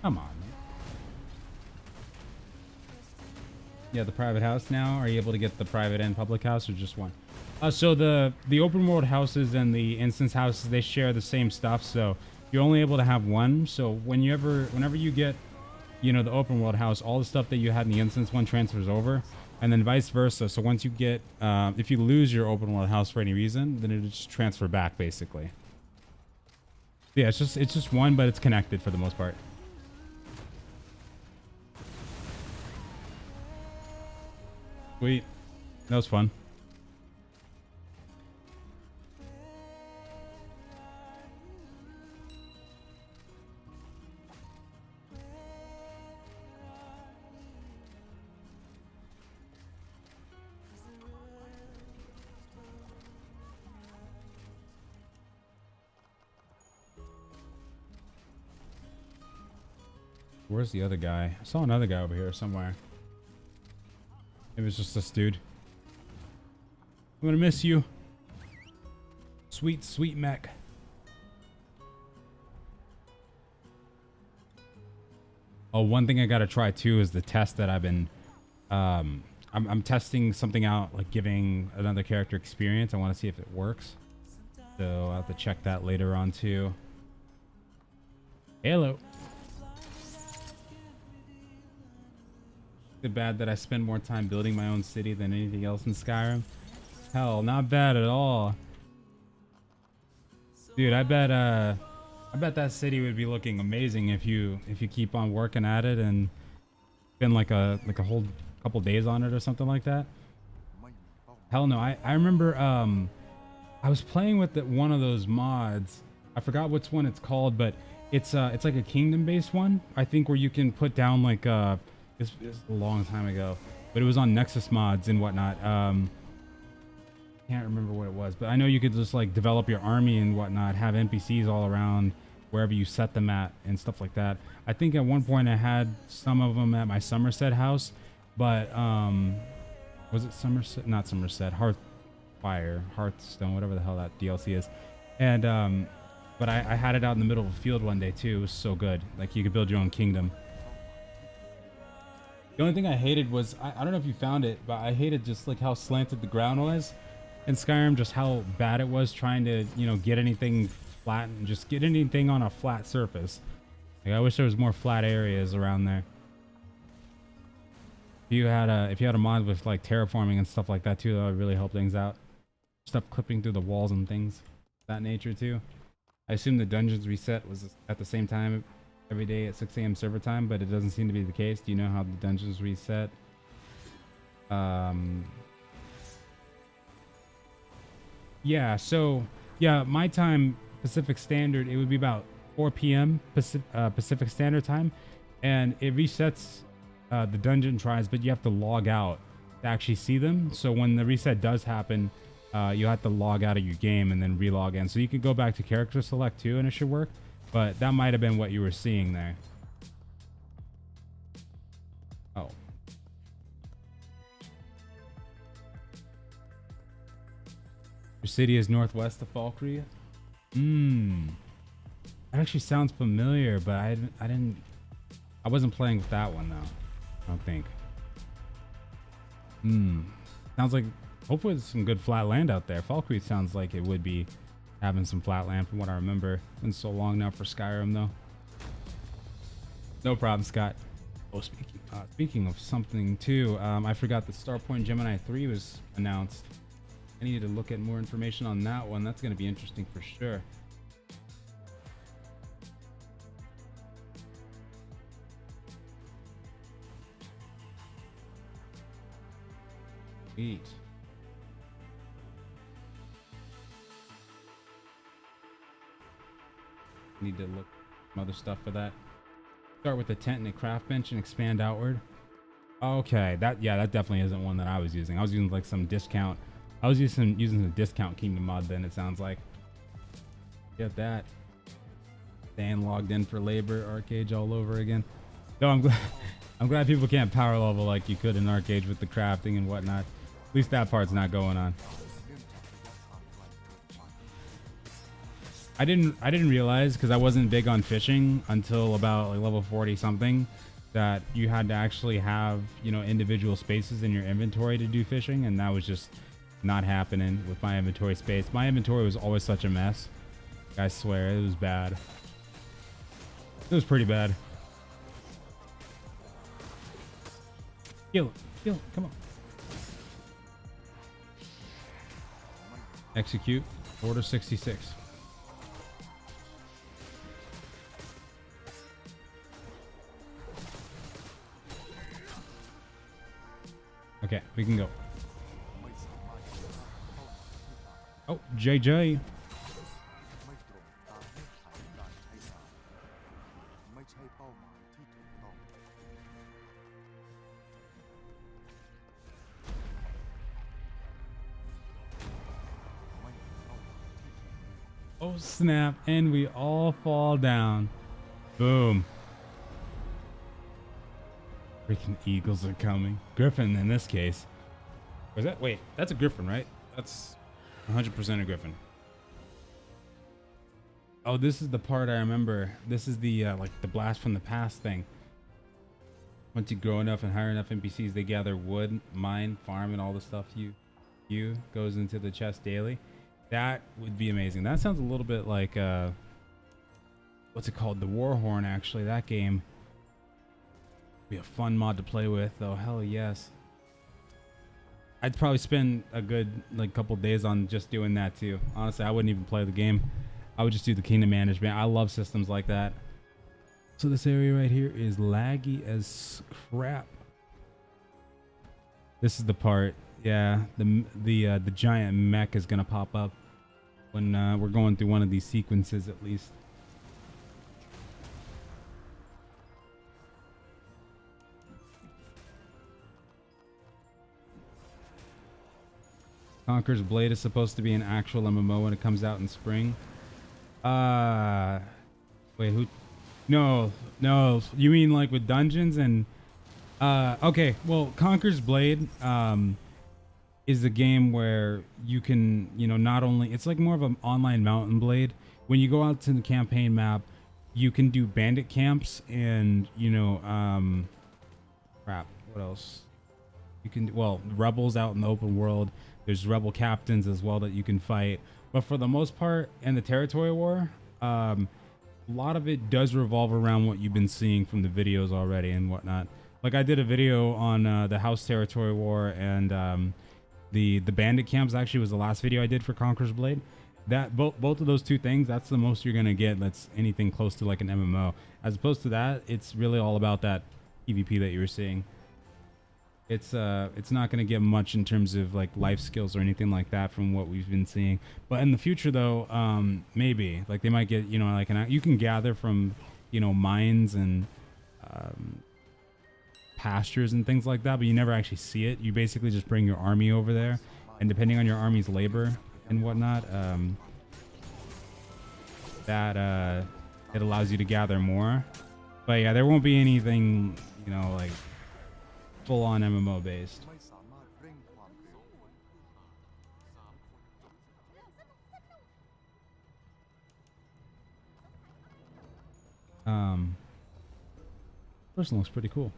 Come on, man. Yeah, the private house now. Are you able to get the private and public house or just one? So the open world houses and the instance houses, they share the same stuff. So you're only able to have one. So whenever you get, you know, the open world house, all the stuff that you had in the instance one transfers over, and then vice versa. So once you get, if you lose your open world house for any reason, then it'll just transfer back basically. Yeah, it's just one, but it's connected for the most part. Sweet. That was fun. Where's the other guy? I saw another guy over here somewhere. It was just this dude. I'm gonna miss you. Sweet, sweet mech. Oh, one thing I gotta try too is the test that I've been I'm testing something out, like giving another character experience. I want to see if it works. So I'll have to check that later on too. Hello. It's bad that I spend more time building my own city than anything else in Skyrim. Hell, not bad at all. Dude, I bet that city would be looking amazing if you keep on working at it and spend like a whole couple days on it or something like that. Hell no. I remember I was playing with one of those mods. I forgot which one it's called, but it's like a kingdom based one, I think, where you can put down like it's a long time ago, but it was on Nexus mods and whatnot. Can't remember what it was, but I know you could just like develop your army and whatnot, have NPCs all around wherever you set them at and stuff like that. I think at one point I had some of them at my Somerset house, but was it Somerset? Not Somerset, Hearthstone, whatever the hell that DLC is. And but I had it out in the middle of a field one day too. It was so good. Like you could build your own kingdom. The only thing I hated was, I don't know if you found it, but I hated just like how slanted the ground was in Skyrim, just how bad it was trying to, you know, get anything flat and just get anything on a flat surface. Like I wish there was more flat areas around there. If you had a mod with like terraforming and stuff like that too, that would really help things out. Stuff clipping through the walls and things of that nature too. I assume the dungeons reset was at the same time every day at 6 a.m. server time, but it doesn't seem to be the case. Do you know how the dungeons reset? Yeah, so yeah, my time Pacific Standard, it would be about 4 p.m. Pacific Standard Time, and it resets the dungeon tries, but you have to log out to actually see them. So when the reset does happen, you have to log out of your game and then relog in. So you can go back to character select too, and it should work. But that might have been what you were seeing there. Oh. Your city is northwest of Falkreath? That actually sounds familiar, but I wasn't playing with that one though, I don't think. Sounds like, hopefully there's some good flat land out there. Falkreath sounds like it would be having some flat land from what I remember. It's been so long now for Skyrim though. No problem, Scott. Oh, speaking of something too, I forgot that Starpoint Gemini 3 was announced. I need to look at more information on that one. That's going to be interesting for sure. Sweet. Need to look some other stuff for that. Start with a tent and a craft bench and expand outward. Okay, that definitely isn't one that I was using. I was using like some discount. I was using the discount kingdom mod then, it sounds like. Get that. Staying logged in for labor, Archeage all over again. No, I'm glad people can't power level like you could in Archeage with the crafting and whatnot. At least that part's not going on. I didn't realize, because I wasn't big on fishing until about like level 40 something, that you had to actually have, you know, individual spaces in your inventory to do fishing, and that was just not happening with my inventory space. My inventory was always such a mess. I swear, it was bad. It was pretty bad. Kill him, come on. Execute. Order 66. Okay, we can go. Oh, JJ. Oh snap, and we all fall down. Boom. Freaking eagles are coming. Griffin in this case. Was that? Wait, that's a griffin, right? That's 100% a griffin. Oh, this is the part I remember. This is the like the blast from the past thing. Once you grow enough and hire enough NPCs, they gather wood, mine, farm, and all the stuff you goes into the chest daily. That would be amazing. That sounds a little bit like what's it called? The Warhorn. Actually, that game would be a fun mod to play with, though. Hell yes. I'd probably spend a good like couple days on just doing that too. Honestly, I wouldn't even play the game. I would just do the kingdom management. I love systems like that. So this area right here is laggy as crap. This is the part, yeah. The giant mech is gonna pop up when we're going through one of these sequences at least. Conqueror's Blade is supposed to be an actual MMO when it comes out in spring. Wait, who? No, you mean like with dungeons and okay, well, Conqueror's Blade is a game where you can, not only, it's like more of an online mountain blade. When you go out to the campaign map, you can do bandit camps and crap, what else? You can, well, rebels out in the open world. There's rebel captains as well that you can fight. But for the most part, in the territory war, a lot of it does revolve around what you've been seeing from the videos already and whatnot. Like I did a video on the house territory war and the bandit camps actually was the last video I did for Conqueror's Blade. That both of those two things, that's the most you're gonna get that's anything close to like an MMO. As opposed to that, it's really all about that PvP that you were seeing. It's not going to get much in terms of like life skills or anything like that from what we've been seeing. But in the future though, maybe like they might get, like you can gather from, mines and pastures and things like that, but you never actually see it. You basically just bring your army over there, and depending on your army's labor and whatnot, that it allows you to gather more. But yeah, there won't be anything, like full-on MMO based. Person looks pretty cool.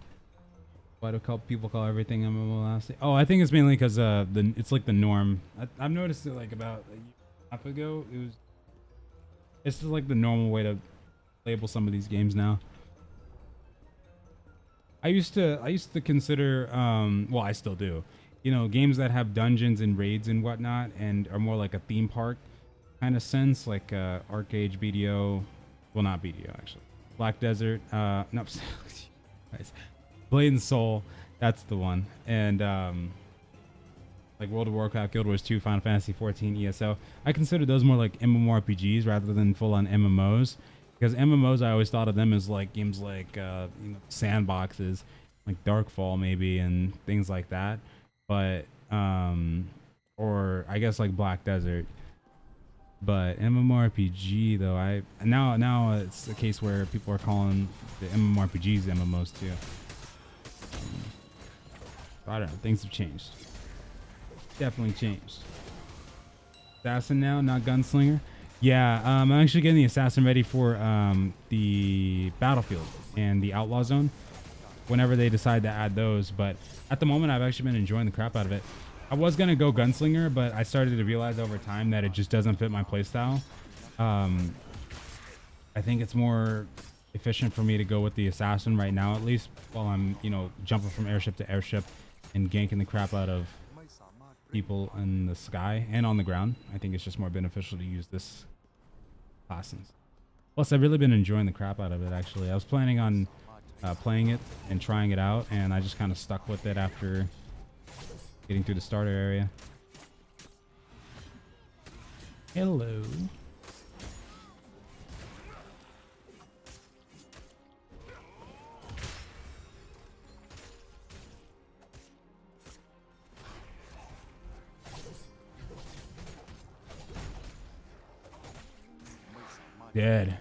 Why do people call everything MMO last? Oh, I think it's mainly because it's like the norm. I've noticed it like about a year and a half ago. It's just like the normal way to label some of these games now. I used to consider, well, I still do, games that have dungeons and raids and whatnot and are more like a theme park kind of sense, like Archeage, BDO, well, not BDO actually, Black Desert, no, nice. Blade and Soul, that's the one, and like World of Warcraft, Guild Wars 2, Final Fantasy 14, ESO. I consider those more like MMORPGs rather than full-on MMOs. Because MMOs, I always thought of them as like games like sandboxes, like Darkfall maybe, and things like that. But or I guess like Black Desert. But MMORPG though, now it's a case where people are calling the MMORPGs MMOs too. I don't know. Things have changed. Definitely changed. Assassin now, not Gunslinger. Yeah, I'm actually getting the Assassin ready for the Battlefield and the Outlaw Zone whenever they decide to add those. But at the moment, I've actually been enjoying the crap out of it. I was going to go Gunslinger, but I started to realize over time that it just doesn't fit my playstyle. I think it's more efficient for me to go with the Assassin right now, at least while I'm, jumping from airship to airship and ganking the crap out of people in the sky and on the ground. I think it's just more beneficial to use this class. Plus, I've really been enjoying the crap out of it, actually. I was planning on playing it and trying it out, and I just kind of stuck with it after getting through the starter area. Hello. Dead.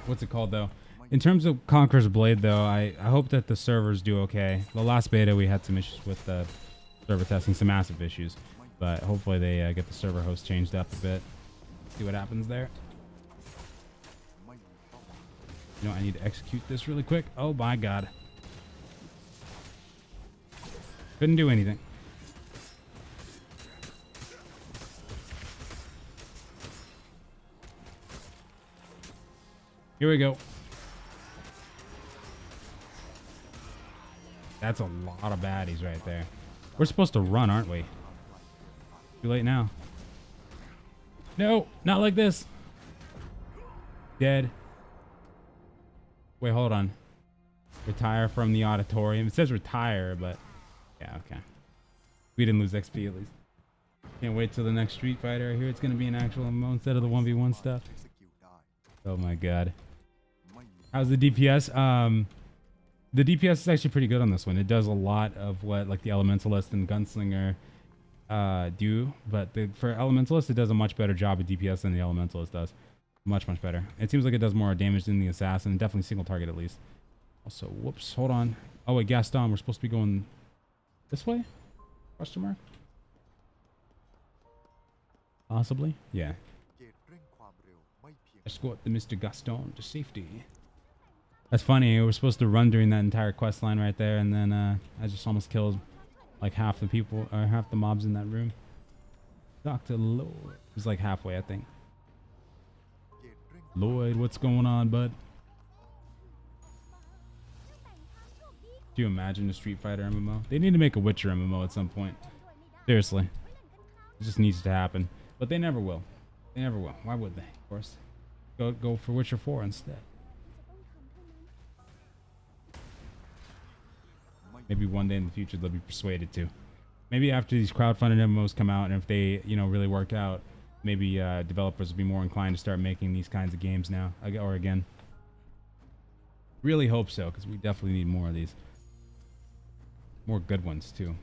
What's it called though? In terms of Conqueror's Blade though, I hope that the servers do okay. The last beta we had some issues with the server testing, some massive issues, but hopefully they get the server host changed up a bit. See what happens there. You know, I need to execute this really quick. Oh my god. Couldn't do anything. Here we go. That's a lot of baddies right there. We're supposed to run, aren't we? Too late now. No, not like this. Dead. Wait, hold on. Retire from the auditorium. It says retire, but yeah, okay. We didn't lose XP at least. Can't wait till the next Street Fighter. I hear it's going to be an actual MMO instead of the 1v1 stuff. Oh my god. How's the DPS? The DPS is actually pretty good on this one. It does a lot of what like the Elementalist and Gunslinger do, but for Elementalist it does a much better job of DPS than the Elementalist does. Much better. It seems like it does more damage than the Assassin. Definitely single target at least. Also, whoops, hold on. Oh wait, Gaston, we're supposed to be going this way? Question mark? Possibly? Yeah. Escort the Mr. Gaston to safety. That's funny. We were supposed to run during that entire quest line right there, and then I just almost killed like half the people, or half the mobs in that room. Dr. Lloyd. It was like halfway, I think. Lloyd, what's going on, bud? Do you imagine a Street Fighter MMO? They need to make a Witcher MMO at some point. Seriously. It just needs to happen. But they never will. They never will. Why would they? Of course. Go for Witcher 4 instead. Maybe one day in the future they'll be persuaded to. Maybe after these crowdfunded MMOs come out, and if they, you know, really work out, maybe developers will be more inclined to start making these kinds of games now, or again. Really hope so, because we definitely need more of these. More good ones too.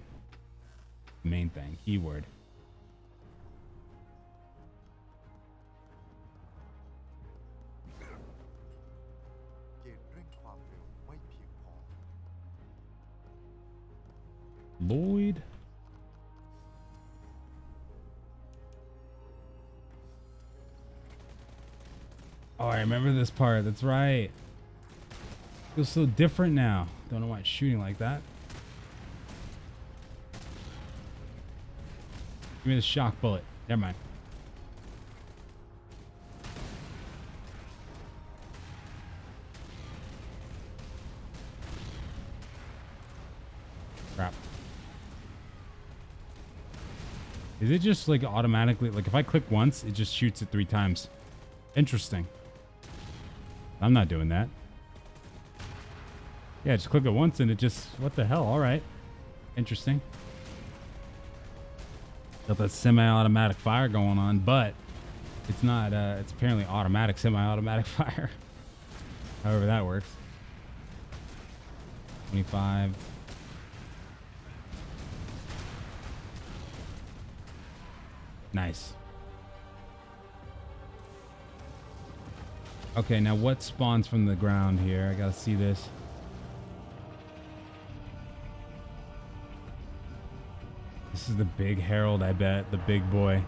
Main thing, keyword. Lloyd. Oh, I remember this part. That's right. Feels so different now. Don't know why it's shooting like that. Give me the shock bullet. Never mind. Crap. Is it just like automatically, like if I click once, it just shoots it 3 times? Interesting. I'm not doing that. Yeah, just click it once and it just, what the hell? All right. Interesting. Got that semi-automatic fire going on, but it's not, it's apparently automatic, semi-automatic fire. However that works. 25. Nice. Okay, now what spawns from the ground here? I gotta see this. This is the big Herald, I bet. The big boy.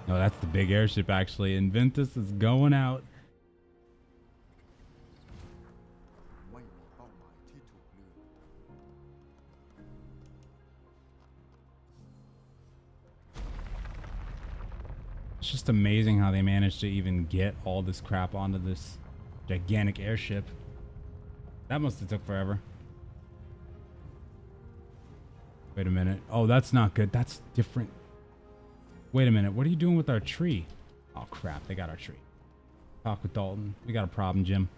No, that's the big airship, actually. Inventus is going out. It's just amazing how they managed to even get all this crap onto this gigantic airship. That must have took forever. Wait a minute. Oh, that's not good. That's different. Wait a minute. What are you doing with our tree? Oh, crap. They got our tree. Talk with Dalton. We got a problem, Jim.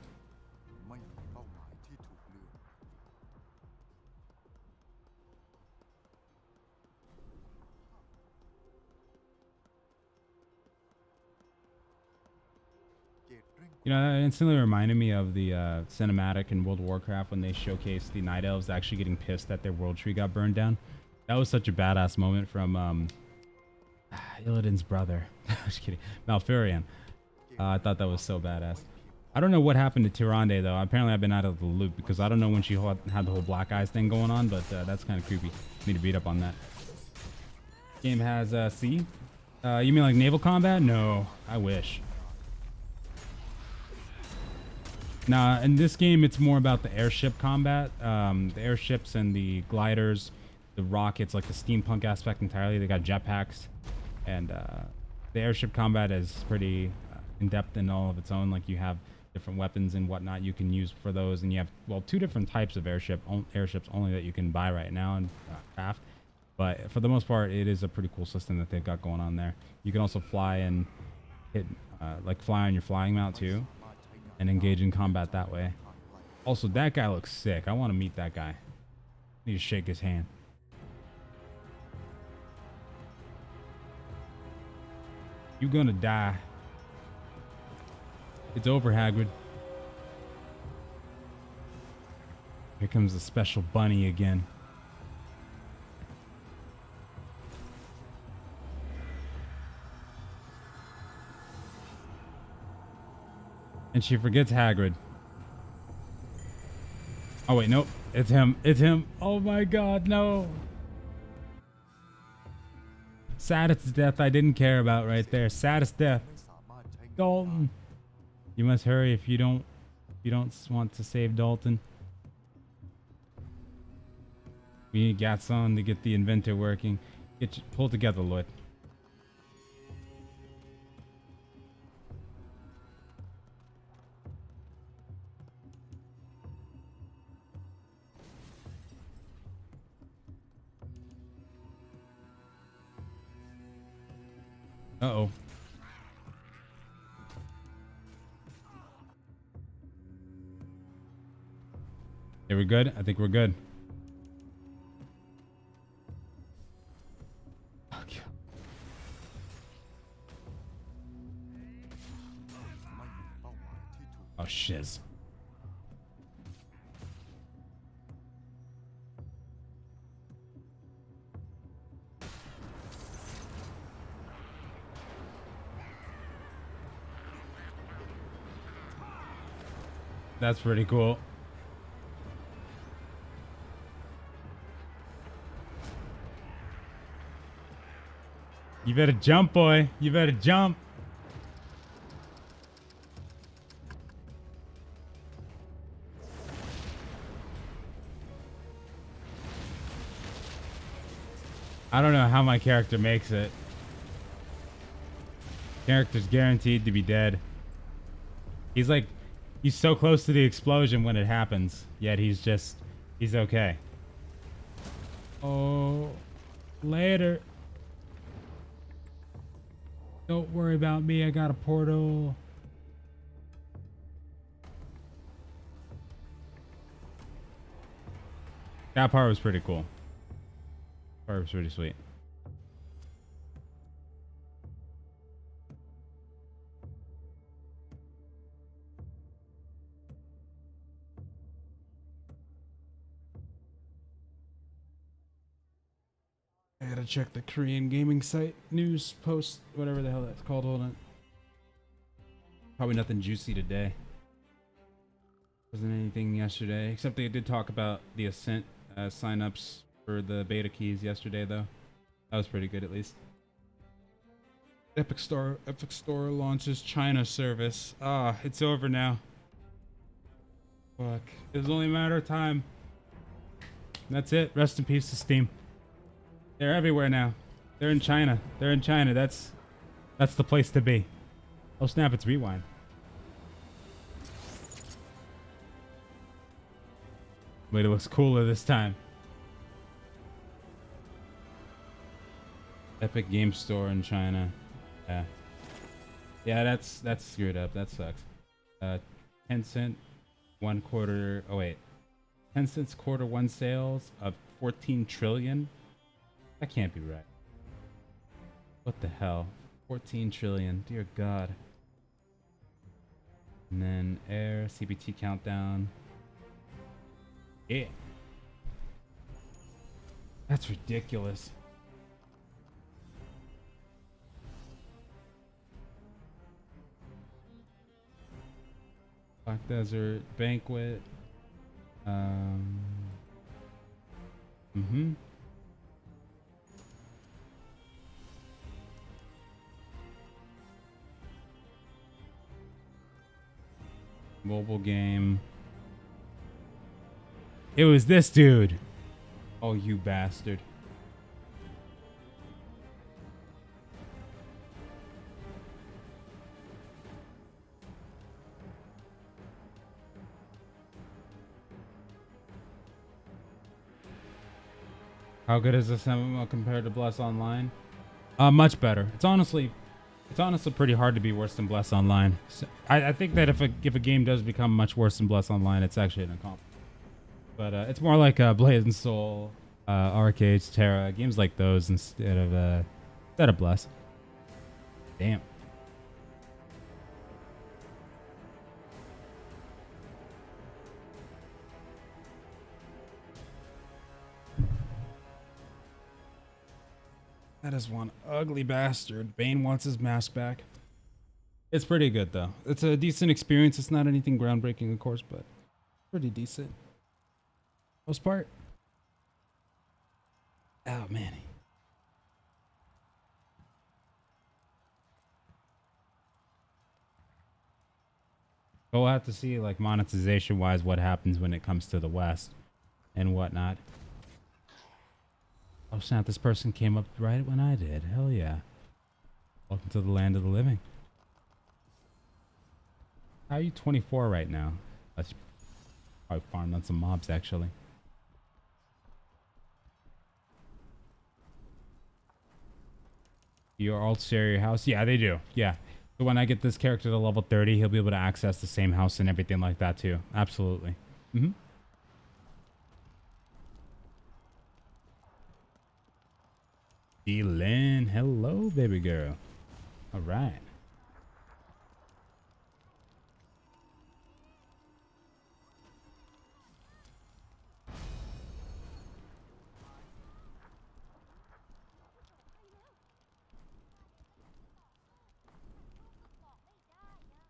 You know, that instantly reminded me of the cinematic in World of Warcraft when they showcased the Night Elves actually getting pissed that their world tree got burned down. That was such a badass moment from Illidan's brother. Just kidding. Malfurion. I thought that was so badass. I don't know what happened to Tyrande though. Apparently I've been out of the loop because I don't know when she had the whole black eyes thing going on, but that's kind of creepy. Need to beat up on that. Game has sea. You mean like naval combat? No, I wish. Nah, in this game it's more about the airship combat. The airships and the gliders, the rockets, like the steampunk aspect entirely. They got jetpacks, and the airship combat is pretty in-depth in all of its own. Like you have different weapons and whatnot you can use for those, and you have, well, two different types of airships only that you can buy right now and craft. But for the most part, it is a pretty cool system that they've got going on there. You can also fly and hit, like fly on your flying mount too, and engage in combat that way. Also, that guy looks sick. I want to meet that guy. Need to shake his hand. You gonna die. It's over, Hagrid. Here comes the special bunny again. And she forgets Hagrid. Oh wait, nope. It's him. It's him. Oh my god, no. Saddest death I didn't care about right there. Saddest death. Dalton. You must hurry if you don't want to save Dalton. We need Gatson to get the inventor working. Pull together, Lloyd. Uh-oh. Are we good? I think we're good. Oh, shiz. That's pretty cool. You better jump, boy. You better jump. I don't know how my character makes it. Character's guaranteed to be dead. He's so close to the explosion when it happens, yet he's okay. Oh, later. Don't worry about me, I got a portal. That part was pretty cool. Part was pretty sweet. I gotta check the Korean gaming site news post, whatever the hell that's called. Hold on. Probably nothing juicy today. Wasn't anything yesterday, except they did talk about the Ascent signups for the beta keys yesterday, though. That was pretty good, at least. Epic Store launches China service. Ah, it's over now. Fuck. It was only a matter of time. That's it. Rest in peace to Steam. They're everywhere now. They're in China. They're in China. That's the place to be. Oh snap, it's rewind. Wait, it looks cooler this time. Epic Game Store in China. Yeah. Yeah, that's screwed up. That sucks. Tencent Tencent's quarter one sales of 14 trillion. That can't be right. What the hell? 14 trillion. Dear God. And then Air, CBT countdown. Yeah. That's ridiculous. Black Desert Banquet. Mm-hmm. Mobile game. It was this dude. Oh, you bastard. How good is this MMO compared to Bless Online? Much better. It's honestly pretty hard to be worse than Bless Online. So I think that if a game does become much worse than Bless Online, it's actually an accomplishment. But it's more like Blade and Soul, Archeage, Tera, games like those instead of Bless. Damn. That is one ugly bastard. Bane wants his mask back. It's pretty good though. It's a decent experience. It's not anything groundbreaking, of course, but pretty decent. Most part. Oh man. We'll have to see, like, monetization wise, what happens when it comes to the West and whatnot. Oh snap, this person came up right when I did. Hell yeah. Welcome to the land of the living. How are you 24 right now? Let's probably farm on some mobs actually. Your alt share your house? Yeah, they do. Yeah. So when I get this character to level 30, he'll be able to access the same house and everything like that too. Absolutely. Mm-hmm. Lynn, hello, baby girl. All right.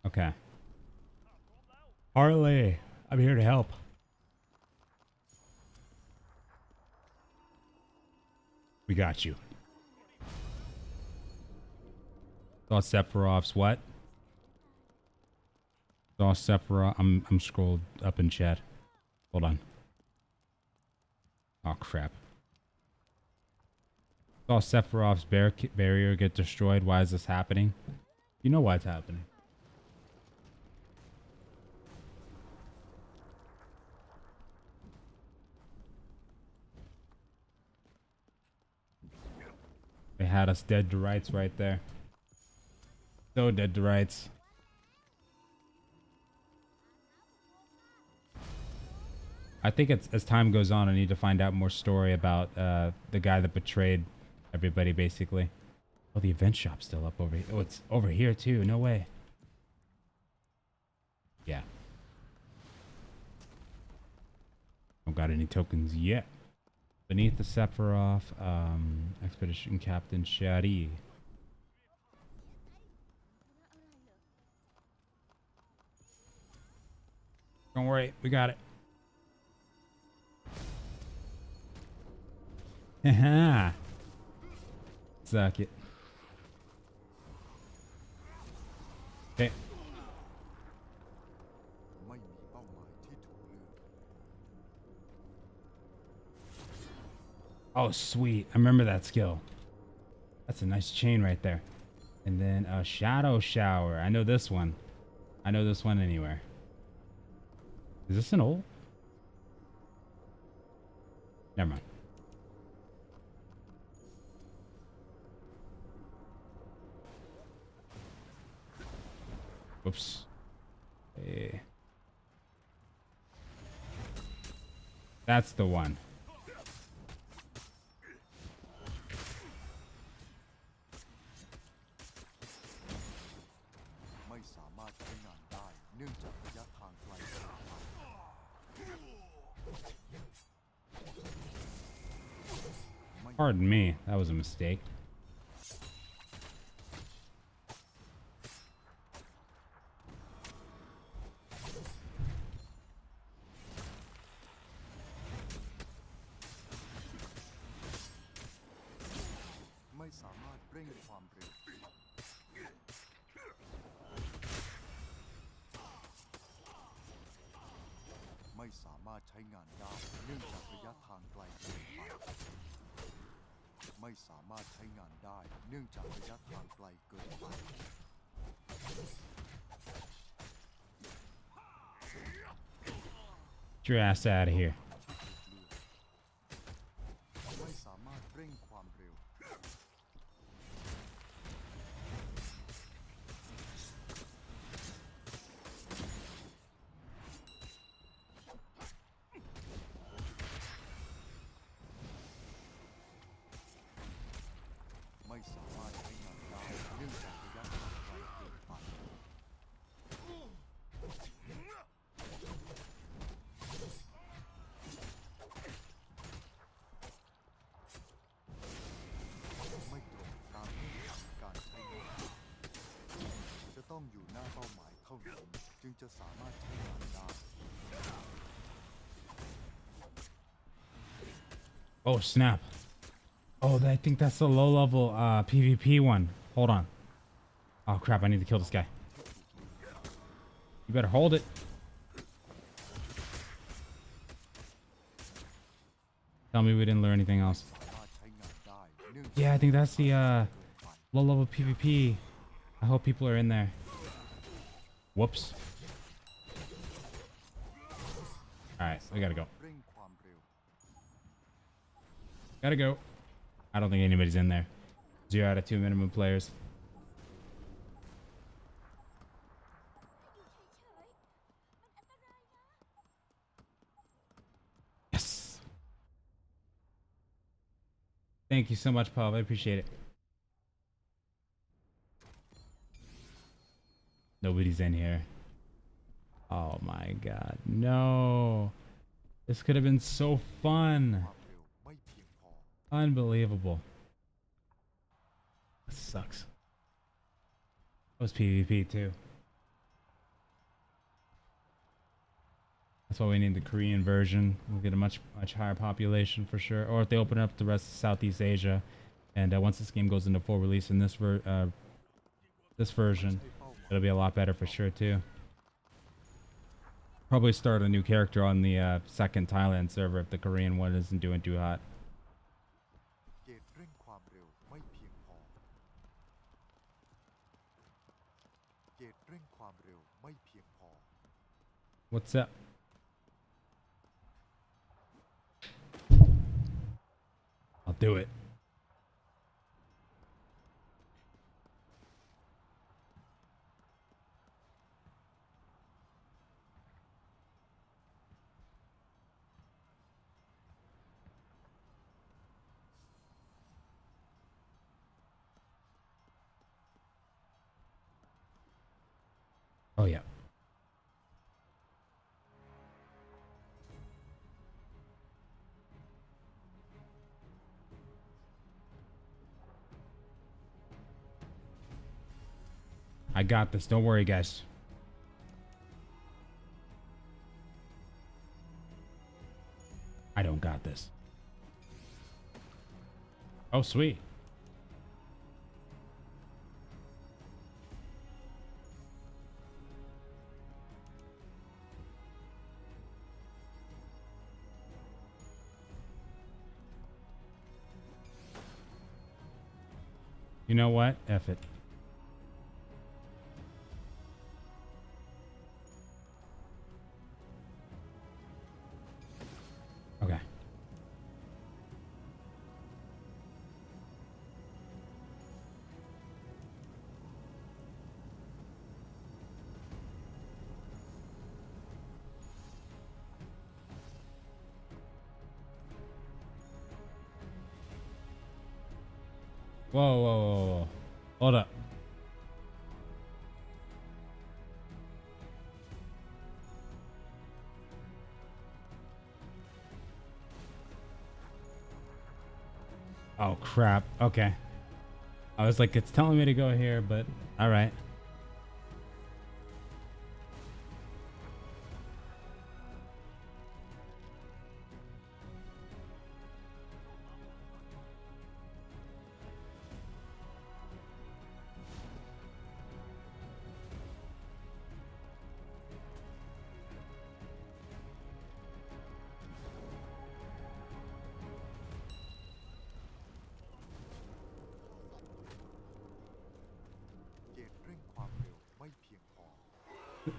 Okay. Harley, I'm here to help. We got you. Saw Sephiroth's what? Saw Sephiroth. I'm scrolled up in chat. Hold on. Oh crap. Saw Sephiroth's barrier get destroyed. Why is this happening? You know why it's happening. They had us dead to rights right there. So dead to rights. I think as time goes on, I need to find out more story about the guy that betrayed everybody, basically. Oh, the event shop's still up over here. Oh, it's over here too. No way. Yeah. Don't got any tokens yet. Beneath the Sephiroth, Expedition Captain Shadi. Don't worry, we got it. Haha. Suck it. Okay. Oh, sweet. I remember that skill. That's a nice chain right there. And then a Shadow Shower. I know this one. I know this one anywhere. Is this an old? Never mind. Whoops. Hey. That's the one. Pardon me, that was a mistake. Get your ass out of here. Oh snap. Oh, I think that's the low level PvP one. Hold on. Oh crap, I need to kill this guy. You better hold it. Tell me we didn't learn anything else. Yeah, I think that's the low level PvP. I hope people are in there. Whoops. Alright, we gotta go. Gotta go. I don't think anybody's in there. 0 out of 2 minimum players. Yes. Thank you so much, Paul. I appreciate it. Nobody's in here. Oh my god. No. This could have been so fun. Unbelievable. That sucks. That was PvP too. That's why we need the Korean version. We'll get a much higher population for sure. Or if they open up the rest of Southeast Asia, and once this game goes into full release in this version, it'll be a lot better for sure too. Probably start a new character on the second Thailand server if the Korean one isn't doing too hot. What's up? I'll do it. Oh yeah. I got this. Don't worry, guys. I don't got this. Oh, sweet. You know what? F it. Okay. Whoa, whoa, whoa, whoa. Hold up. Oh, crap. Okay. I was like, it's telling me to go here, but all right.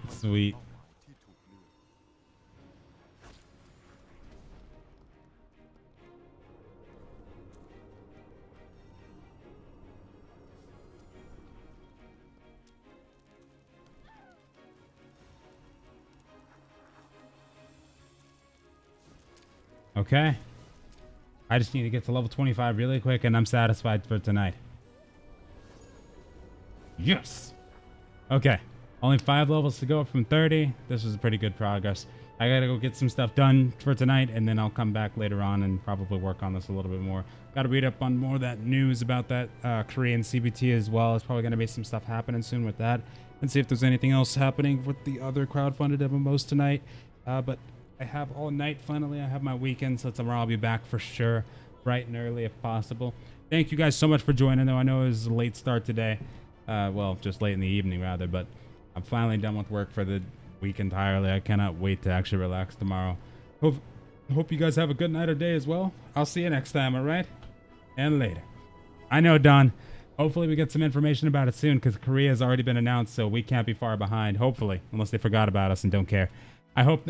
Sweet. Okay. I just need to get to level 25 really quick and I'm satisfied for tonight. Yes. Okay. Only 5 levels to go from 30. This was pretty good progress. I gotta go get some stuff done for tonight and then I'll come back later on and probably work on this a little bit more. Gotta read up on more of that news about that Korean CBT as well. There's probably gonna be some stuff happening soon with that and see if there's anything else happening with the other crowdfunded MMOs tonight. But I have all night finally. I have my weekend, so tomorrow I'll be back for sure, bright and early if possible. Thank you guys so much for joining, though. I know it was a late start today. Well, just late in the evening, rather, but I'm finally done with work for the week entirely. I cannot wait to actually relax tomorrow. Hope you guys have a good night or day as well. I'll see you next time, all right? And later. I know, Don. Hopefully we get some information about it soon, because Korea has already been announced, so we can't be far behind. Hopefully, unless they forgot about us and don't care. I hope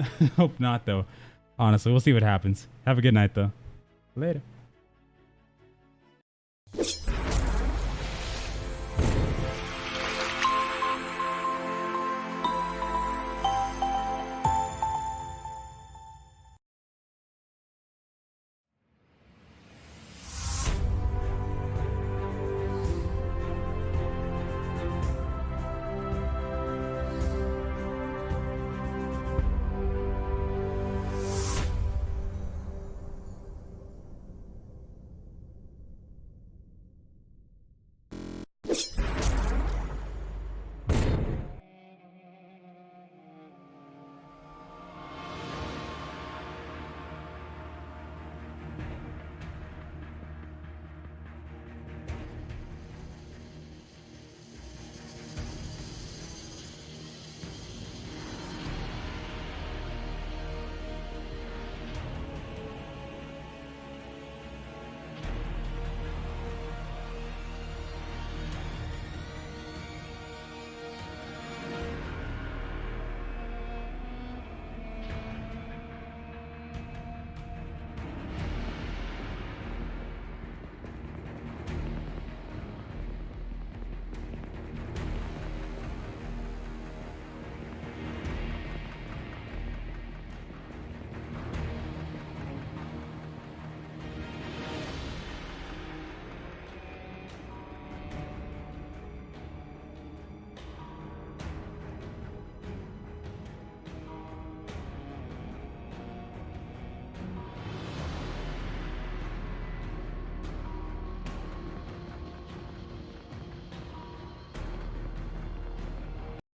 not, though. Honestly, we'll see what happens. Have a good night, though. Later.